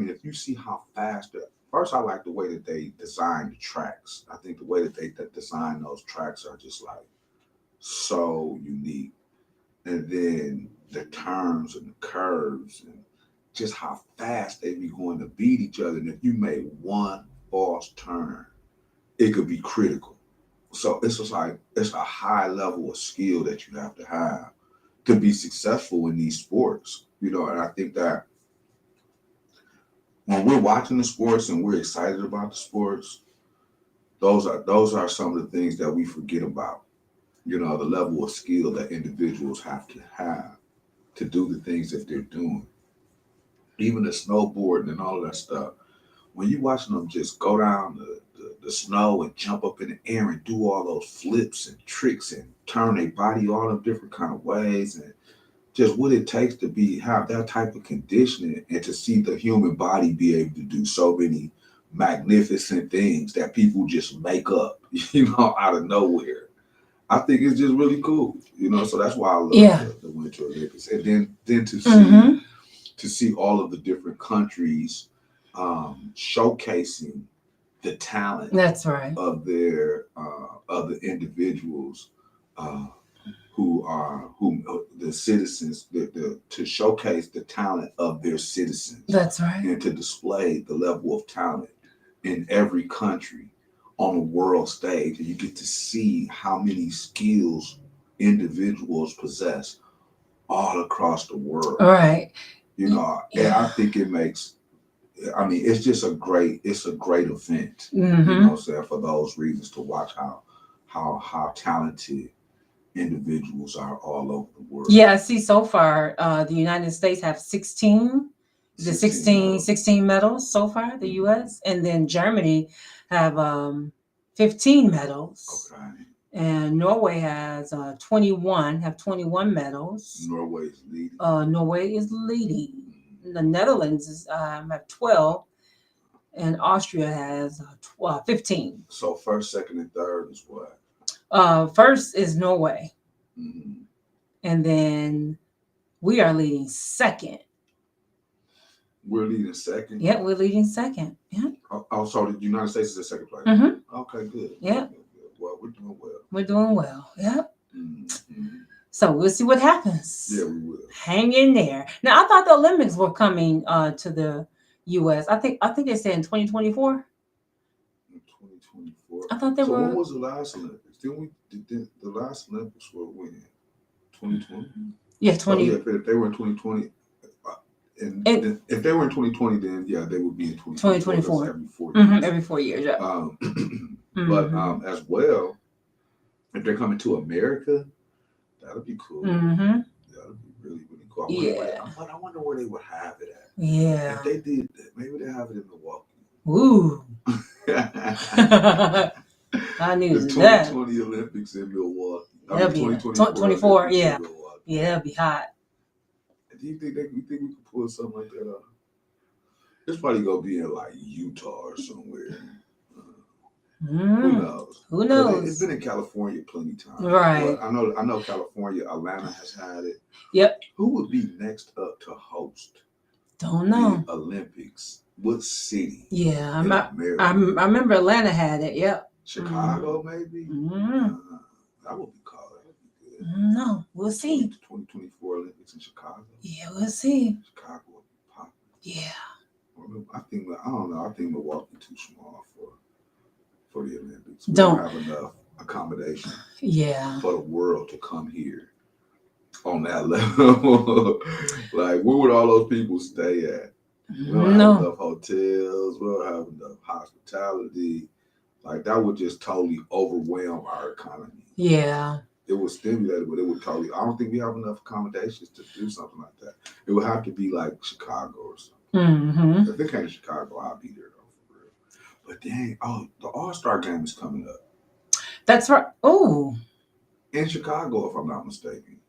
if you see how fast, first I like the way that they design the tracks. I think the way that they design those tracks are just like so unique. And then the turns and the curves and just how fast they be going to beat each other. And if you made one false turn, it could be critical. So it's just like, it's a high level of skill that you have to be successful in these sports, and I think that when we're watching the sports and we're excited about the sports, those are some of the things that we forget about. The level of skill that individuals have to do the things that they're doing. Even the snowboarding and all of that stuff. When you're watching them just go down the snow and jump up in the air and do all those flips and tricks and turn their body all them different kind of ways, and just what it takes to have that type of conditioning and to see the human body be able to do so many magnificent things that people just make up, out of nowhere. I think it's just really cool, so that's why I love the Winter Olympics. And then to see all of the different countries showcasing the talent That's right. of the individuals who the citizens, to showcase the talent of their citizens. That's right. And to display the level of talent in every country on the world stage. And you get to see how many skills individuals possess all across the world. All right. And I think it makes, it's just a great event, for those reasons, to watch how talented individuals are all over the world. Yeah, I see so far the United States have 16 medals so far, the US, and then Germany have 15 medals. Okay. And Norway has 21 medals. Norway is leading. Norway is leading. The Netherlands have 12, and Austria has 15. So first, second, and third is what? First is Norway. Mm-hmm. And then we are leading second. We're leading second? Yeah, we're leading second. Yeah. Oh, so the United States is in second place? Mm-hmm. Okay, good. Yeah. Good. Well, we're doing well. We're doing well. Yep. Mm-hmm. So we'll see what happens. Yeah, we will. Hang in there. Now, I thought the Olympics were coming to the U.S. I think they said in 2024. 2024. I thought they were. So when was the last Olympics? The last Olympics were when? 2020? Yeah, 20. So, if they were in 2020, if they were in 2020, then yeah, they would be in 2024. Every 4 years. Mm-hmm, every 4 years, yeah. But as well, if they're coming to America, that'll be cool. Mm-hmm. That'll be really, really cool. I wonder where they would have it at. Yeah. If they did that, maybe they have it in Milwaukee. Ooh. I knew that. 2020 Olympics in Milwaukee. That'll be 2024. Yeah. Yeah, that'll be hot. Do you think we could pull something like that off? It's probably gonna be in like Utah or somewhere. Who knows? Who knows? It's been in California plenty of times. Right. Well, I know California, Atlanta has had it. Yep. Who would be next up to host? Don't know. The Olympics. What city? Yeah, I remember Atlanta had it. Yep. Chicago, maybe. That would be cool. That would be good. No, we'll see. 2024 Olympics in Chicago. Yeah, we'll see. Chicago would be popular. Yeah. I don't know. I think Milwaukee too small for the Olympics. We don't have enough accommodation. Yeah. For the world to come here on that level. Like, where would all those people stay at? We don't have enough hotels. We don't have enough hospitality. Like, that would just totally overwhelm our economy. Yeah. It would stimulate it, but it would totally. I don't think we have enough accommodations to do something like that. It would have to be like Chicago or something. Mm-hmm. If it came to Chicago, I'll be there though, for real. But dang, the All-Star game is coming up. That's right. Oh. In Chicago, if I'm not mistaken.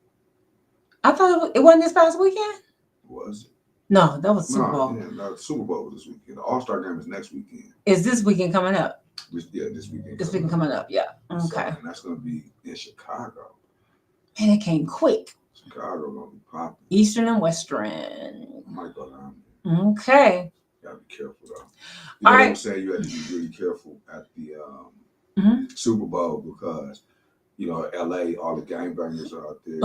I thought it wasn't this past weekend. Was it? No, that was Super Bowl. No, the Super Bowl was this weekend. The All-Star game is next weekend. Is this weekend coming up? This weekend. This weekend coming up, yeah. Okay. So, and that's going to be in Chicago. Man, it came quick. Chicago going to be popping. Eastern and Western. I might go down there. Okay. Got to be careful, though. All what right. I'm saying? You have to be really careful at the Mhm. Super Bowl because, LA, all the gangbangers are out there.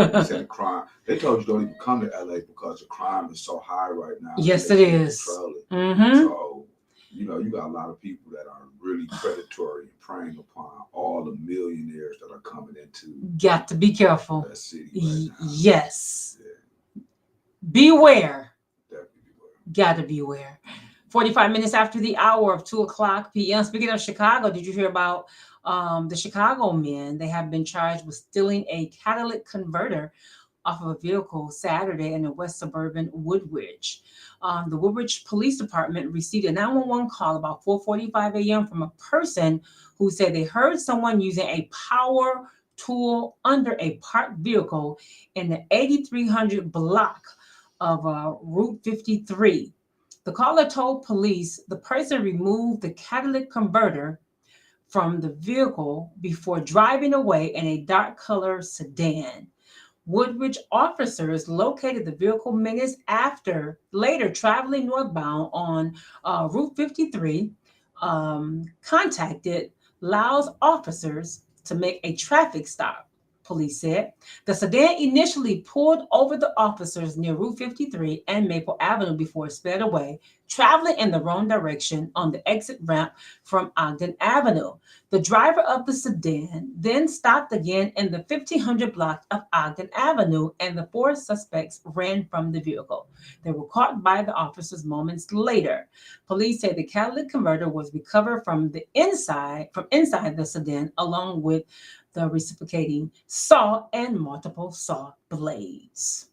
They said the crime. They told you don't even come to LA because the crime is so high right now. Yes, They it can't is. control it. Mm-hmm. So, you got a lot of people that are really predatory and preying upon all the millionaires that are coming into Got to be careful. that city right now. Yes. Yeah, Beware. definitely beware. Got to beware. 45 minutes after the hour of 2:00 p.m. Speaking of Chicago, did you hear about the Chicago men? They have been charged with stealing a catalytic converter off of a vehicle Saturday in the west suburban Woodbridge. The Woodbridge Police Department received a 911 call about 4:45 a.m. from a person who said they heard someone using a power tool under a parked vehicle in the 8300 block of Route 53. The caller told police the person removed the catalytic converter from the vehicle before driving away in a dark color sedan. Woodbridge officers located the vehicle minutes later traveling northbound on Route 53, contacted Laos officers to make a traffic stop, police said. The sedan initially pulled over the officers near Route 53 and Maple Avenue before it sped away, traveling in the wrong direction on the exit ramp from Ogden Avenue. The driver of the sedan then stopped again in the 1500 block of Ogden Avenue, and the four suspects ran from the vehicle. They were caught by the officers moments later. Police say the catalytic converter was recovered from inside the sedan, along with the reciprocating saw and multiple saw blades.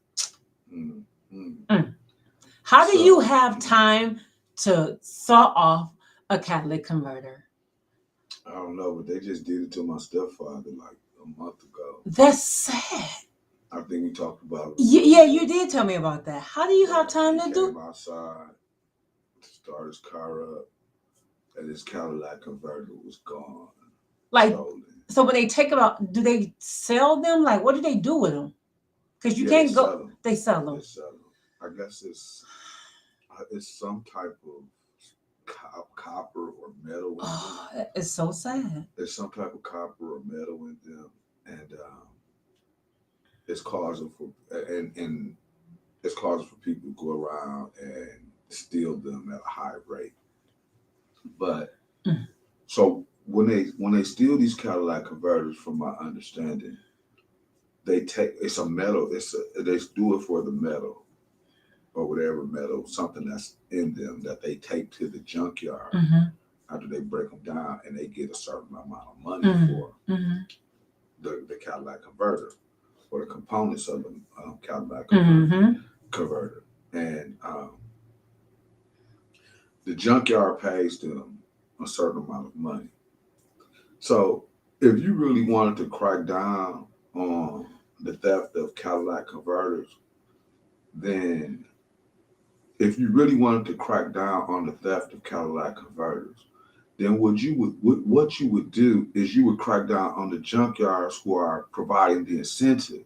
How do you have time to saw off a catalytic converter? I don't know, but they just did it to my stepfather like a month ago. That's sad. I think we talked about it. Yeah, you did tell me about that. How do you have time to He do? came outside to start his car up, and his Cadillac converter was gone. Like, stolen. so when they take them out, do they sell them? Like, what do they do with them? Because you can't go. Sell them. They sell them. They sell them. I guess it's some type of copper or metal in them. Oh, that is so sad. There's some type of copper or metal in them, and it's causing for people to go around and steal them at a high rate. But so when they steal these Cadillac converters, from my understanding, they take it's a metal. They do it for the metal or whatever metal, something that's in them that they take to the junkyard after they break them down, and they get a certain amount of money for the Cadillac converter or the components of the Cadillac converter. And the junkyard pays them a certain amount of money. So if you really wanted to crack down on the theft of Cadillac converters, then if you really wanted to crack down on the theft of Cadillac converters, then what you would do is you would crack down on the junkyards who are providing the incentive,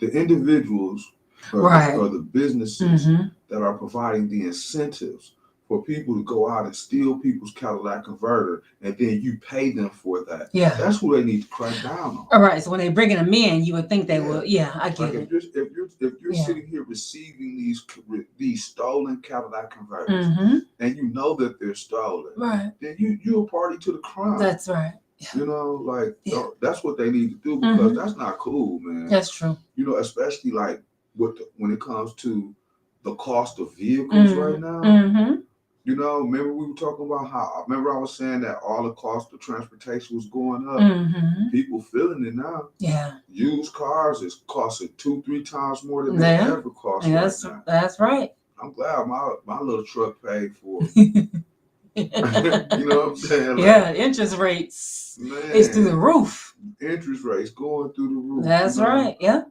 the individuals or the businesses that are providing the incentives for people to go out and steal people's Cadillac converter, and then you pay them for that. Yeah, that's who they need to crack down on. All right. So when they're bringing them in, you would think they will. Yeah, I get it. If you're sitting here receiving these stolen Cadillac converters, and you know that they're stolen, then you're a party to the crime. That's right. Yeah. That's what they need to do, because that's not cool, man. That's true. Especially like when it comes to the cost of vehicles right now. Remember we were talking about I was saying that all the cost of transportation was going up. People feeling it now. Yeah. Used cars is costing 2-3 times more than they ever cost right now. That's right. I'm glad my little truck paid for it. You know what I'm saying? Like, interest rates is through the roof. interest rates going through the roof. That's right. Yeah.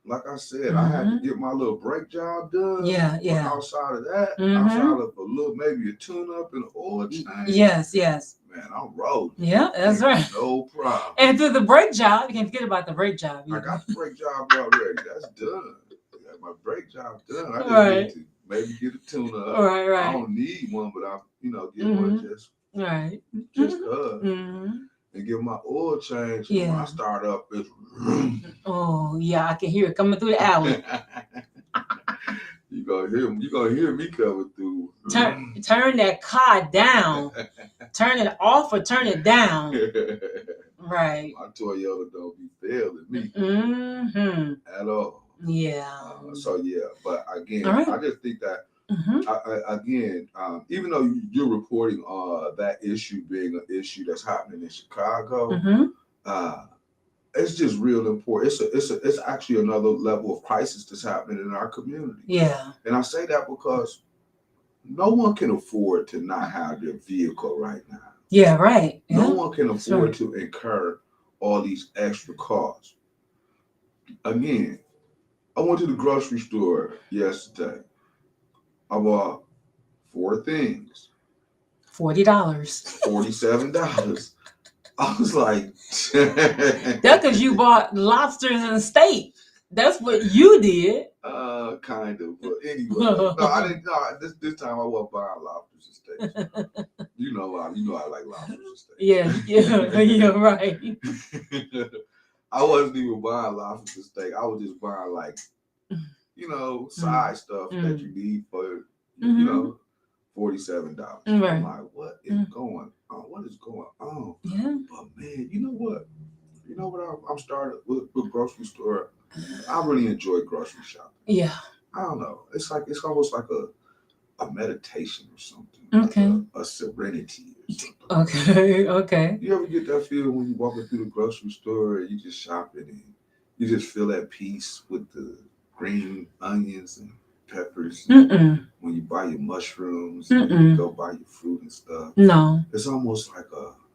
Like I said, I had to get my little brake job done. Yeah. But Yeah. outside of that, Mhm. outside of a little, maybe a tune-up and an oil change. Yes. Yes. Man, I'm rolling. Yeah. That's right. No problem. And through the brake job, you can't forget about the brake job. I got the brake job already. That's done. I got my brake job done. I just Right. need to maybe get a tune-up. Right. I Right. don't need one, but I'll, get one just Right. cause. And get my oil change. And when Yeah. I start up, it's Oh yeah, I can hear it coming through the alley. you gonna hear me coming through. Turn that car down. Turn it off or turn it down. Right. My Toyota don't be failing me at all. Yeah. But again, All right. I just think that even though you're reporting that issue being an issue that's happening in Chicago, it's just real important. It's actually another level of crisis that's happening in our community. Yeah. And I say that because no one can afford to not have their vehicle right now. Yeah. Right. No Yeah. one can afford to incur all these extra costs. Again, I went to the grocery store yesterday. I bought 4 things. $40. $47. I was like, That's because you bought lobsters and steak. That's what you did. Kind of. But anyway, no, I didn't. No, this time I wasn't buying lobsters and steaks. You know I like lobsters and steaks. Yeah. You're right. I wasn't even buying lobsters and steak. I was just buying like, side stuff that you need for, $47. Right. I'm like, what is going on? What is going on? Yeah. But man, you know what? I'm started with grocery store. I really enjoy grocery shopping. Yeah. I don't know. It's almost like a meditation or something. Okay. Like a serenity or something. Okay. Okay. You ever get that feeling when you walking through the grocery store and you just shopping and you just feel at peace with the green onions and peppers? When you buy your mushrooms and you go buy your fruit and stuff. No. It's almost like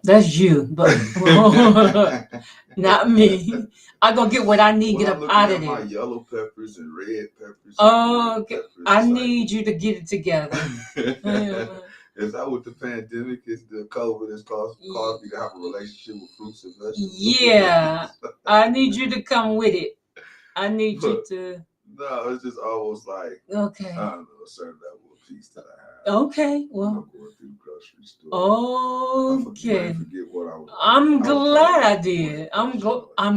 That's you, but not me. I go get what I need, get up out of there. My yellow peppers and red peppers. Oh, okay. Peppers, I need you to get it together. Is that what the pandemic is? The COVID has caused me to have a relationship with fruits and vegetables? Yeah. I need you to come with it. I need you to. No, it's just almost like, okay. I don't know, a certain level of peace that I have. Okay, well. I'm going through the grocery store. Okay. I forget what I was. I'm glad I did. I'm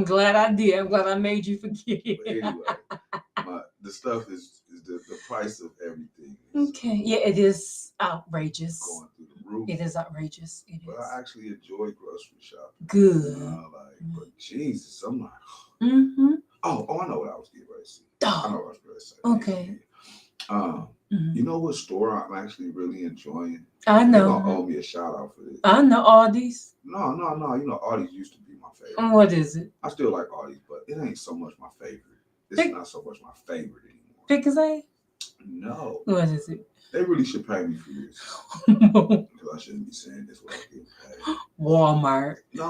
glad I did. I'm glad I made you forget. But anyway, the stuff is the price of everything. Okay. Yeah, it is outrageous. Going through the roof. It is outrageous. But I actually enjoy grocery shopping. Good. But Jesus, I'm like, oh, I know what I was getting ready to say. I know what I was going to say. Okay. You know what store I'm actually really enjoying? I know. You're gonna owe me a shout out for this. I know Aldi's. No. You know, Aldi's used to be my favorite. What is it? I still like Aldi's, but it ain't so much my favorite. It's not so much my favorite anymore. Pick-a-Say? No. What is it? They really should pay me for this. Because I shouldn't be saying this without getting paid. Walmart. No,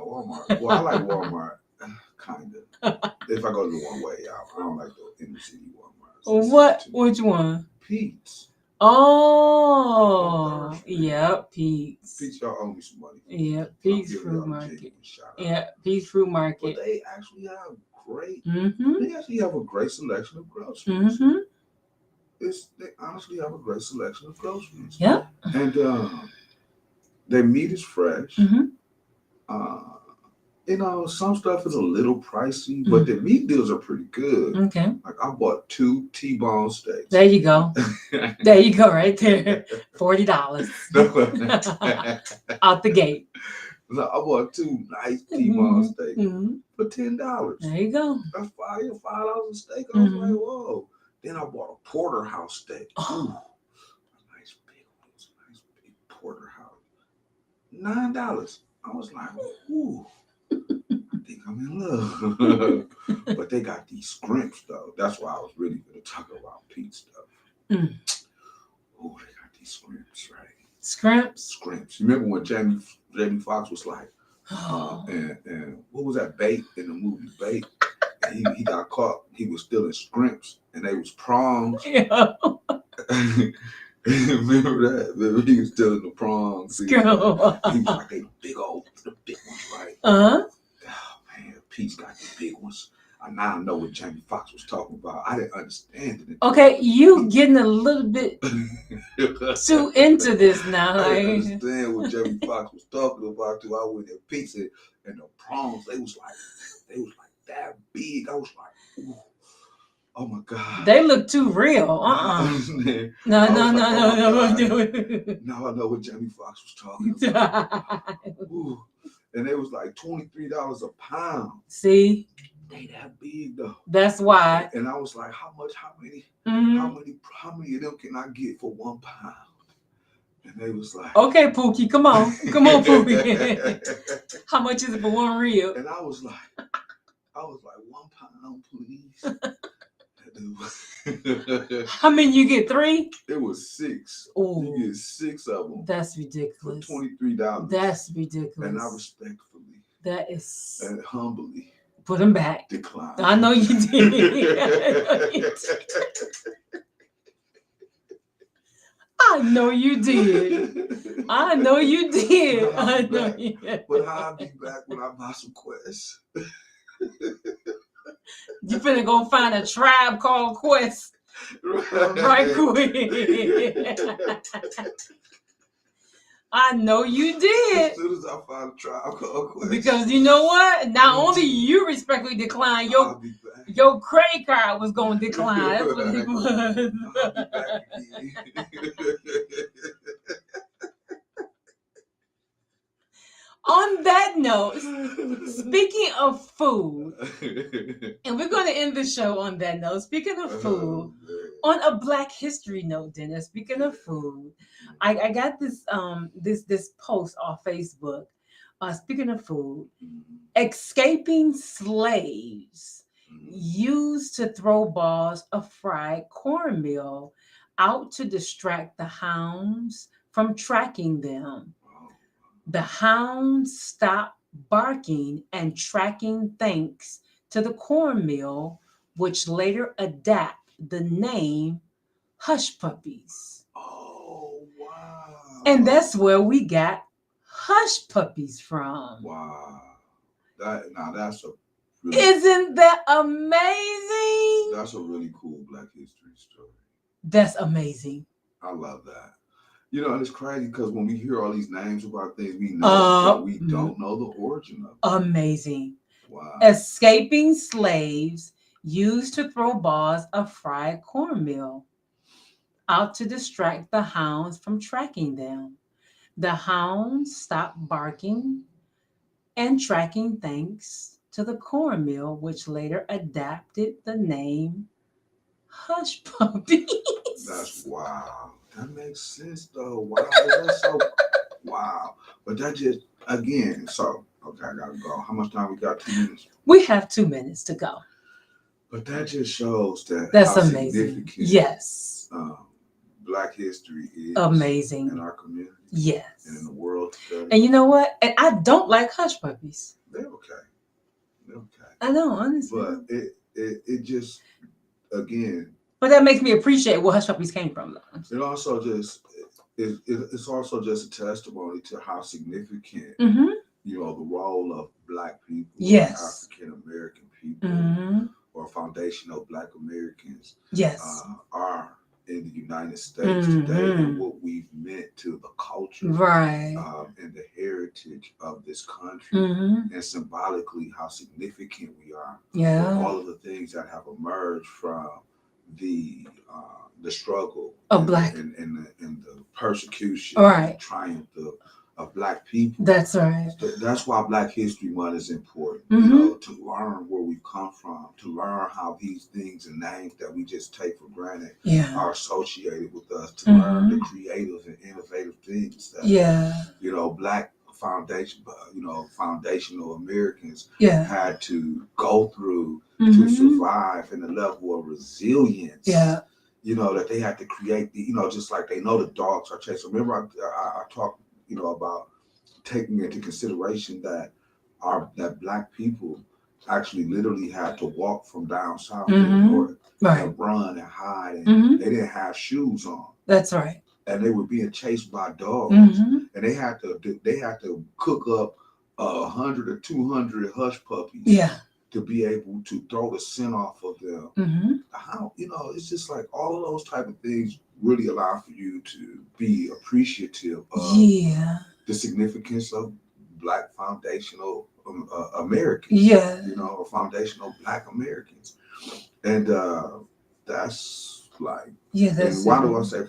Walmart. Well, I like Walmart, kind of. If I go to the one way out, I don't like the inner city Walmart. What? Which one? Pete's. Oh, yep, Pete's. Pete's, y'all owe me some money. Yep, Pete's Fruit Market. Yeah, Pete's Fruit Market. But they actually have great. Mm-hmm. They actually have a great selection of groceries. Mm-hmm. They honestly have a great selection of groceries. Yep. And their meat is fresh. Mm-hmm. You know, some stuff is a little pricey, but the meat deals are pretty good. Okay. Like I bought 2 T-bone steaks. There you go. There you go, right there. $40 out the gate. No, I bought 2 nice T-bone steaks for $10. There you go. That's $5 a steak. I was like, whoa. Then I bought a porterhouse steak. Oh. A nice big porterhouse. $9. I was like, ooh. I think I'm in love. But they got these scrimps though. That's why I was really going to talk about Pete's stuff. Oh, they got these scrimps, right? Scrimps. You remember when Jamie Foxx was like, And what was that, Bait, in the movie Bait? And he got caught. He was stealing scrimps, and they was prawns. Yeah. Remember that? Remember he was stealing the prawns. He was like, they big ones, right? Uh-huh. Oh man, Pete's got the big ones. Now I know what Jamie Foxx was talking about. I didn't understand it. Okay, you getting a little bit too into this now. I didn't understand what Jamie Foxx was talking about too. I went at Pete's and the prawns, they was like that big. I was like, ooh. Oh my God. They look too real. No. Now I know what Jamie Foxx was talking about. Ooh. And it was like $23 a pound. See? They that big though. That's why. And I was like, how many of them can I get for 1 pound? And they was like, okay, Pookie, come on, Pookie. How much is it for 1 rib? And I was like, 1 pound, please. How many you get? 3? It was 6. Ooh, you get 6 of them. That's ridiculous. For $23. That's ridiculous. And I respectfully and humbly put them back. Decline. I know you did. I know you did. I know you did. I know you did. But I'll be back when I buy some Quest. You finna go find a tribe called Quest. Right quick. I know you did. As soon as I find a tribe called Quest. Because you know what? Not only you respectfully decline, your credit card was going to decline. That's what it was. On that note, speaking of food, and we're going to end the show on that note. Speaking of food, on a Black History note, Dennis. Speaking of food, I got this this post off Facebook. Speaking of food, escaping slaves used to throw balls of fried cornmeal out to distract the hounds from tracking them. The hounds stopped barking and tracking thanks to the cornmeal, which later adapt the name Hush Puppies. Oh, wow. And that's where we got Hush Puppies from. Wow. That's a really, isn't that amazing? That's a really cool Black history story. That's amazing. I love that. You know, and it's crazy because when we hear all these names about things, we know but we don't know the origin of it. Amazing. Wow. Escaping slaves used to throw balls of fried cornmeal out to distract the hounds from tracking them. The hounds stopped barking and tracking thanks to the cornmeal, which later adapted the name Hush Puppies. That's wow. That makes sense though. Wow. That's so wow. But that just again, so okay, I gotta go. How much time we got? 2 minutes? We have 2 minutes to go. But that just shows that's how amazing. Yes. Black history is amazing in our community. Yes. And in the world today. And you know what? And I don't like Hush Puppies. They're okay. They're okay. I know, honestly. But it just again. But that makes me appreciate where Hush Puppies came from, though. It also just it's also just a testimony to how significant you know the role of Black people, yes, African American people, or foundational Black Americans, yes, are in the United States today, and what we've meant to the culture, right, and the heritage of this country, and symbolically how significant we are. Yeah, for all of the things that have emerged from the struggle of Black and the persecution, right, and the triumph of Black people. That's right. That's why Black History Month is important. You know, to learn where we've come from, to learn how these things and names that we just take for granted are associated with us, to learn the creative and innovative things that you know Black foundational Americans had to go through to survive, and the level of resilience you know that they had to create just like they know the dogs are chasing. Remember I talked about taking into consideration that that black people actually literally had to walk from down south to Mhm. the north Right. and run and hide, and Mhm. they didn't have shoes on, That's right. and they were being chased by dogs, Mhm. and they had to cook up 100 or 200 hush puppies Yeah. to be able to throw the scent off of them. Mhm. How, it's just like all of those type of things really allow for you to be appreciative of Yeah. the significance of Black foundational Americans, Yeah. or foundational Black Americans. And that's like, Yeah. That's and why do I it. say,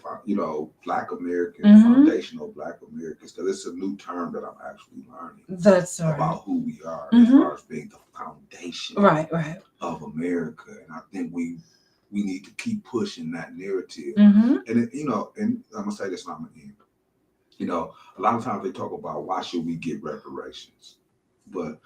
Black Americans, Mhm. foundational Black Americans? Because it's a new term that I'm actually learning That's right. about who we are as Mhm. far as being the foundation Right. Right. of America. And I think we need to keep pushing that narrative. Mhm. And and I'm gonna say this, and I'm gonna end. A lot of times they talk about why should we get reparations, but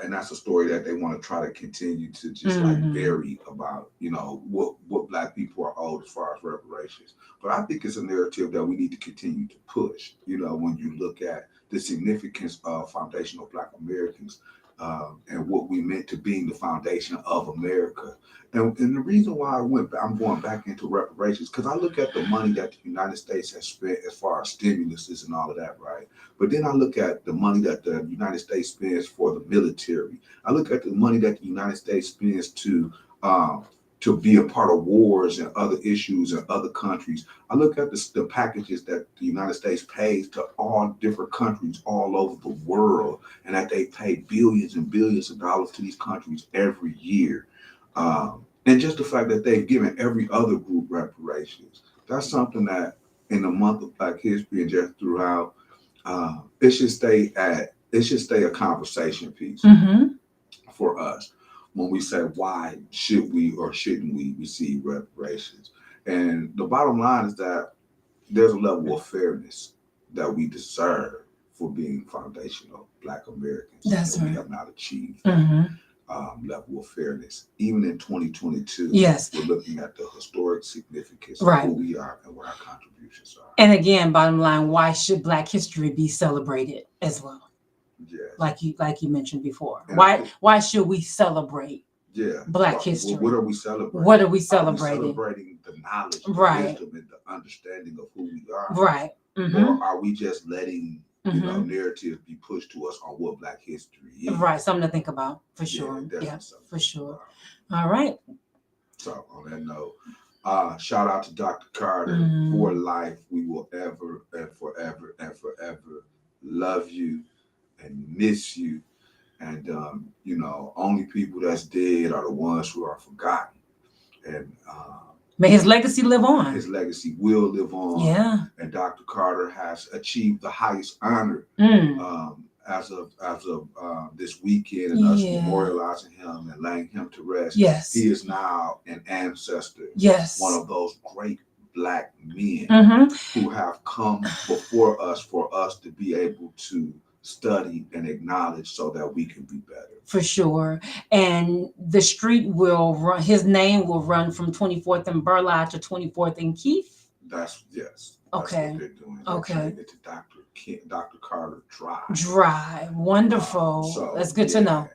and that's a story that they want to try to continue to just like Mhm. bury about what Black people are owed as far as reparations. But I think it's a narrative that we need to continue to push. When you look at the significance of foundational Black Americans. And what we meant to being the foundation of America. And the reason why I'm going back into reparations, because I look at the money that the United States has spent as far as stimuluses and all of that, right? But then I look at the money that the United States spends for the military. I look at the money that the United States spends to be a part of wars and other issues in other countries. I look at the packages that the United States pays to all different countries all over the world, and that they pay billions and billions of dollars to these countries every year. And just the fact that they've given every other group reparations. That's something that in the month of Black History and just throughout, it should stay a conversation piece Mhm. for us when we say why should we or shouldn't we receive reparations. And the bottom line is that there's a level of fairness that we deserve for being foundational Black Americans. That's and right. We have not achieved that Mhm. level of fairness. Even in 2022, Yes. we're looking at the historic significance Right. of who we are and what our contributions are. And again, bottom line, why should Black history be celebrated as well? Yes. Like you mentioned before. And Why should we celebrate Black history? What are we celebrating? What are we Are celebrating? we celebrating the knowledge, the Right. wisdom, and the understanding of who we are? Right. Mhm. Or are we just letting Mhm. narratives be pushed to us on what Black history is? Right. Something to think about for sure. definitely Yeah, something for to sure. think All right. about. So on that note, shout out to Dr. Carter. Mm. For life. We will ever and forever and forever love you and miss you. And only people that's dead are the ones who are forgotten. And May his legacy live on. his legacy will live on. Yeah. And Dr. Carter has achieved the highest honor Mm. as of this weekend, and us Yeah. memorializing him and laying him to rest. Yes. He is now an ancestor. Yes. One of those great Black men Mhm. who have come before us for us to be able to study and acknowledge so that we can be better. For sure. And the street will run, his name will run from 24th and Burleigh to 24th and Keith. That's Okay. what they're doing. They're Okay. turning it to Dr. Carter Drive. Drive. Wonderful. So, That's good to know.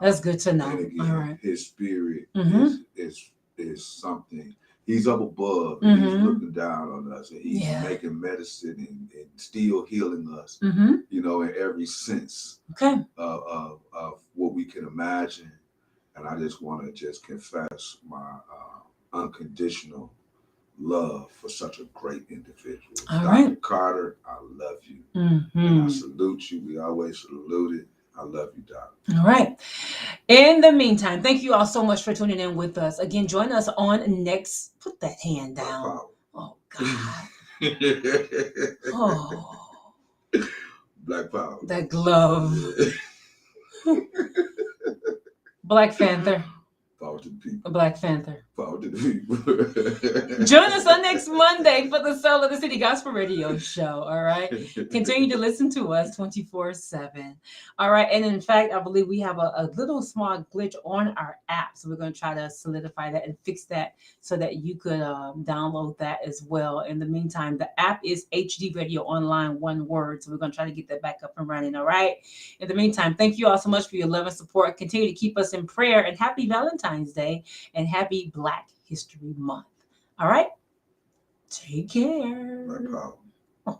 That's good to know. And again, All right. his spirit Mhm. is something. He's up above. Mhm. He's looking down on us, and he's Yeah. making medicine and still healing us. Mhm. In every sense Okay. of what we can imagine. And I just want to just confess my unconditional love for such a great individual. All Dr. right. Carter, I love you. And I Mhm. salute you. We always salute it. I love you, Doc. All right. In the meantime, thank you all so much for tuning in with us. Again, join us on next. Put that hand down. Oh, God. Oh, Black Power. that glove. Yeah. Black Panther. Power to the people. Black Panther. Power to the people. Join us on next Monday for the Soul of the City Gospel Radio Show. All right. Continue to listen to us 24/7. All right. And in fact, I believe we have a little small glitch on our app. So we're going to try to solidify that and fix that so that you could download that as well. In the meantime, the app is HD Radio Online, one word. So we're going to try to get that back up and running. All right. In the meantime, thank you all so much for your love and support. Continue to keep us in prayer, and happy Valentine's Day and happy Black History Month. All right. Take care. Black power. Oh.